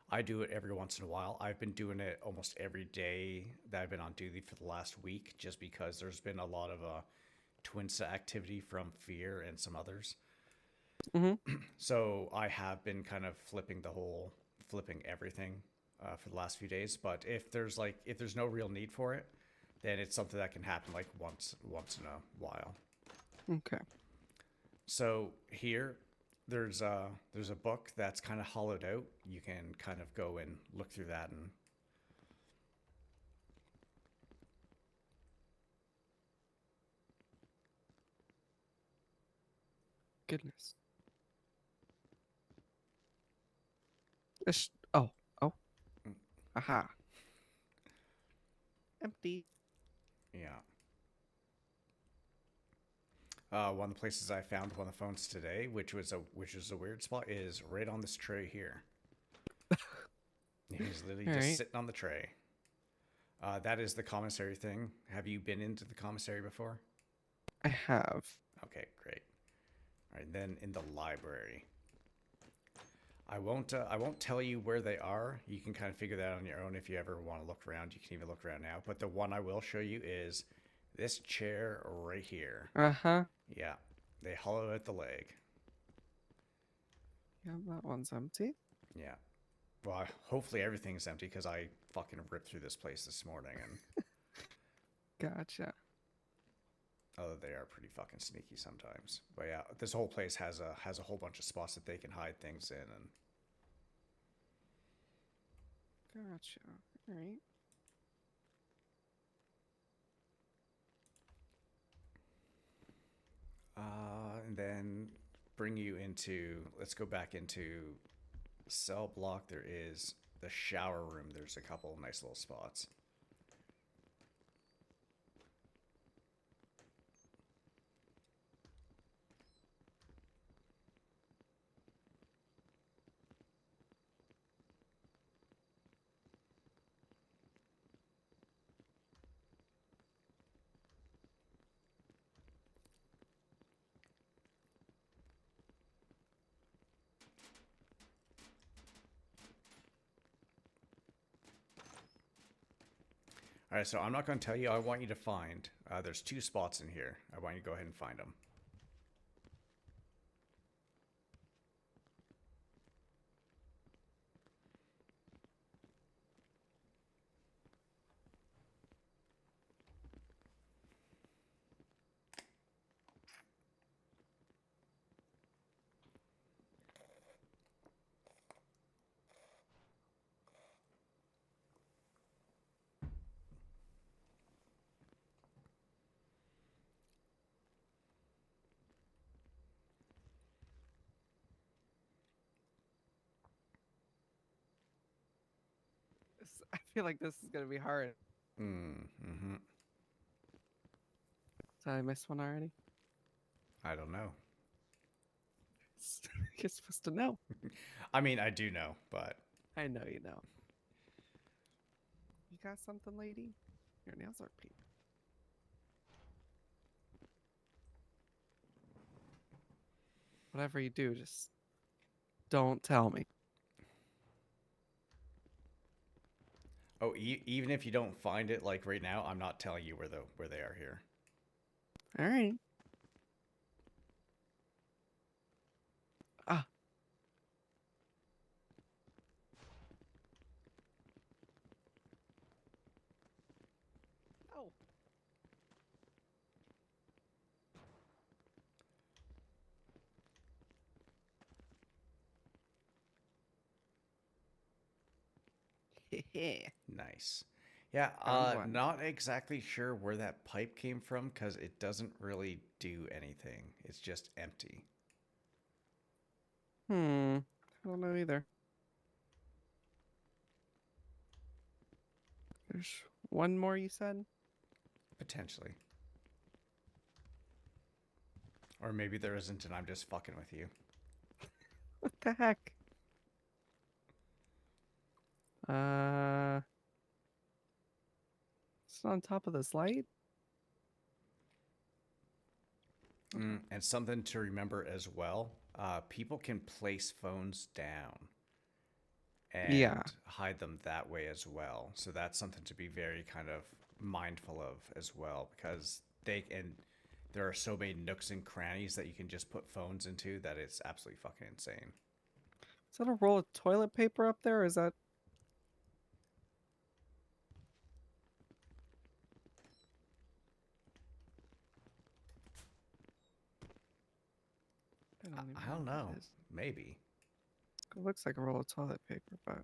I do it every once in a while, I've been doing it almost every day that I've been on duty for the last week, just because there's been a lot of Twinsa activity from Fear and some others. Mm-hmm. So I have been kind of flipping everything for the last few days. But if there's no real need for it, then it's something that can happen like once in a while. Okay. So here, there's a book that's kind of hollowed out. You can kind of go and look through that and. Goodness. Oh. Aha. Empty. Yeah. One of the places I found one of the phones today, which was a weird spot, is right on this tray here. He's literally just sitting on the tray. That is the commissary thing. Have you been into the commissary before? I have. Okay, great. All right, then in the library. I won't tell you where they are. You can kind of figure that out on your own if you ever want to look around. You can even look around now. But the one I will show you is this chair right here. Uh-huh. Yeah, they hollowed out the leg. Yeah, that one's empty. Yeah. Well, hopefully everything's empty because I fucking ripped through this place this morning, and Gotcha. they are pretty fucking sneaky sometimes. But yeah, this whole place has a whole bunch of spots that they can hide things in, and Gotcha. All right. and then bring you into. Let's go back into cell block. There is the shower room. There's a couple of nice little spots. All right, so I'm not going to tell you. I want you to find. There's 2 spots in here. I want you to go ahead and find them. I feel like this is gonna be hard. Mm-hmm. Did I miss one already? I don't know. You're supposed to know. I mean, I do know, but I know you know. You got something, lady? Your nails are pink. Whatever you do, just don't tell me. Oh, even if you don't find it like right now, I'm not telling you where they are here. All right. Ah. Oh. Nice. Yeah, Found one. not exactly sure where that pipe came from because it doesn't really do anything. It's just empty. I don't know either. There's one more you said? Potentially. Or maybe there isn't and I'm just fucking with you. What the heck? It's on top of this light? And something to remember as well, people can place phones down and Yeah. hide them that way as well. So that's something to be very kind of mindful of as well because there are so many nooks and crannies that you can just put phones into that it's absolutely fucking insane. Is that a roll of toilet paper up there? Or is that... I don't what know. that is. Maybe. It looks like a roll of toilet paper, but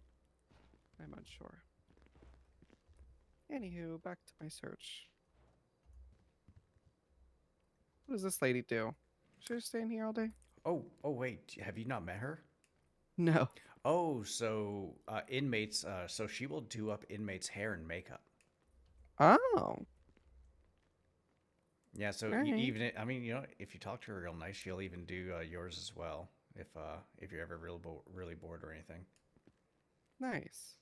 I'm unsure. Anywho, back to my search. What does this lady do? Should I stay in here all day? Oh, wait. Have you not met her? No. Oh, so inmates. So she will do up inmates' hair and makeup. Oh. Yeah. So All right. even I mean, if you talk to her real nice, she'll even do yours as well. If you're ever really bored or anything. Nice.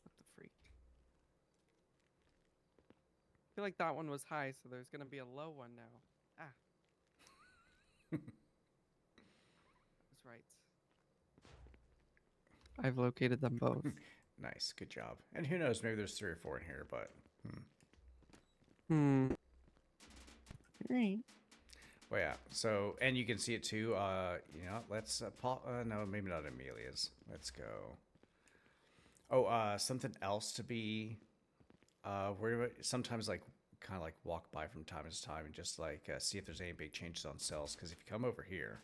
What the freak? I feel like that one was high, so there's gonna be a low one now. Ah. I was right. I've located them both. Nice, good job. And who knows? Maybe there's 3 or 4 in here, but. Right. Well, yeah. So, and you can see it too. Let's no, maybe not Amelia's. Let's go. Oh, something else to be worried about. Sometimes, like, kind of like walk by from time to time and just like see if there's any big changes on cells. Because if you come over here.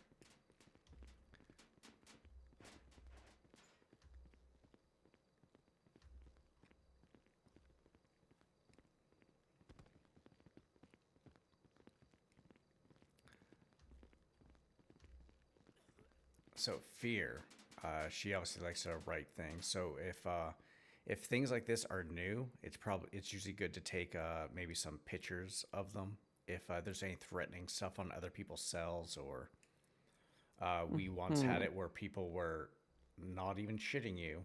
So fear, she obviously likes to write things. So if things like this are new, it's usually good to take maybe some pictures of them. If there's any threatening stuff on other people's cells, or we once had it where people were not even shitting you,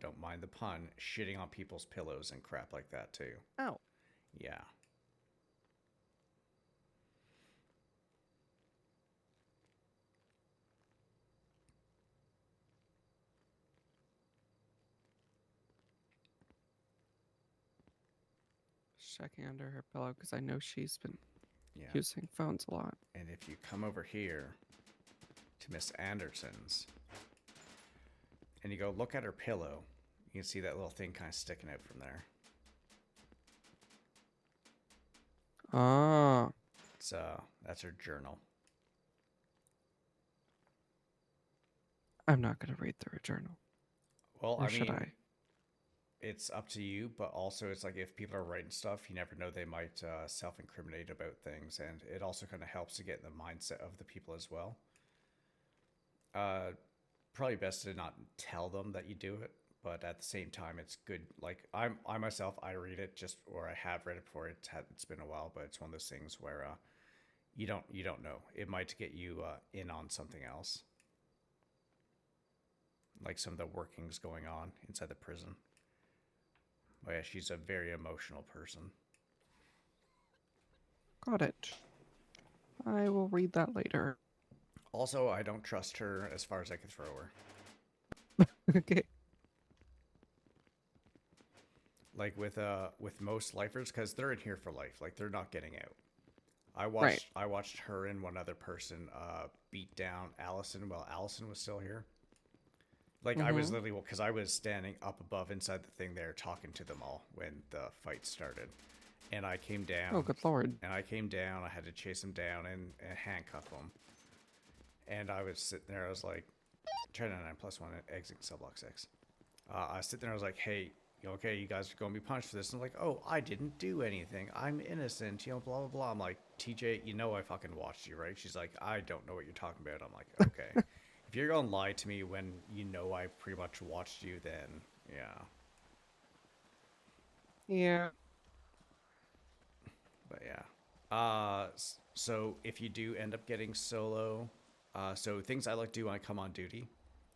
don't mind the pun, shitting on people's pillows and crap like that too. Oh. Yeah. Checking under her pillow because I know she's been Yeah. using phones a lot. And if you come over here to Miss Anderson's and you go look at her pillow, you can see that little thing kind of sticking out from there. Ah. So that's her journal. I'm not gonna read through a journal. Well, Or I should mean, I? it's up to you, but also it's like if people are writing stuff, you never know, they might self-incriminate about things, and it also kind of helps to get in the mindset of the people as well. Probably best to not tell them that you do it, but at the same time, it's good. Like I myself, I read it just, or I have read it before. It's been a while, but it's one of those things where you don't know. It might get you in on something else, like some of the workings going on inside the prison. But yeah, she's a very emotional person. Got it. I will read that later. Also, I don't trust her as far as I can throw her. Okay. Like with most lifers, because they're in here for life. Like they're not getting out. Right. I watched her and one other person beat down Allison while Allison was still here. Like I was literally, because I was standing up above inside the thing there talking to them all when the fight started. And I came down. Oh, good lord. And I came down. I had to chase him down and handcuff him. And I was sitting there. I was like, try 99+1 and exit cell block 6. I was sitting there. I was like, hey, okay, you guys are going to be punished for this. And I'm like, oh, I didn't do anything. I'm innocent. You know, blah, blah, blah. I'm like, TJ, you know I fucking watched you, right? She's like, I don't know what you're talking about. I'm like, okay. If you're going to lie to me when you know I pretty much watched you, then yeah. Yeah. But yeah. So if you do end up getting solo, so things I like to do when I come on duty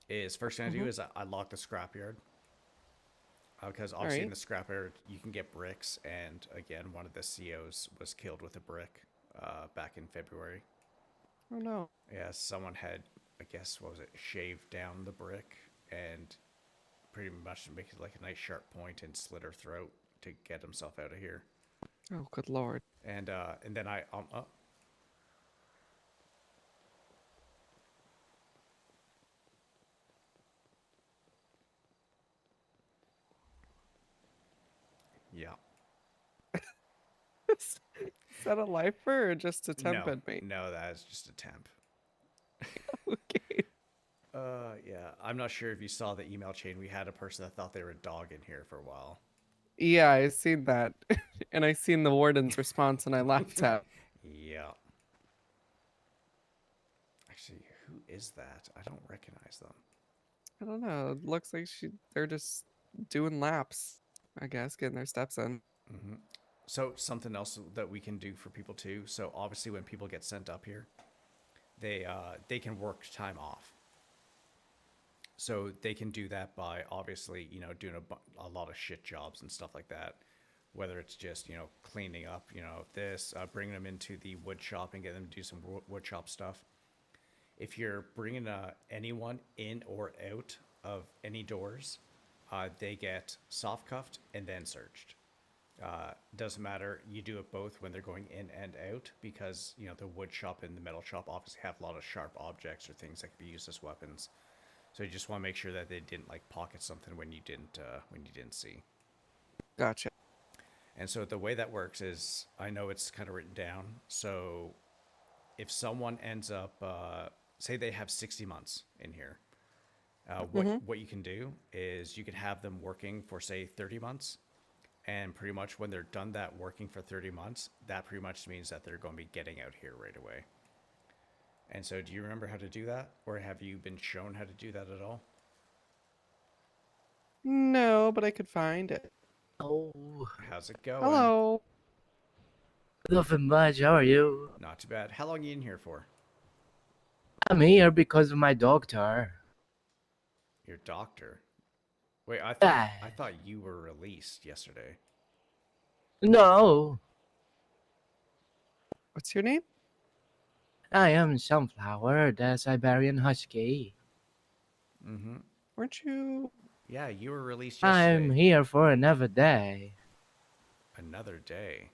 is first thing I do is I lock the scrapyard. Because obviously in the scrapyard you can get bricks, and again, one of the COs was killed with a brick back in February. Oh no. Yeah, someone had, I guess, what was it, shaved down the brick and pretty much make it like a nice sharp point and slit her throat to get himself out of here. Oh, good lord. And then I yeah. Is that a lifer or just a temp inmate? No, that is just a temp. Okay. Yeah, I'm not sure if you saw the email chain. We had a person that thought they were a dog in here for a while. Yeah, I seen that. And I seen the warden's response and I laughed at. Yeah. Actually, who is that? I don't recognize them. I don't know. It looks like they're just doing laps, I guess, getting their steps in. So something else that we can do for people too. So obviously when people get sent up here, they can work time off. So they can do that by obviously, you know, doing a lot of shit jobs and stuff like that. Whether it's just, you know, cleaning up, you know, bringing them into the wood shop and getting them to do some wood shop stuff. If you're bringing anyone in or out of any doors, they get soft cuffed and then searched. Doesn't matter. You do it both when they're going in and out, because, you know, the wood shop and the metal shop obviously have a lot of sharp objects or things that can be used as weapons. So you just want to make sure that they didn't like pocket something when you didn't see. Gotcha. And so the way that works is, I know it's kind of written down. So if someone ends up, say they have 60 months in here, what you can do is you can have them working for, say, 30 months. And pretty much when they're done that working for 30 months, that pretty much means that they're going to be getting out here right away. And so do you remember how to do that? Or have you been shown how to do that at all? No, but I could find it. Oh, How's it going? Hello. nothing much. How are you? Not too bad. How long are you in here for? I'm here because of my doctor. Your doctor? Wait, I thought you were released yesterday. No, What's your name? I am Sunflower, the Siberian Husky. Weren't you? Yeah, you were released yesterday. I'm here for another day. Another day.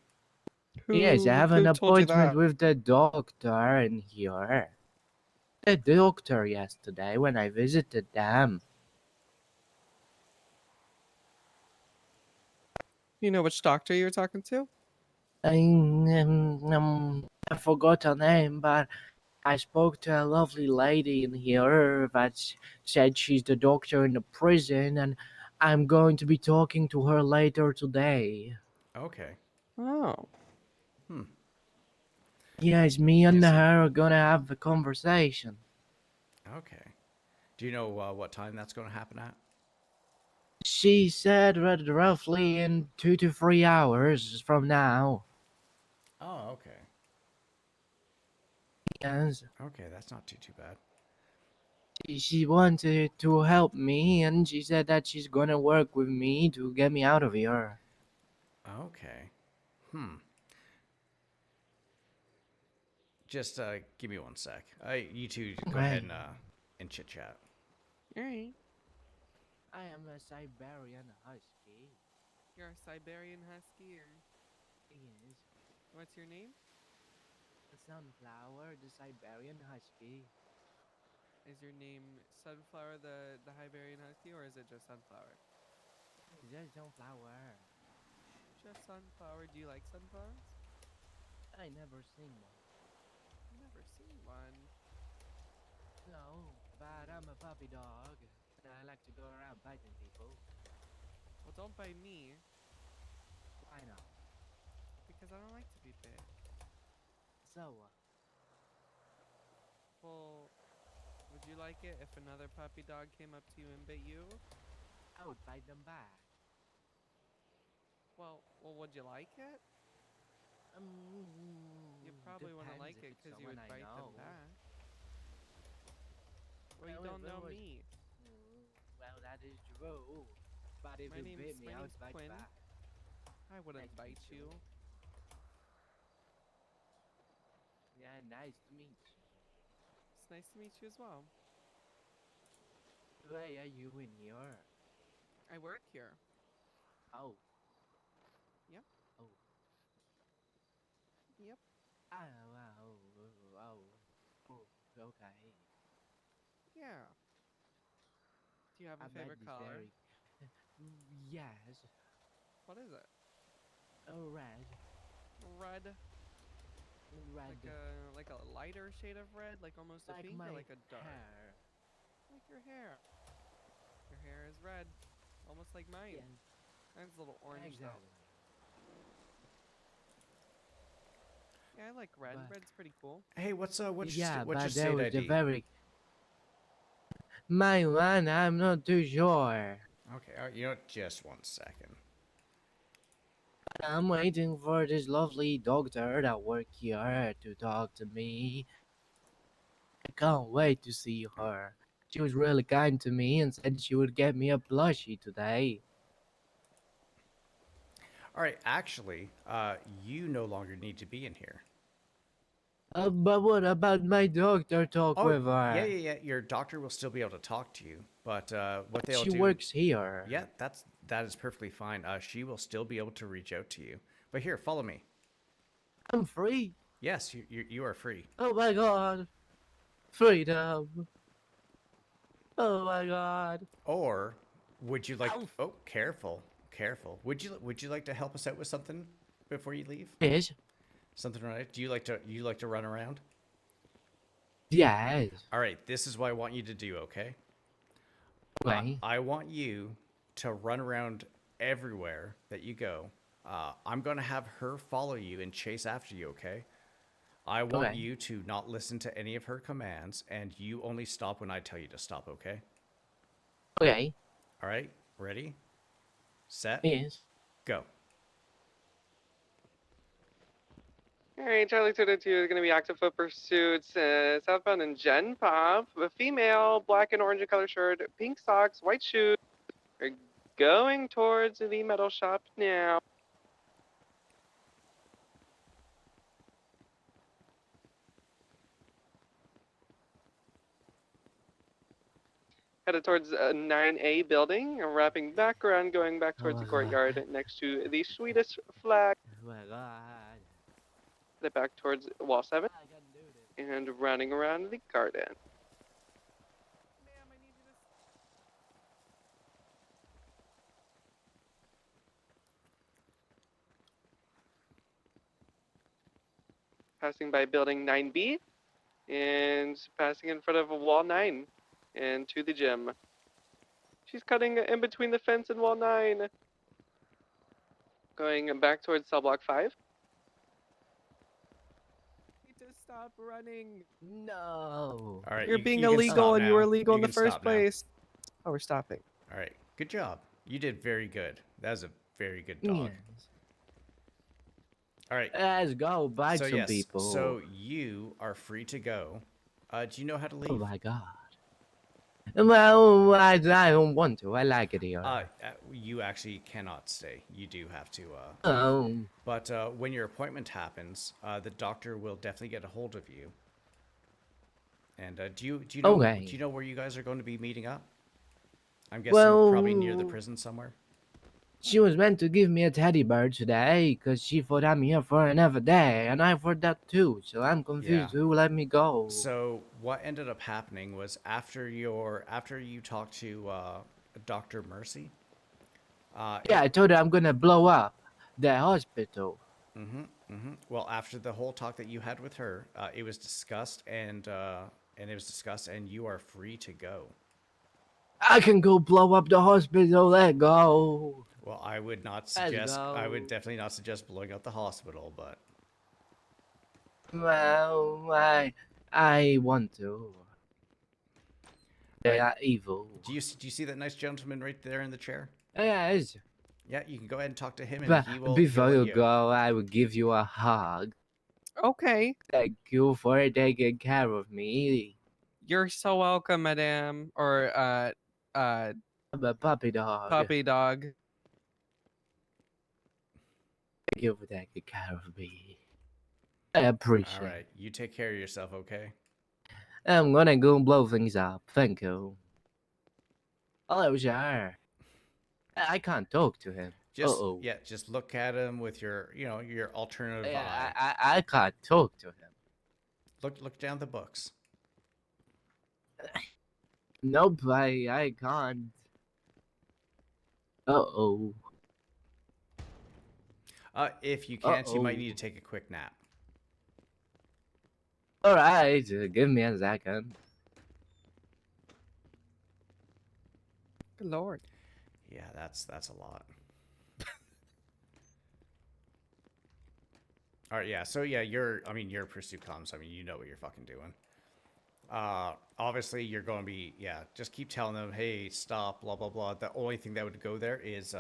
Yes, I have an who told you appointment that? with the doctor in here. The doctor yesterday when I visited them. You know which doctor you were talking to? I forgot her name, but I spoke to a lovely lady in here that said she's the doctor in the prison, and I'm going to be talking to her later today. Okay. Oh. Hmm. Yes, me and Yes, you- her are gonna have a conversation. Okay. Do you know what time that's going to happen at? She said roughly in 2 to 3 hours from now. Oh, okay. Yes. Okay, that's not too bad. She wanted to help me, and she said that she's gonna work with me to get me out of here. Okay. Hmm. Just give me one sec. You two go ahead Okay. and chit chat. Alright. I am a Siberian Husky. You're a Siberian Husky, or Yes. what's your name? Sunflower, the Siberian Husky. Is your name Sunflower the Siberian Husky, or is it just Sunflower? Just Sunflower. Just Sunflower. Do you like sunflowers? I never seen one. Never seen one. No, but I'm a puppy dog. And I like to go around biting people. Well, don't bite me, Why not? because I don't like to be bit. So, Well, would you like it if another puppy dog came up to you and bit you? I would bite them back. Well, would you like it? You probably wouldn't Depends like if it it's because you someone would I bite them know. back. Well, you Well, if don't it know was- me. Well, that is true. But if My you name's bit me, I would bite Quinn. back. I wouldn't Nice to bite meet you. Yeah, nice to meet you. It's nice to meet you as well. Why are you in here? I work here. Oh. Yep. Oh. Yep. Oh, okay. Yeah. Do you have a I bet favorite this color? very. Yes. What is it? Red. Red. Red. Like a lighter shade of red, like almost a Like pink, my or like a dark? hair. Like your hair. Your hair is red, almost like mine. Yes. Mine's a little orange Exactly. though. Yeah, I like red. But- Red's pretty cool. Hey, what's Yeah, what's your but there state was the ID? very. My one, I'm not too sure. Okay, you know, just one second. I'm waiting for this lovely doctor that work here to talk to me. I can't wait to see her. She was really kind to me and said she would get me a plushie today. All right, actually, you no longer need to be in here. But what about my doctor talk Oh, with her? yeah. Your doctor will still be able to talk to you, but what they'll She do. works here. Yeah, that is perfectly fine. She will still be able to reach out to you. But here, follow me. I'm free. Yes, you are free. Oh my god. Freedom. Oh my god. Or would you like? Ow. Oh, careful. Would you like to help us out with something before you leave? Yes. Something right? Do you like to run around? Yes. All right, this is what I want you to do. Okay. Right. I want you to run around everywhere that you go. I'm gonna have her follow you and chase after you. Okay. I want Okay. you to not listen to any of her commands, and you only stop when I tell you to stop. Okay. Okay. All right. Ready? Set. Yes. Go. Alright, Charlie 222 is going to be active foot pursuits, southbound in Gen Pop. A female, black and orange in color shirt, pink socks, white shoes. We're going towards the metal shop now. Headed towards 9A building, wrapping back around, going back towards the my God. courtyard next to the Swedish flag. Oh my god. Headed back towards wall 7 I can do this. and running around the garden. Ma'am, I need you to. Passing by building 9B and passing in front of wall 9 and to the gym. She's cutting in between the fence and wall 9. Going back towards cell block 5. Need to stop running. No. All right, You're being you can illegal stop and you were now. illegal You in the can first stop now. place. Oh, we're stopping. All right, good job. You did very good. That was a very good dog. Yes. All right. Let's go bite So some yes, people. so you are free to go. Do you know how to leave? Oh my god. Well, I don't want to. I like it here. You actually cannot stay. You do have to. Oh. But when your appointment happens, the doctor will definitely get a hold of you. And do you know Okay. do you know where you guys are going to be meeting up? I'm guessing probably near the Well, prison somewhere. she was meant to give me a teddy bear today because she thought I'm here for another day, and I thought that too. So I'm confused. Yeah. Who let me go? So what ended up happening was after you talked to Dr. Mercy. Yeah, I told her I'm gonna blow up the hospital. Well, after the whole talk that you had with her, it was discussed, and you are free to go. I can go blow up the hospital. Let go. Well, I would not Let's suggest. I would go. definitely not suggest blowing up the hospital, but Well, I want to. They are evil. do you see that nice gentleman right there in the chair? Yes. Yeah, you can go ahead and talk to him, and But he'll before let you go, I will give you a hug. Okay. Thank you for taking care of me. You're so welcome, madame. Or, I'm a puppy dog. puppy dog. Thank you for taking care of me. I appreciate All right, you take care of yourself, okay? it. I'm gonna go blow things up. Thank you. Hello, sir. I can't talk to him. Just Uh-oh. yeah, just look at him with your your alternative Yeah, eye. I can't talk to him. Look down the books. Nope, I can't. Uh-oh. If you can't, you might need to take a quick nap. Alright, give me a second. Good lord. Yeah, that's a lot. All right, yeah. So yeah, you're pursuit comms. I mean, you know what you're fucking doing. Obviously you're going to be just keep telling them, hey, stop, blah blah blah. The only thing that would go there is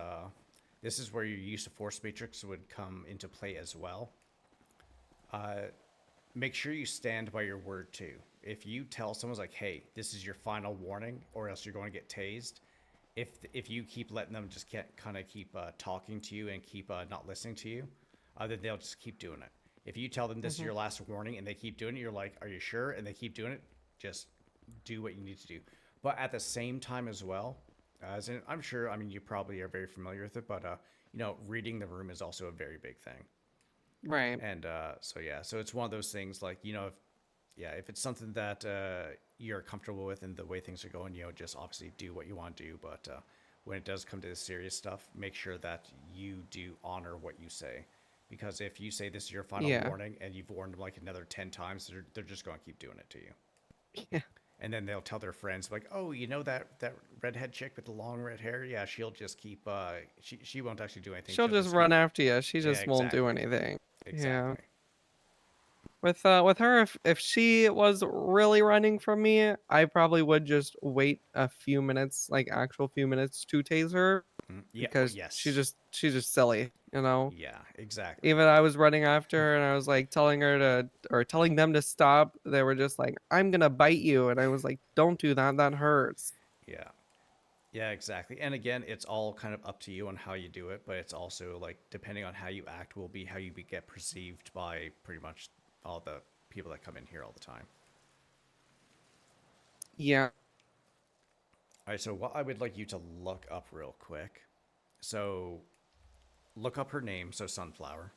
this is where your use of force matrix would come into play as well. Make sure you stand by your word too. If you tell someone like, hey, this is your final warning, or else you're going to get tased. If you keep letting them just kind of keep talking to you and keep not listening to you, then they'll just keep doing it. If you tell them this is your last warning and they keep doing it, you're like, are you sure? And they keep doing it, just do what you need to do. But at the same time as well, as in, I'm sure, I mean, you probably are very familiar with it, but reading the room is also a very big thing. Right. And so it's one of those things like, if it's something that you're comfortable with and the way things are going, just obviously do what you want to do. But when it does come to the serious stuff, make sure that you do honor what you say. Because if you say this is your final warning and you've warned them like another 10 times, they're just going to keep doing it to you. Yeah. And then they'll tell their friends like, oh, that redhead chick with the long red hair? Yeah, she'll just keep, she won't actually do anything. She'll just run after you. She just won't do anything. Exactly. Yeah. With her, if she was really running from me, I probably would just wait a few minutes, like actual few minutes, to tase her. Yeah, Because she's just silly, Yeah, exactly. Even I was running after her and I was like telling them to stop. They were just like, I'm gonna bite you, and I was like, don't do that. That hurts. Yeah. Yeah, exactly. And again, it's all kind of up to you on how you do it, but it's also like depending on how you act will be how you get perceived by pretty much all the people that come in here all the time. Yeah. All right, so what I would like you to look up real quick. So look up her name, so Sunflower.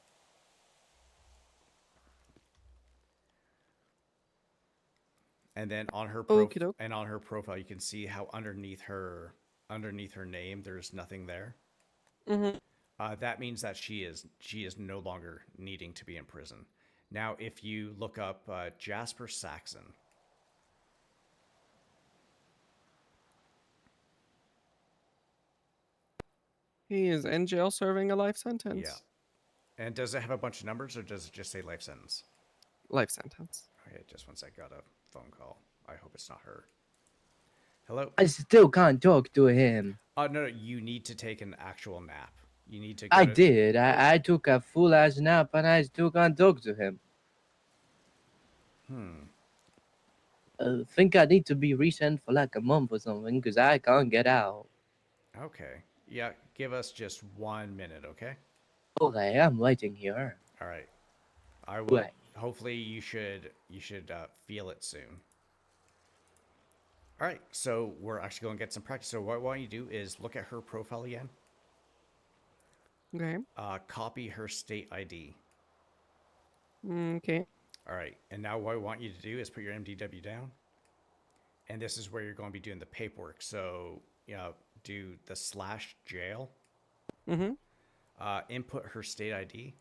And then on her profile, you can see how underneath her name, there's nothing there. That means that she is no longer needing to be in prison. Now, if you look up Jasper Saxon. He is in jail serving a life sentence. Yeah. And does it have a bunch of numbers or does it just say life sentence? Life sentence. Okay, just once I got a phone call. I hope it's not her. Hello? I still can't talk to him. No, you need to take an actual nap. You need to go I to- did. I took a full ass nap and I still can't talk to him. I think I need to be resent for like a month or something because I can't get out. Okay. Yeah, give us just 1 minute, okay? Okay, I'm waiting here. All right. I will. Right. Hopefully, you should feel it soon. All right. So we're actually going to get some practice. So what I want you to do is look at her profile again. Okay. Copy her state ID. Okay. All right. And now what I want you to do is put your MDW down. And this is where you're going to be doing the paperwork. So, do the /jail. Mm-hmm. Input her state ID.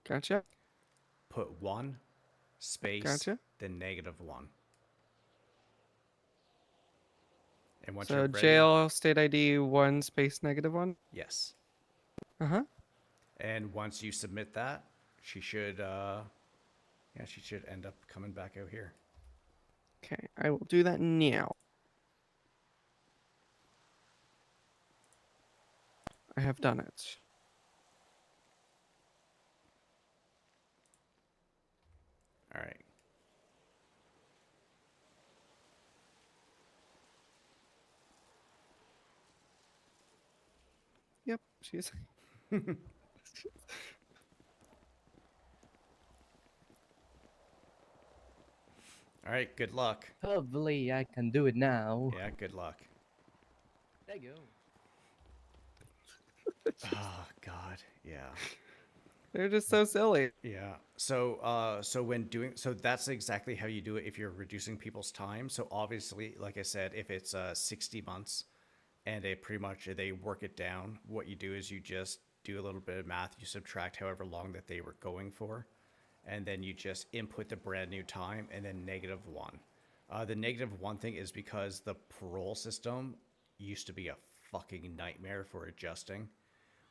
Gotcha. Put 1 space, Gotcha. then -1. And once So you're ready, jail state ID 1 space -1. yes. Uh-huh. And once you submit that, she should she should end up coming back out here. Okay, I will do that now. I have done it. All right. Yep, she's All right, good luck. Hopefully I can do it now. Yeah, good luck. There you go. Oh god, yeah. They're just so silly. Yeah. So so that's exactly how you do it if you're reducing people's time. So obviously, like I said, if it's 60 months and they work it down, what you do is you just do a little bit of math, you subtract however long that they were going for, and then you just input the brand new time and then -1. The -1 thing is because the parole system used to be a fucking nightmare for adjusting,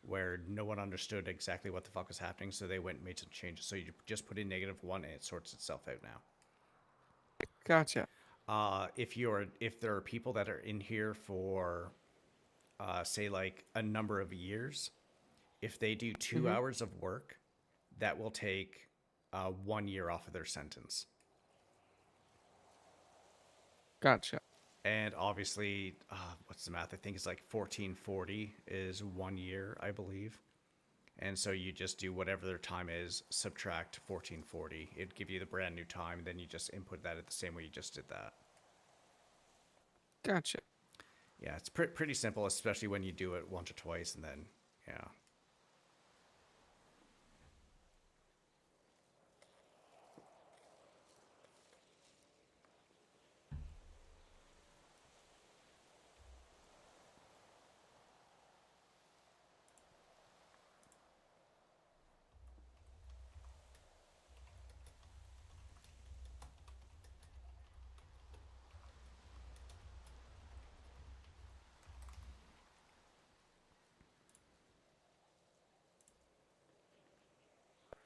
where no one understood exactly what the fuck was happening, so they went and made some changes. So you just put in -1 and it sorts itself out now. Gotcha. If there are people that are in here for say like a number of years, if they do 2 hours of work, that will take 1 year off of their sentence. Gotcha. And obviously, what's the math? I think it's like 1440 is 1 year, I believe. And so you just do whatever their time is, subtract 1440. It'd give you the brand new time, then you just input that at the same way you just did that. Gotcha. Yeah, it's pretty simple, especially when you do it once or twice, and then, yeah.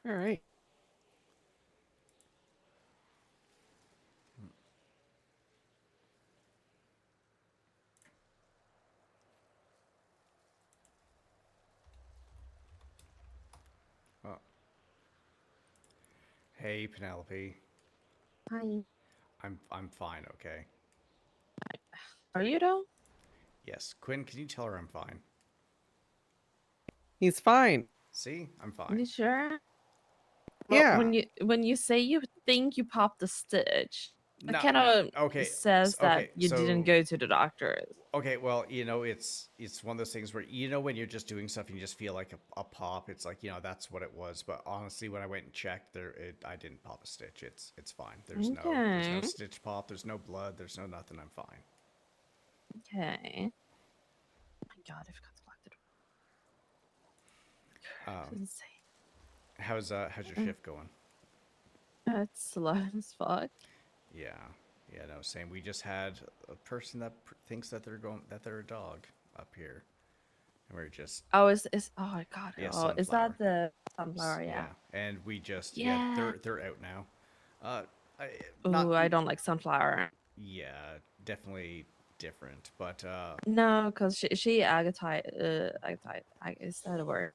All right. Oh. Hey, Penelope. Hi. I'm fine, okay? Are you though? Yes. Quinn, can you tell her I'm fine? He's fine. See? I'm You fine. sure? Yeah. When you say you think you popped the stitch, No, that kind of okay, says that okay, you didn't so- go to the doctor. Okay, well, it's one of those things where, when you're just doing stuff and you just feel like a pop, it's like, that's what it was. But honestly, when I went and checked, I didn't pop a stitch. It's fine. There's no Okay. stitch pop. There's no blood. There's no nothing. I'm fine. Okay. Oh my god, I forgot to lock the door. It's insane. How's your shift going? It's slow as fuck. Yeah, no, same. We just had a person that thinks that they're a dog up here, We're just Oh, is oh my god. yeah, Oh, is sunflower. that the sunflower? Yeah. And we just Yeah. they're out now. I, Ooh, not I don't like sunflower. yeah, definitely different, but No, because she is that a word?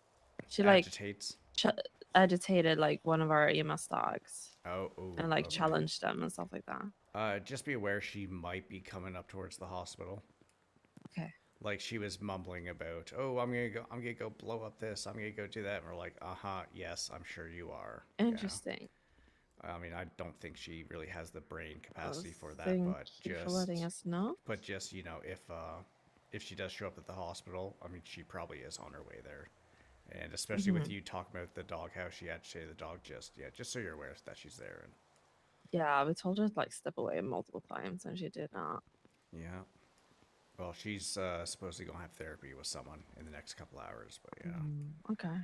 She like agitates. ch agitated like one of our EMS dogs Oh, ooh, and like okay. challenged them and stuff like that. Just be aware she might be coming up towards the hospital. Okay. Like she was mumbling about, oh, I'm gonna go blow up this, I'm gonna go do that, and we're like, yes, I'm sure you are. Interesting. Yeah. I mean, I don't think she really has the brain capacity for that, Thank but you for letting us know. you know, if she does show up at the hospital, I mean, she probably is on her way there. And especially with you talking about the dog, how she agitated the dog, just so you're aware that she's there. And Yeah, we told her to like step away multiple times and she did not. yeah, well, she's supposedly gonna have therapy with someone in the next couple hours, but yeah. Okay.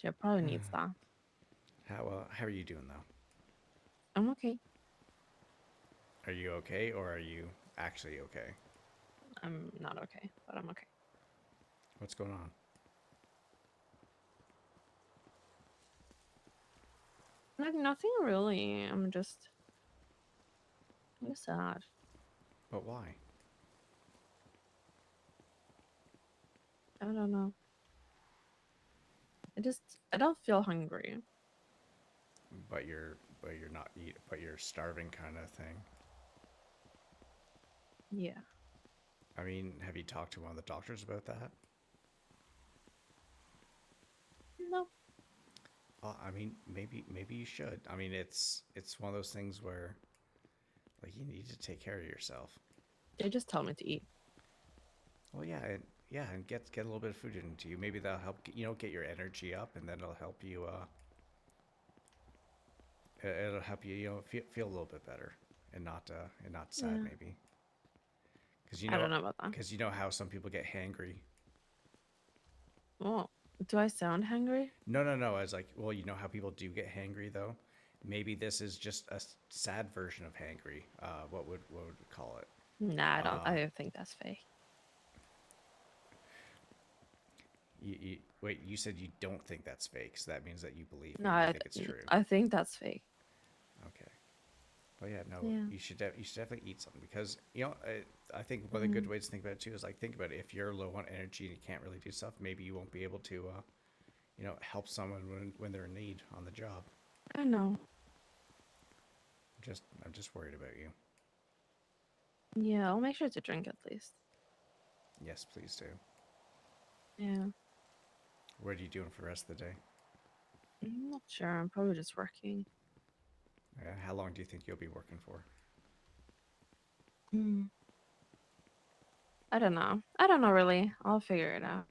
She probably needs that. How are you doing though? I'm okay. Are you okay, or are you actually okay? I'm not okay, but I'm okay. What's going on? Like nothing really. I'm just sad. But why? I don't know. I don't feel hungry. But you're not but you're starving kind of thing. Yeah. I mean, have you talked to one of the doctors about that? No. Well, I mean, maybe you should. I mean, it's one of those things where like you need to take care of yourself. They just tell me to eat. Well, and get a little bit of food into you. Maybe that'll help get your energy up, and then it'll help you it'll help you feel a little bit better and not sad maybe. Because I don't know about that. Because you know how some people get hangry. Oh, do I sound hungry? No. I was like, well, you know how people do get hangry though. Maybe this is just a sad version of hangry. What would we call it? Nah, I don't. I don't think that's fake. Wait, you said you don't think that's fake, so that means that you believe No, it. You I think it's true. I think that's fake. Okay. Well, yeah, no, Yeah. you should definitely eat something because I think one of the good ways to think about it too is like think about it. If you're low on energy and you can't really do stuff, maybe you won't be able to help someone when they're in need on the job. I know. I'm just worried about you. Yeah, I'll make sure to drink at least. Yes, please do. Yeah. What are you doing for the rest of the day? I'm not sure. I'm probably just working. How long do you think you'll be working for? I don't know. I don't know really. I'll figure it out.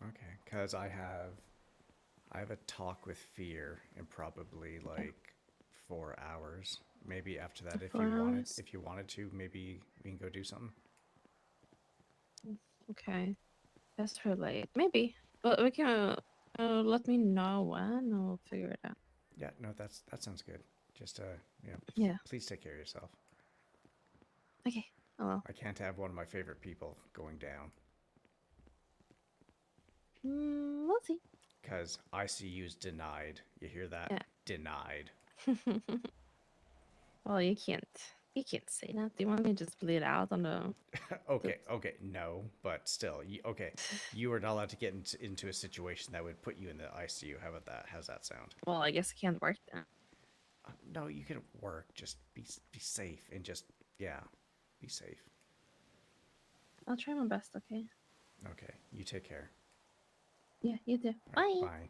Okay, because I have a talk with Fear in probably like 4 hours. Maybe after that, if 4 hours? if you wanted to, maybe we can go do something. Okay. That's for late. Maybe. But we can let me know when. I'll figure it out. Yeah, no, that sounds good. Just Yeah. please take care of yourself. Okay. I will. I can't have one of my favorite people going down. We'll see. Because ICU's denied. You hear that? Yeah. Denied. Well, you can't say that. Do you want me to just bleed out on the? Okay, no, but still, you are not allowed to get into a situation that would put you in the ICU. How about that? How's that sound? Well, I guess it can't work then. No, you can work. Just be safe and just be safe. I'll try my best. Okay. Okay, you take care. Yeah, you do. All right, bye.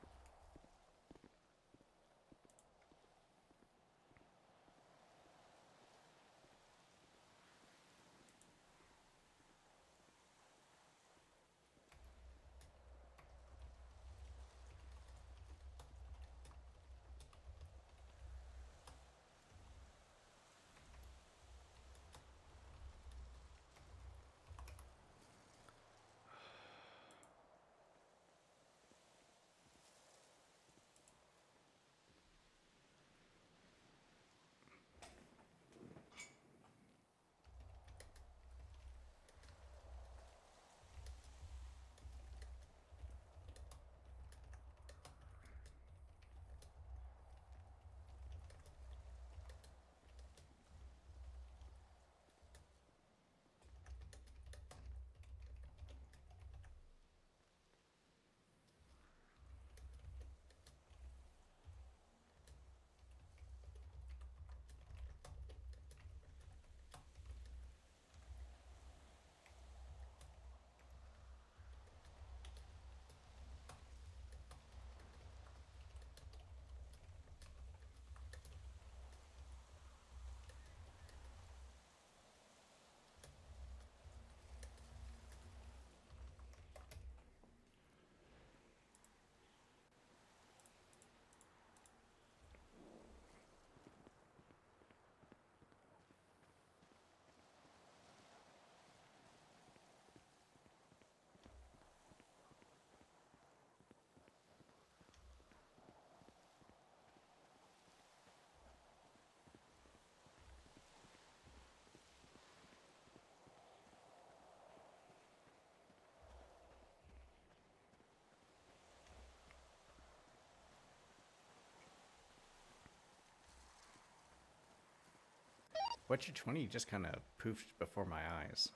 What's your 20 just kind of poofed before my eyes?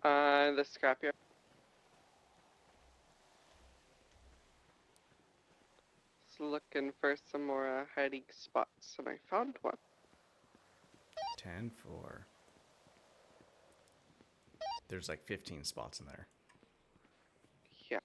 The scrapyard. Just looking for some more hiding spots, and I found one. 10 for. There's like 15 spots in there. Yeah.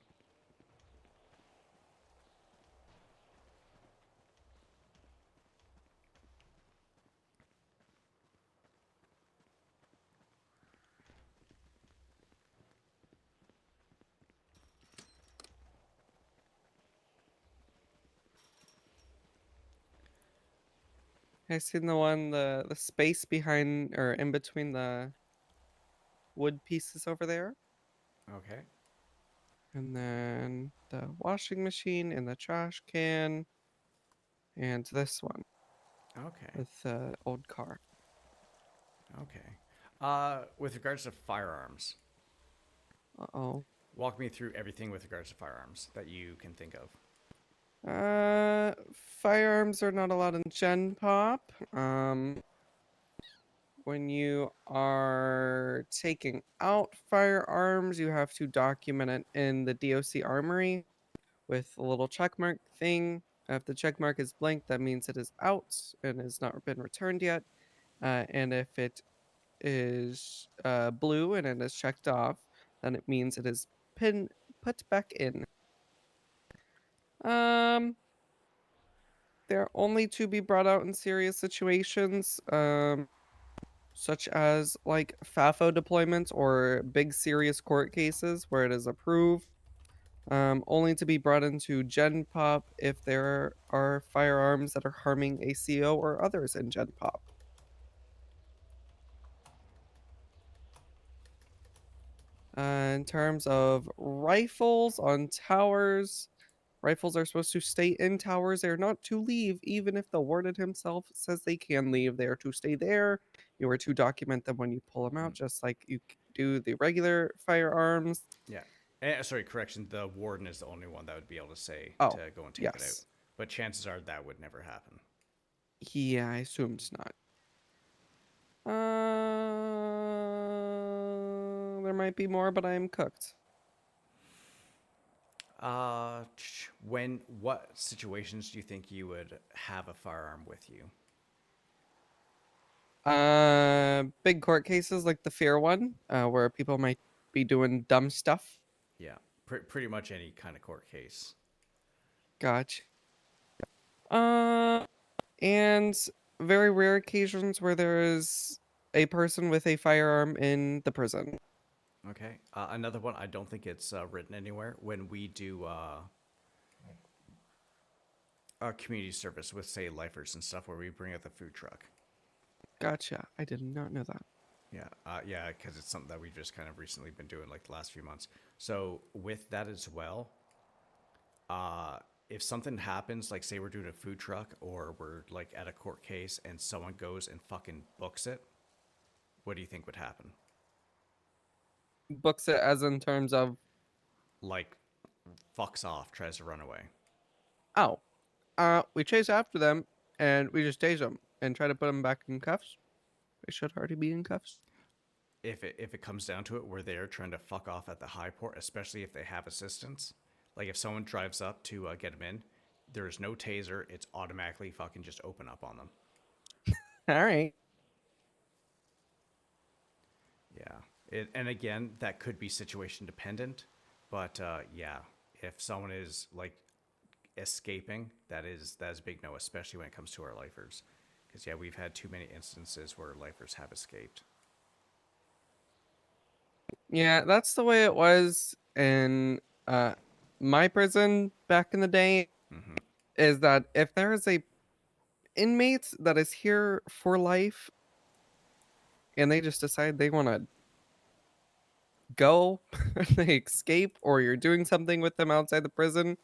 I seen the one the space behind or in between the wood pieces over there, Okay. and then the washing machine and the trash can, and this one Okay. with the old car. Okay. With regards to firearms, Uh-oh. walk me through everything with regards to firearms that you can think of. Firearms are not allowed in Gen Pop. When you are taking out firearms, you have to document it in the DOC armory with a little check mark thing. If the check mark is blank, that means it is out and has not been returned yet. And if it is blue and it is checked off, then it means it is put back in. They're only to be brought out in serious situations, such as like FAFO deployments or big serious court cases where it is approved. Only to be brought into Gen Pop if there are firearms that are harming a CO or others in Gen Pop. In terms of rifles on towers, rifles are supposed to stay in towers. They are not to leave, even if the warden himself says they can leave. They are to stay there. You are to document them when you pull them out, just like you do the regular firearms. Yeah. Sorry, correction. The warden is the only one that would be able to say Oh, to go and take it out. yes. But chances are that would never happen. Yeah, I assumed not. There might be more, but I am cooked. What situations do you think you would have a firearm with you? Big court cases like the fear one, where people might be doing dumb stuff. Yeah, pretty much any kind of court case. Gotcha. And very rare occasions where there is a person with a firearm in the prison. Okay. Another one, I don't think it's written anywhere. When we do a community service with, say, lifers and stuff, where we bring out the food truck. Gotcha. I did not know that. Yeah, because it's something that we've just kind of recently been doing, like the last few months. So with that as well, if something happens, like say we're doing a food truck or we're like at a court case and someone goes and fucking books it, what do you think would happen? Books it as in terms of, Like, fucks off, tries to run away. oh, we chase after them and we just tase them and try to put them back in cuffs. They should already be in cuffs. If it comes down to it, we're there trying to fuck off at the high port, especially if they have assistance. Like if someone drives up to get them in, there's no taser. It's automatically fucking just open up on them. All right. Yeah. And again, that could be situation dependent, but yeah, if someone is like escaping, that is a big no, especially when it comes to our lifers. Because yeah, we've had too many instances where lifers have escaped. Yeah, that's the way it was in my prison back in the day. Mm-hmm. Is that if there is a inmate that is here for life and they just decide they want to go, they escape, or you're doing something with them outside the prison,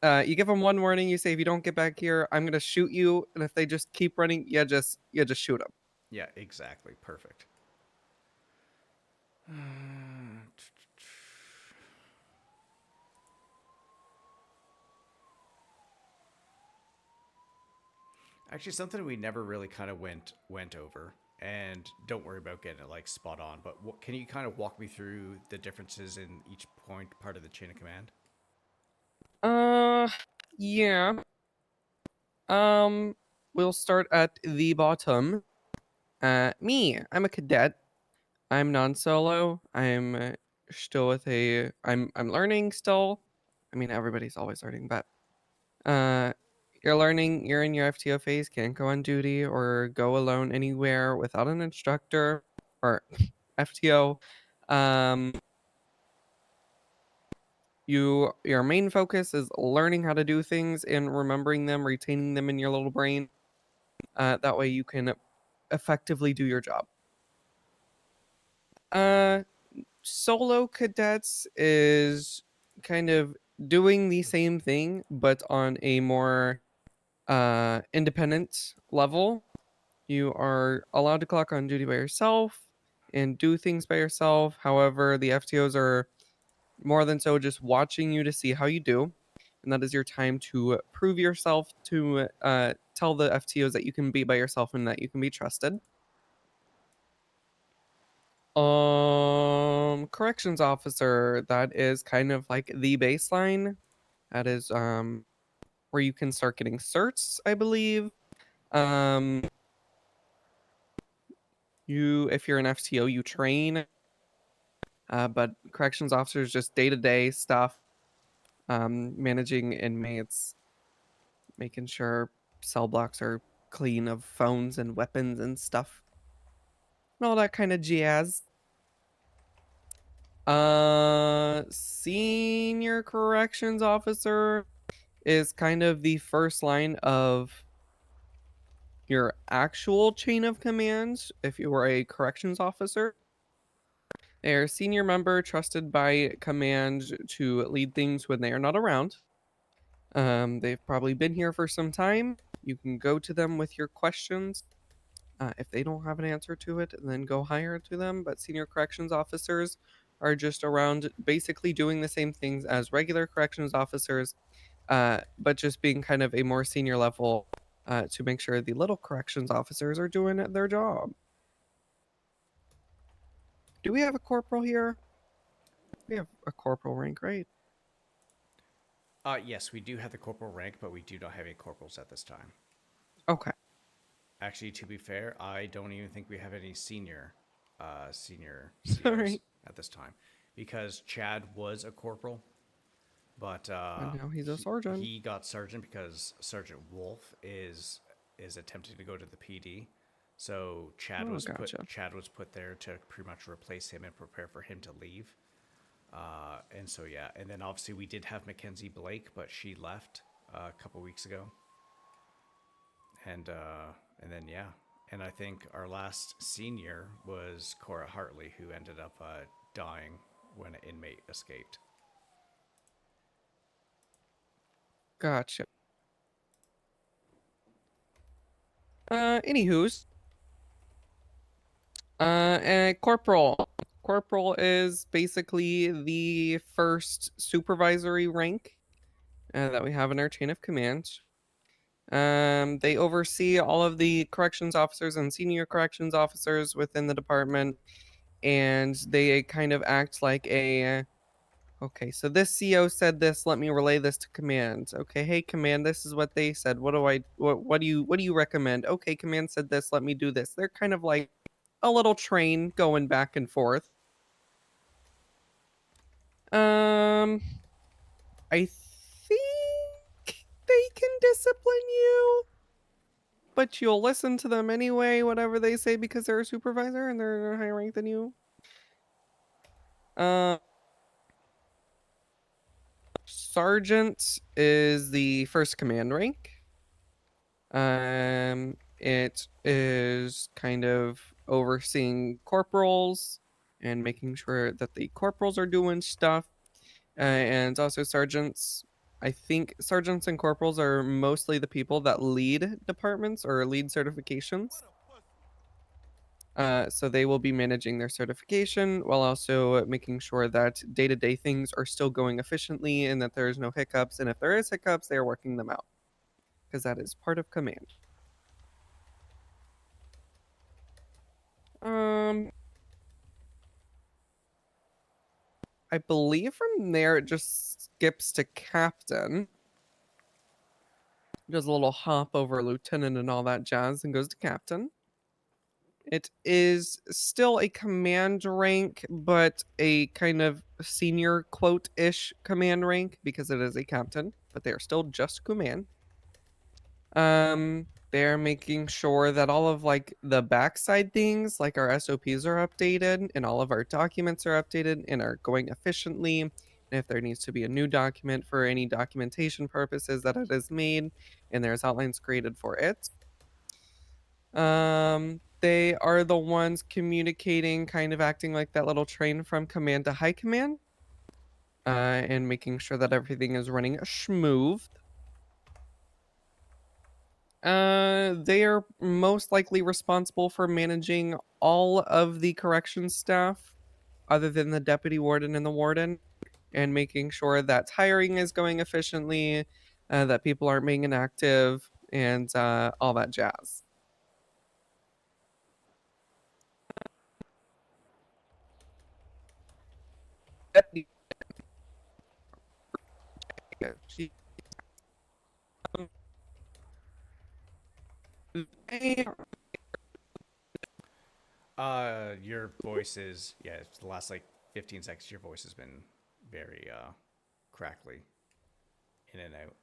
you give them one warning. You say, if you don't get back here, I'm gonna shoot you. And if they just keep running, you just shoot them. Yeah, exactly. Perfect. Actually, something we never really kind of went over, and don't worry about getting it like spot on. But can you kind of walk me through the differences in each part of the chain of command? Yeah. We'll start at the bottom. Me, I'm a cadet. I'm non-solo. I'm still with a. I'm learning still. I mean, everybody's always learning, but you're learning. You're in your FTO phase. Can't go on duty or go alone anywhere without an instructor or FTO. Your main focus is learning how to do things and remembering them, retaining them in your little brain. That way you can effectively do your job. Solo cadets is kind of doing the same thing, but on a more independent level. You are allowed to clock on duty by yourself and do things by yourself. However, the FTOs are more than so just watching you to see how you do. And that is your time to prove yourself, to tell the FTOs that you can be by yourself and that you can be trusted. Corrections officer, that is kind of like the baseline. That is where you can start getting certs, I believe. If you're an FTO, you train. But corrections officers just day-to-day stuff, managing inmates, making sure cell blocks are clean of phones and weapons and stuff, and all that kind of jazz. Senior corrections officer is kind of the first line of your actual chain of commands if you were a corrections officer. They're a senior member trusted by command to lead things when they are not around. They've probably been here for some time. You can go to them with your questions. If they don't have an answer to it, then go higher to them. But senior corrections officers are just around basically doing the same things as regular corrections officers, but just being kind of a more senior level to make sure the little corrections officers are doing their job. Do we have a corporal here? We have a corporal rank, right? Yes, we do have the corporal rank, but we do not have any corporals at this time. Okay. Actually, to be fair, I don't even think we have any senior COs Alright. at this time, because Chad was a corporal, but And now he's a sergeant. He got sergeant because Sergeant Wolf is attempting to go to the PD. So Chad was put there to pretty much replace him and prepare for him to leave. And so yeah, and then obviously we did have Mackenzie Blake, but she left a couple weeks ago. And then yeah, and I think our last senior was Cora Hartley, who ended up dying when an inmate escaped. Gotcha. Anywho's. Corporal. Corporal is basically the first supervisory rank that we have in our chain of command. They oversee all of the corrections officers and senior corrections officers within the department, and they kind of act like a okay, so this CO said this, let me relay this to command. Okay, hey command, this is what they said. What do you recommend? Okay, command said this, let me do this. They're kind of like a little train going back and forth. I think they can discipline you, but you'll listen to them anyway, whatever they say, because they're a supervisor and they're higher rank than you. Sergeant is the first command rank. It is kind of overseeing corporals and making sure that the corporals are doing stuff. And also sergeants. I think sergeants and corporals are mostly the people that lead departments or lead certifications. So they will be managing their certification while also making sure that day-to-day things are still going efficiently and that there's no hiccups. And if there is hiccups, they are working them out, because that is part of command. I believe from there it just skips to captain. Does a little hop over lieutenant and all that jazz and goes to captain. It is still a command rank, but a kind of senior quote-ish command rank because it is a captain, but they are still just command. They're making sure that all of like the backside things, like our SOPs are updated and all of our documents are updated and are going efficiently. And if there needs to be a new document for any documentation purposes, that it is made and there's outlines created for it. They are the ones communicating, kind of acting like that little train from command to high command, and making sure that everything is running smooth. They are most likely responsible for managing all of the corrections staff, other than the deputy warden and the warden, and making sure that hiring is going efficiently, that people aren't being inactive, and all that jazz. Deputy- She- they Your voice is, yeah, it's the last like 15 seconds, your voice has been very crackly, in and out.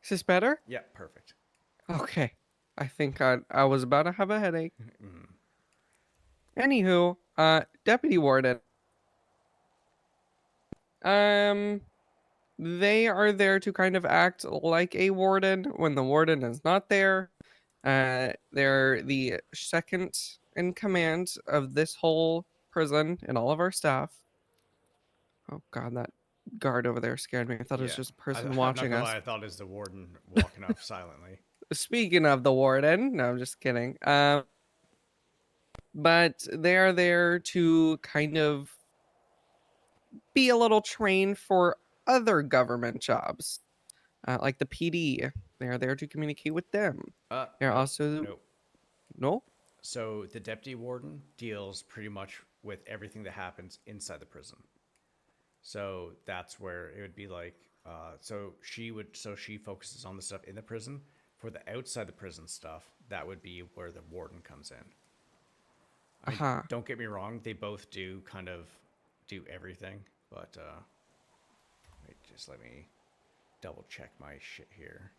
Is this better? Yeah, perfect. Okay. I think I was about to have a headache. Mm. Anywho, deputy warden. They are there to kind of act like a warden when the warden is not there. They're the second in command of this whole prison and all of our staff. Oh god, that guard over there scared me. I thought it was Yeah. just a person I'm not watching gonna us. lie, I thought it was the warden walking off silently. Speaking of the warden, no, I'm just kidding. But they're there to kind of be a little trained for other government jobs, like the PD. They're there to communicate with them. They're Nope, also nope. no. So the deputy warden deals pretty much with everything that happens inside the prison. So that's where it would be like, so she focuses on the stuff in the prison. For the outside the prison stuff, that would be where the warden comes in. I mean, don't get me wrong, they both do kind of do everything, but wait, just let me double check my shit here.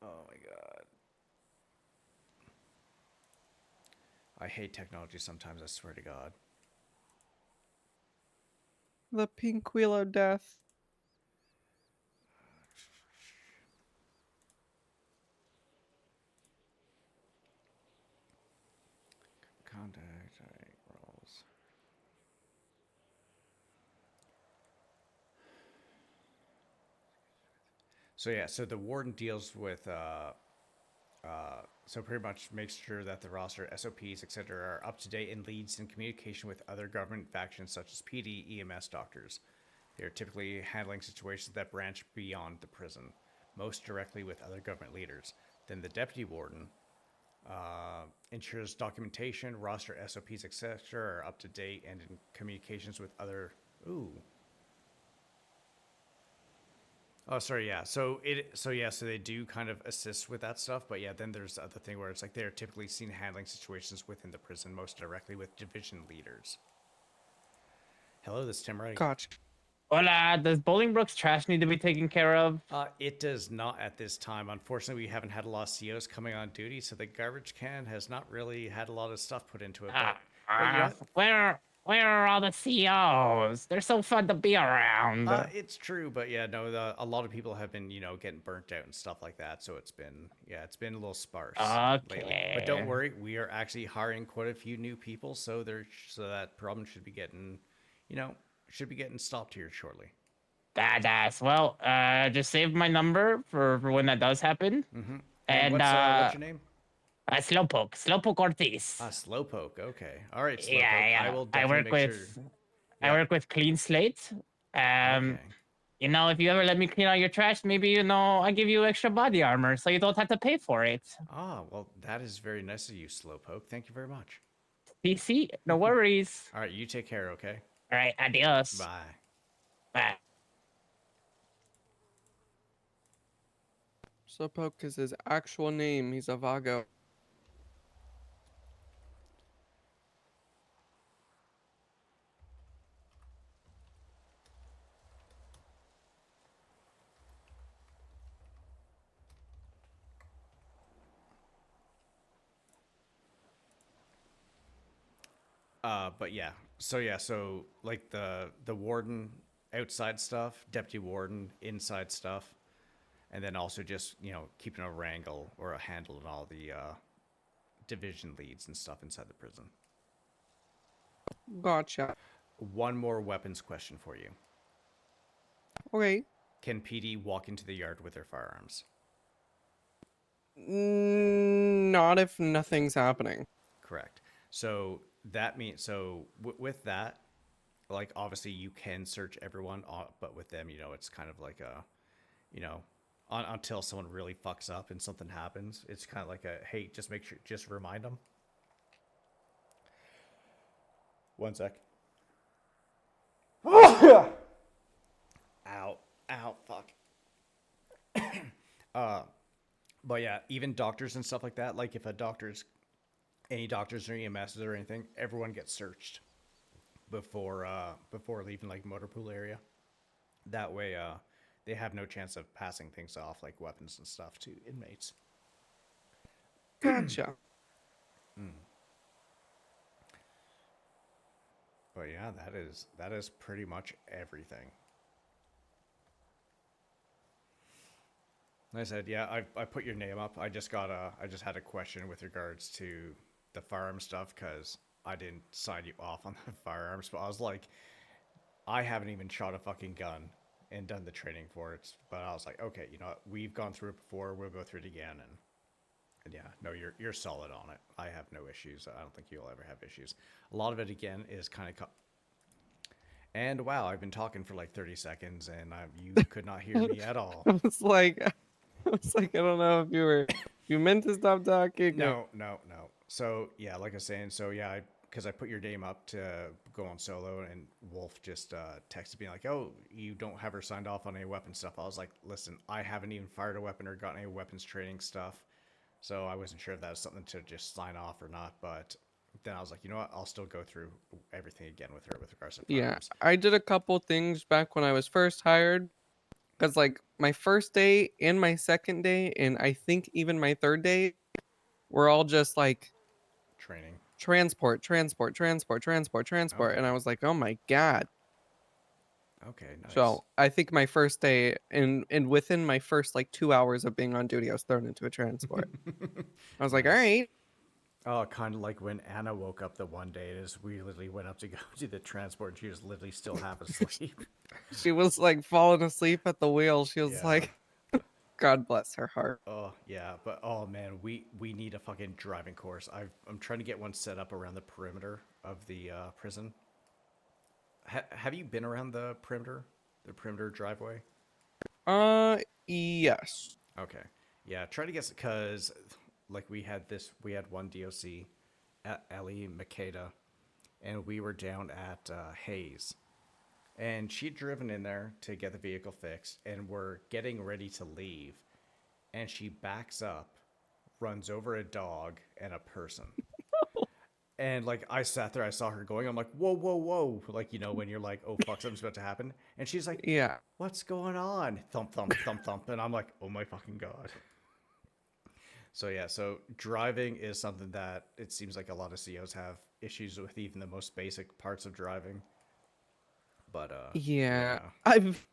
Oh my god. I hate technology sometimes, I swear to God. The pink wheel of death. Contact, roles. So yeah, so the warden deals with so pretty much makes sure that the roster, SOPs, etc., are up to date and leads in communication with other government factions such as PD, EMS, doctors. They are typically handling situations that branch beyond the prison, most directly with other government leaders. Then the deputy warden ensures documentation, roster, SOPs, etc., are up to date and in communications with other. Ooh. Oh, sorry, yeah. So they do kind of assist with that stuff, but yeah, then there's the other thing where it's like they're typically seen handling situations within the prison most directly with division leaders. Hello, this is Tim Wright. Gotcha. Hola, does Bolingbroke's trash need to be taken care of? It does not at this time. Unfortunately, we haven't had a lot of COs coming on duty, so the garbage can has not really had a lot of stuff put into it. But you know what? Where are all the COs? They're so fun to be around. It's true, but yeah, no, a lot of people have been, getting burnt out and stuff like that. So it's been a little sparse lately. But don't Okay. worry, we are actually hiring quite a few new people, so that problem should be getting, stopped here shortly. Badass. Well, just save my number for when that does happen. Mm-hmm. And what's your name? Slowpoke Ortiz. Slowpoke. Okay. All right, Slowpoke. Yeah. I will I definitely work make with sure. I work with Clean Slate. Okay. If you ever let me clean out your trash, maybe I give you extra body armor so you don't have to pay for it. Ah, well, that is very nice of you, Slowpoke. Thank you very much. PC, no worries. All right, you take care, okay? All right, adios. Bye. Bye. Slowpoke is his actual name. He's a Vago. But yeah. So like the warden outside stuff, deputy warden inside stuff, and then also just, keeping a wrangle or a handle on all the division leads and stuff inside the prison. Gotcha. One more weapons question for you. Okay. Can PD walk into the yard with their firearms? Not if nothing's happening. Correct. So that means with that, like obviously you can search everyone, but with them, it's kind of like a, until someone really fucks up and something happens, it's kind of like a hey, just remind them. One sec. Ow, fuck. But yeah, even doctors and stuff like that. Like if any doctors or EMSs or anything, everyone gets searched before leaving like motor pool area. That way, they have no chance of passing things off like weapons and stuff to inmates. Gotcha. But yeah, that is pretty much everything. Like I said, yeah, I put your name up. I just had a question with regards to the firearm stuff because I didn't sign you off on the firearms, but I was like, I haven't even shot a fucking gun and done the training for it. But I was like, okay, you know what? We've gone through it before. We'll go through it again. And yeah, no, you're solid on it. I have no issues. I don't think you'll ever have issues. A lot of it, again, is kind of... And wow, I've been talking for like 30 seconds and you could not hear me at all. I was like, I don't know if you meant to stop talking. No. So yeah, like I was saying, because I put your name up to go on solo, and Wolf just texted me like, "Oh, you don't have her signed off on any weapon stuff." I was like, "Listen, I haven't even fired a weapon or gotten any weapons training stuff, so I wasn't sure if that was something to just sign off or not." But then I was like, you know what? I'll still go through everything again with her with regards to firearms. Yeah, I did a couple things back when I was first hired, because like my first day and my second day, and I think even my third day, were all just like training. Transport. Okay. And I was like, oh my god. Okay, nice. So I think my first day, and within my first like 2 hours of being on duty, I was thrown into a transport. I was like, all right. Oh, kind of like when Anna woke up the one day, we literally went up to go to the transport, and she was literally still half asleep. She was like falling asleep at the wheel. She was Yeah. like, God bless her heart. Oh yeah, but oh man, we need a fucking driving course. I'm trying to get one set up around the perimeter of the prison. Have you been around the perimeter driveway? Yes. Okay, yeah. Try to get, because like we had one DOC, Ellie Makeda, and we were down at Hayes, and she'd driven in there to get the vehicle fixed, and we're getting ready to leave, and she backs up, runs over a dog and a person. And like I sat there, I saw her going, I'm like, whoa, like, when you're like, oh fuck, something's about to happen, and she's like, yeah, what's going on? Thump, thump, thump, thump, and I'm like, oh my fucking god. So yeah, so driving is something that it seems like a lot of COs have issues with, even the most basic parts of driving. But Yeah, yeah. I've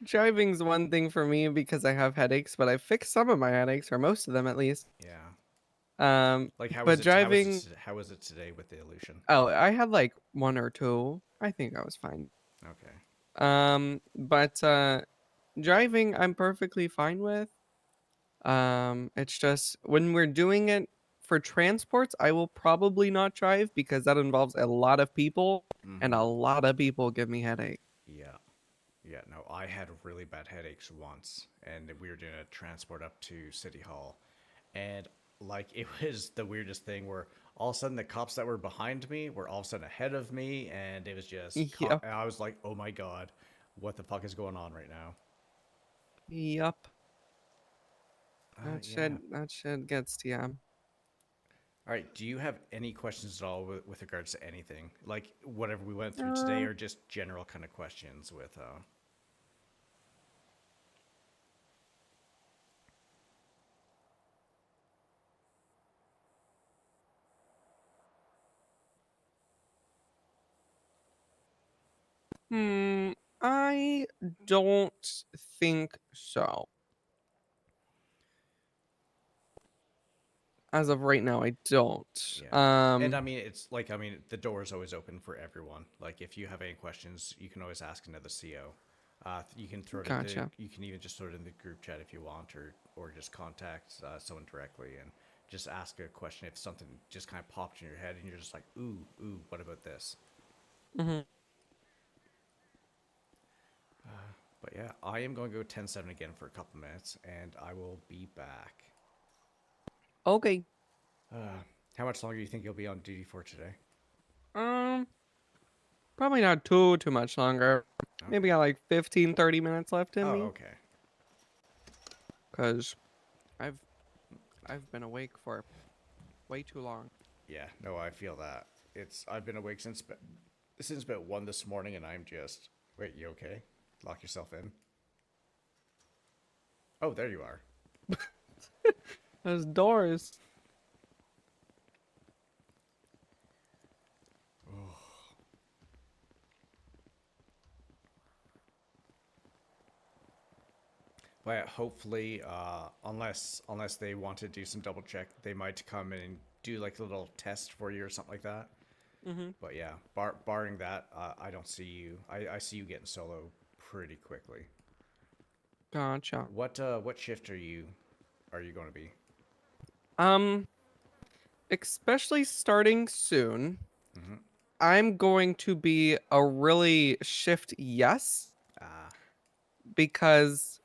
driving's one thing for me because I have headaches, but I fixed some of my headaches, or most of them at least. Yeah. Like But driving, how was it today with the illusion? oh, I had like one or two. I think I was fine. Okay. But driving, I'm perfectly fine with. It's just when we're doing it for transports, I will probably not drive because that involves a lot of people, and a lot of people give me headache. Yeah. Yeah, no, I had really bad headaches once, and we were doing a transport up to City Hall, and like it was the weirdest thing where all of a sudden the cops that were behind me were all of a sudden ahead of me, and it was just, Yep. and I was like, oh my god, what the fuck is going on right now? Yep. Yeah. That shit gets to you. All right, do you have any questions at all with regards to anything? Like whatever we went through today, or just general kind of questions with I don't think so. As of right now, I don't. Yeah. And I mean, it's like, I mean, the door is always open for everyone. Like, if you have any questions, you can always ask another CO. You can throw it in Gotcha. you can even just throw it in the group chat if you want, or just contact someone directly and just ask a question if something just kind of popped in your head and you're just like, ooh, what about this? Mm-hmm. But yeah, I am going to go 10-7 again for a couple minutes, and I will be back. Okay. How much longer do you think you'll be on duty for today? Probably not too much longer. Okay. Maybe got like 15, 30 minutes left in me. Okay. Cause I've been awake for way too long. Yeah, no, I feel that. I've been awake since about 1 this morning, and I'm just, wait, you okay? Lock yourself in. Oh, there you are. Those doors. But hopefully, unless they want to do some double check, they might come in and do like a little test for you or something like that. Mm-hmm. But yeah, barring that, I don't see you. I see you getting solo pretty quickly. Gotcha. What shift are you going to be? Especially starting soon, Mm-hmm. I'm going to be a really shift yes. Because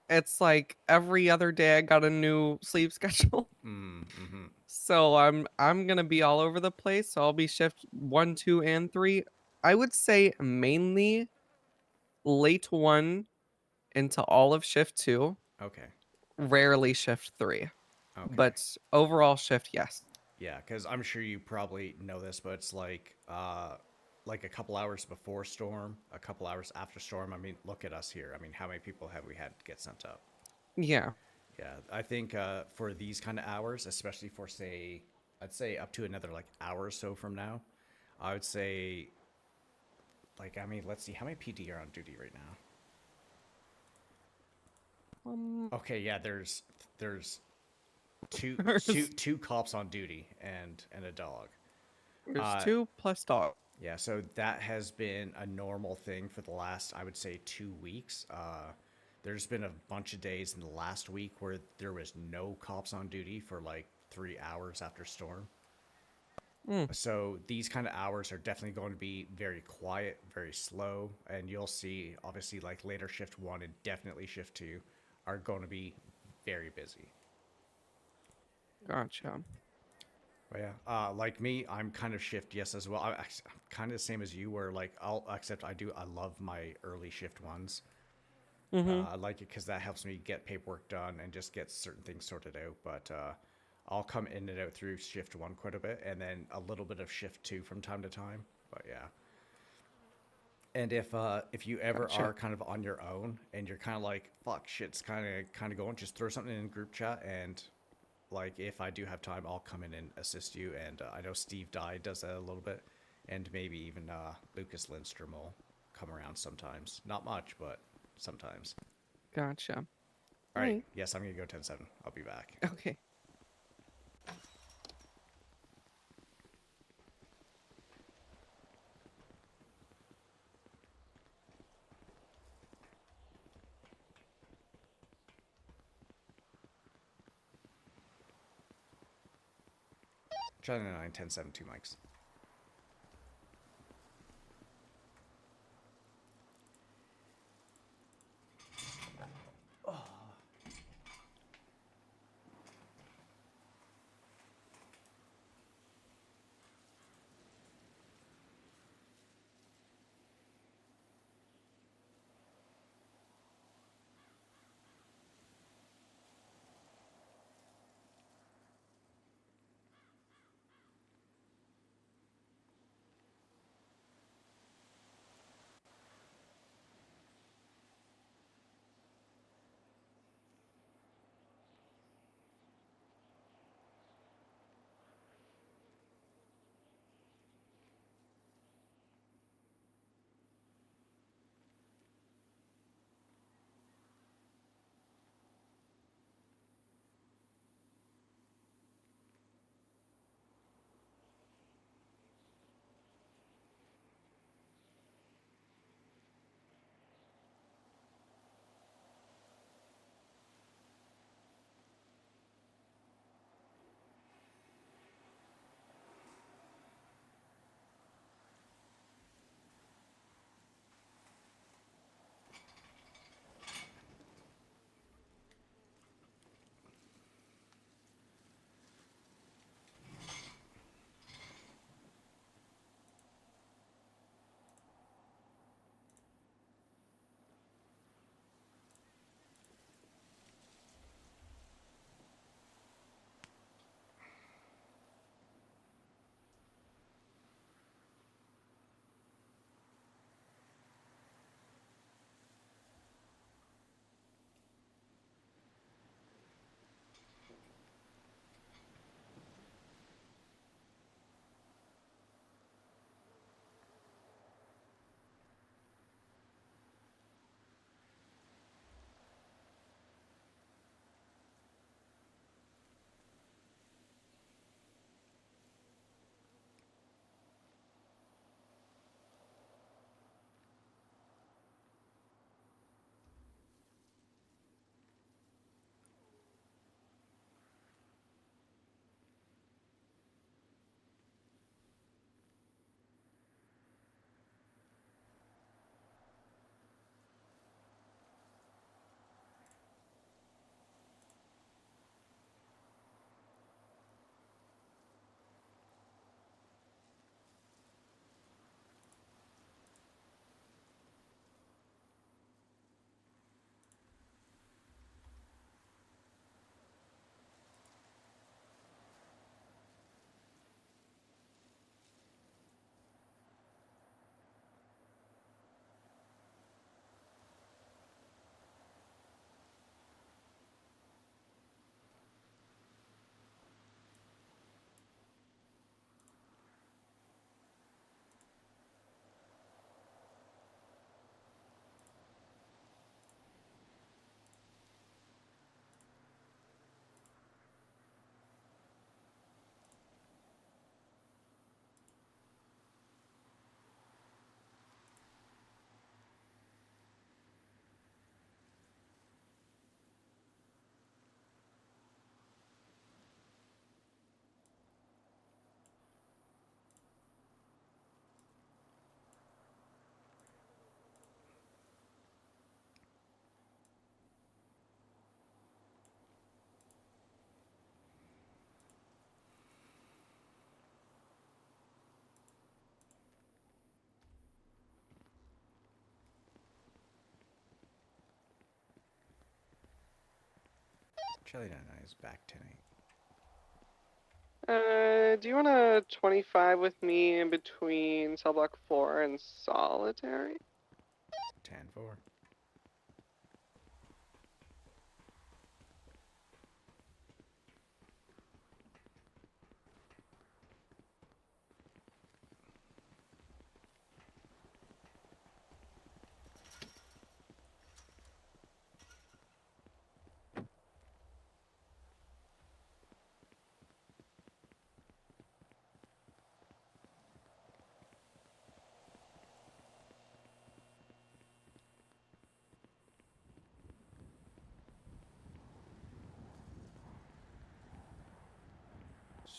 it's like every other day I got a new sleep schedule. Mm-hmm. So I'm gonna be all over the place. So I'll be shift 1, 2, and 3. I would say mainly late 1 into all of shift 2. Okay. Rarely shift 3. Okay. But overall shift yes. Yeah, because I'm sure you probably know this, but it's like a couple hours before storm, a couple hours after storm. I mean, look at us here. I mean, how many people have we had get sent up? Yeah. Yeah, I think for these kind of hours, especially for I'd say up to another like hour or so from now, I would say, like, I mean, let's see, how many PD are on duty right now? Okay, yeah, there's two cops on duty and a dog. There's 2 plus dog. Yeah, so that has been a normal thing for the last, I would say, 2 weeks. There's been a bunch of days in the last week where there was no cops on duty for like 3 hours after storm. So these kind of hours are definitely going to be very quiet, very slow, and you'll see, obviously, like later shift 1 and definitely shift 2 are going to be very busy. Gotcha. But yeah, like me, I'm kind of shift yes as well. I'm kind of the same as you, where like I love my early shift ones. I like it because that helps me get paperwork done and just get certain things sorted out. But I'll come in and out through shift 1 quite a bit, and then a little bit of shift 2 from time to time. But yeah. And if you ever are kind of on your own and you're kind of like, fuck, shit's kind of going, just throw something in group chat and like if I do have time, I'll come in and assist you. And I know Steve Dye does that a little bit, and maybe even Lucas Lindstrom will come around sometimes. Not much, but sometimes. Gotcha. All right. Alright. Yes, I'm gonna go 10-7. I'll be back. Okay. Charlie 9, 10-7, 2 mics. Charlie 9 is back 10-8. Do you want a 25 with me in between cell block 4 and solitary? 10-4.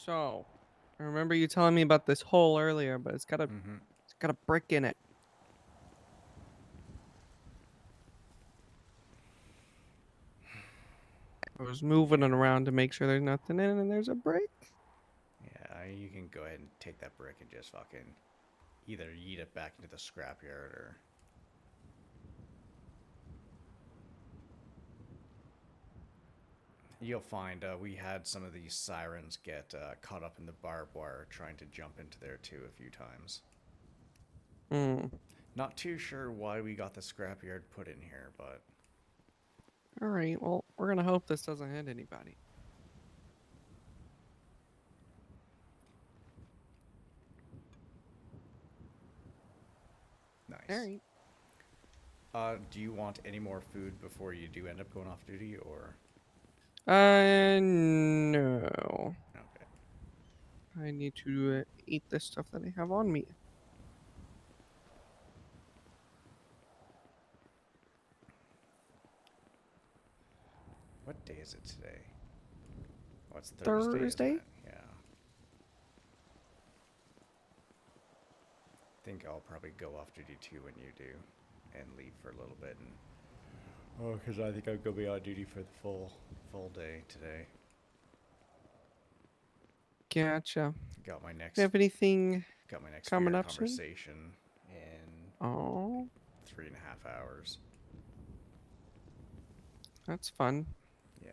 So, I remember you telling me about this hole earlier, but it's got a Mm-hmm. brick in it. I was moving it around to make sure there's nothing in it, and there's a brick. Yeah, you can go ahead and take that brick and just fucking either yeet it back into the scrapyard or. You'll find we had some of these sirens get caught up in the barbed wire trying to jump into there too a few times. Hmm. Not too sure why we got the scrapyard put in here, but All right. Well, we're gonna hope this doesn't hit anybody. nice. All right. Do you want any more food before you do end up going off duty, or? No. Okay. I need to eat the stuff that I have on me. What day is it today? Oh, it's Thursday. Thursday? Isn't it? Yeah. I think I'll probably go off duty too when you do, and leave for a little bit. And oh, because I think I'll go be on duty for the full day today. Gotcha. Got my next. Do you have anything Got my next coming VR up soon? conversation in Oh, 3.5 hours. that's fun. Yeah.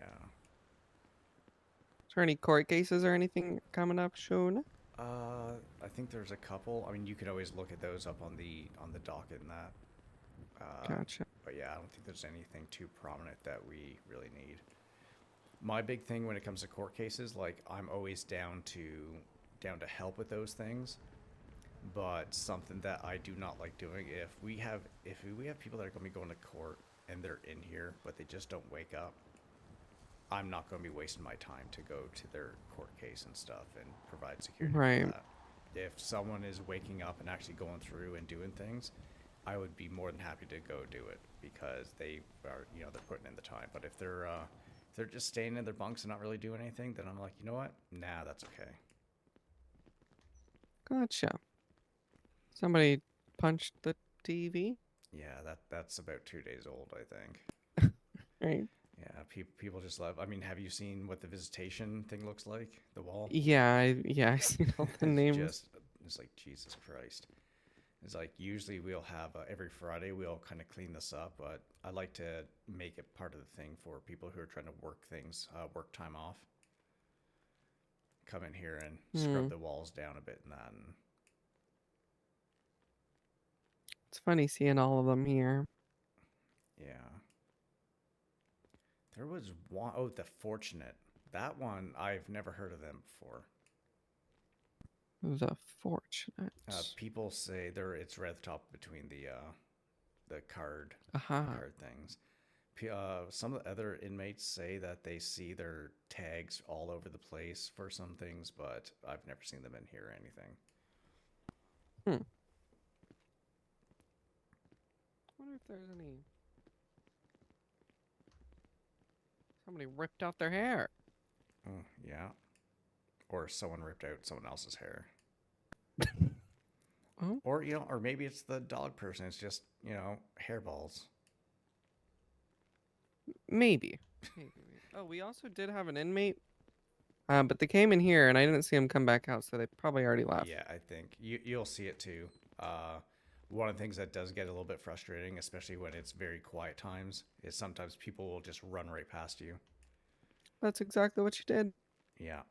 Is there any court cases or anything coming up soon? I think there's a couple. I mean, you could always look at those up on the docket and that. Gotcha. But yeah, I don't think there's anything too prominent that we really need. My big thing when it comes to court cases, like I'm always down to help with those things. But something that I do not like doing, if we have people that are going to be going to court and they're in here but they just don't wake up, I'm not going to be wasting my time to go to their court case and stuff and provide security Right. for that. If someone is waking up and actually going through and doing things, I would be more than happy to go do it because they are, they're putting in the time. But if they're just staying in their bunks and not really doing anything, then I'm like, you know what? Nah, that's okay. Gotcha. Somebody punched the TV? Yeah, that's about 2 days old, I think. Right. Yeah, people just love. I mean, have you seen what the visitation thing looks like? The wall. Yeah, I seen all the names. It's like Jesus Christ. It's like usually we'll have every Friday we'll kind of clean this up, but I like to make it part of the thing for people who are trying to work things, work time off. Come in here and scrub the walls down a bit and that. And It's funny seeing all of them here. yeah. There was one, oh, the Fortunate. That one, I've never heard of them before. The Fortunate. People say it's right at the top between the card things. Some of the other inmates say that they see their tags all over the place for some things, but I've never seen them in here or anything. I wonder if there's any. Somebody ripped out their hair. Oh, yeah. Or someone ripped out someone else's hair. Oh. Or, or maybe it's the dog person. It's just, hairballs. Maybe. Oh, we also did have an inmate. But they came in here and I didn't see them come back out, so they probably already left. Yeah, I think you'll see it too. One of the things that does get a little bit frustrating, especially when it's very quiet times, is sometimes people will just run right past you. That's exactly what you did. Yeah.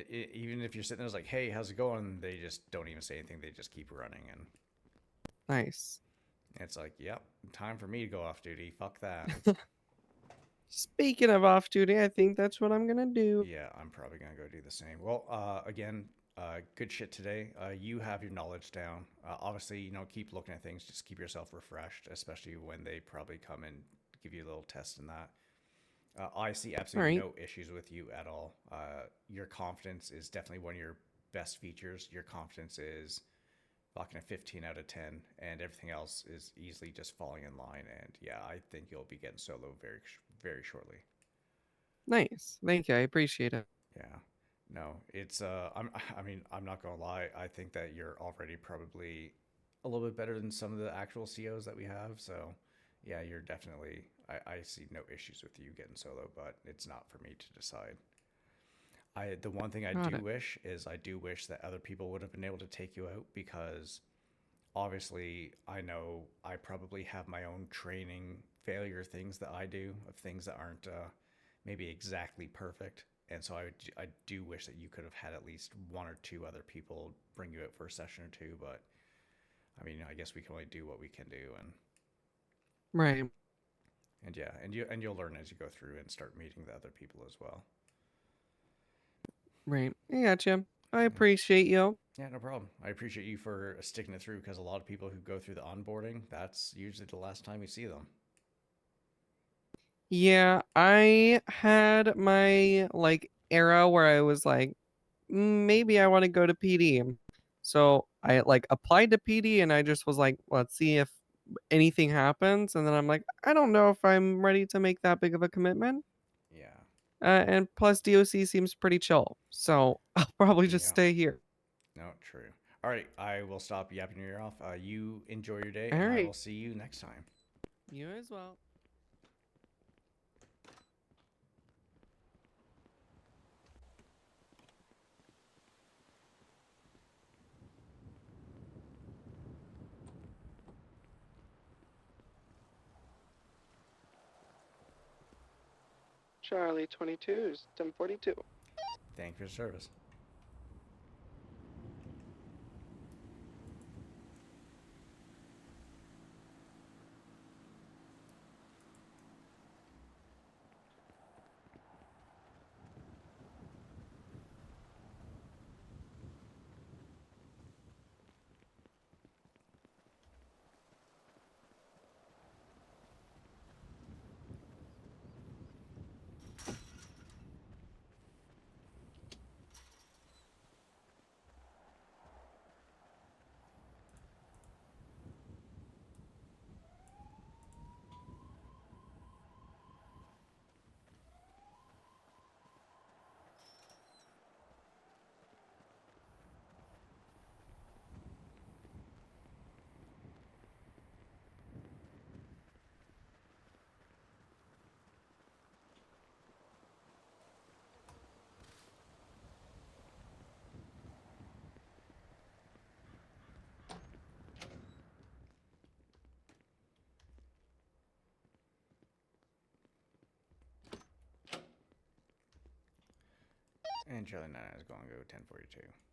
Even if you're sitting there, it's like, hey, how's it going? They just don't even say anything. They just keep running. And nice. It's like, yep, time for me to go off duty. Fuck that. Speaking of off duty, I think that's what I'm going to do. Yeah, I'm probably going to go do the same. Well, again, good shit today. You have your knowledge down. Obviously, keep looking at things. Just keep yourself refreshed, especially when they probably come and give you a little test in that. I see absolutely no issues with you at all. Your confidence is definitely one of your best features. Your confidence is fucking a 15 out of 10, and everything else is easily just falling in line. And yeah, I think you'll be getting solo very, very shortly. Nice. Thank you. I appreciate it. Yeah. No, it's I mean, I'm not gonna lie. I think that you're already probably a little bit better than some of the actual COs that we have. So, yeah, you're definitely. I see no issues with you getting solo, but it's not for me to decide. The one thing I Got do it. wish is I do wish that other people would have been able to take you out, because obviously I know I probably have my own training failure things that I do, of things that aren't maybe exactly perfect. And so I do wish that you could have had at least one or two other people bring you out for a session or two. But I mean, I guess we can only do what we can do. Right. And yeah, and you'll learn as you go through and start meeting the other people as well. Right. I gotcha. I appreciate you. Yeah, no problem. I appreciate you for sticking it through, because a lot of people who go through the onboarding, that's usually the last time you see them. Yeah, I had my like era where I was like, maybe I want to go to PD. So I like applied to PD and I just was like, let's see if anything happens. And then I'm like, I don't know if I'm ready to make that big of a commitment. Yeah. And plus DOC seems pretty chill. So I'll probably just Yeah. stay here. No, true. All right, I will stop yapping your ear off. You enjoy your day, All and I right. will see you next time. You as well. Charlie 22's 1042. Thank you for your service. And Charlie 9 is going to go 1042.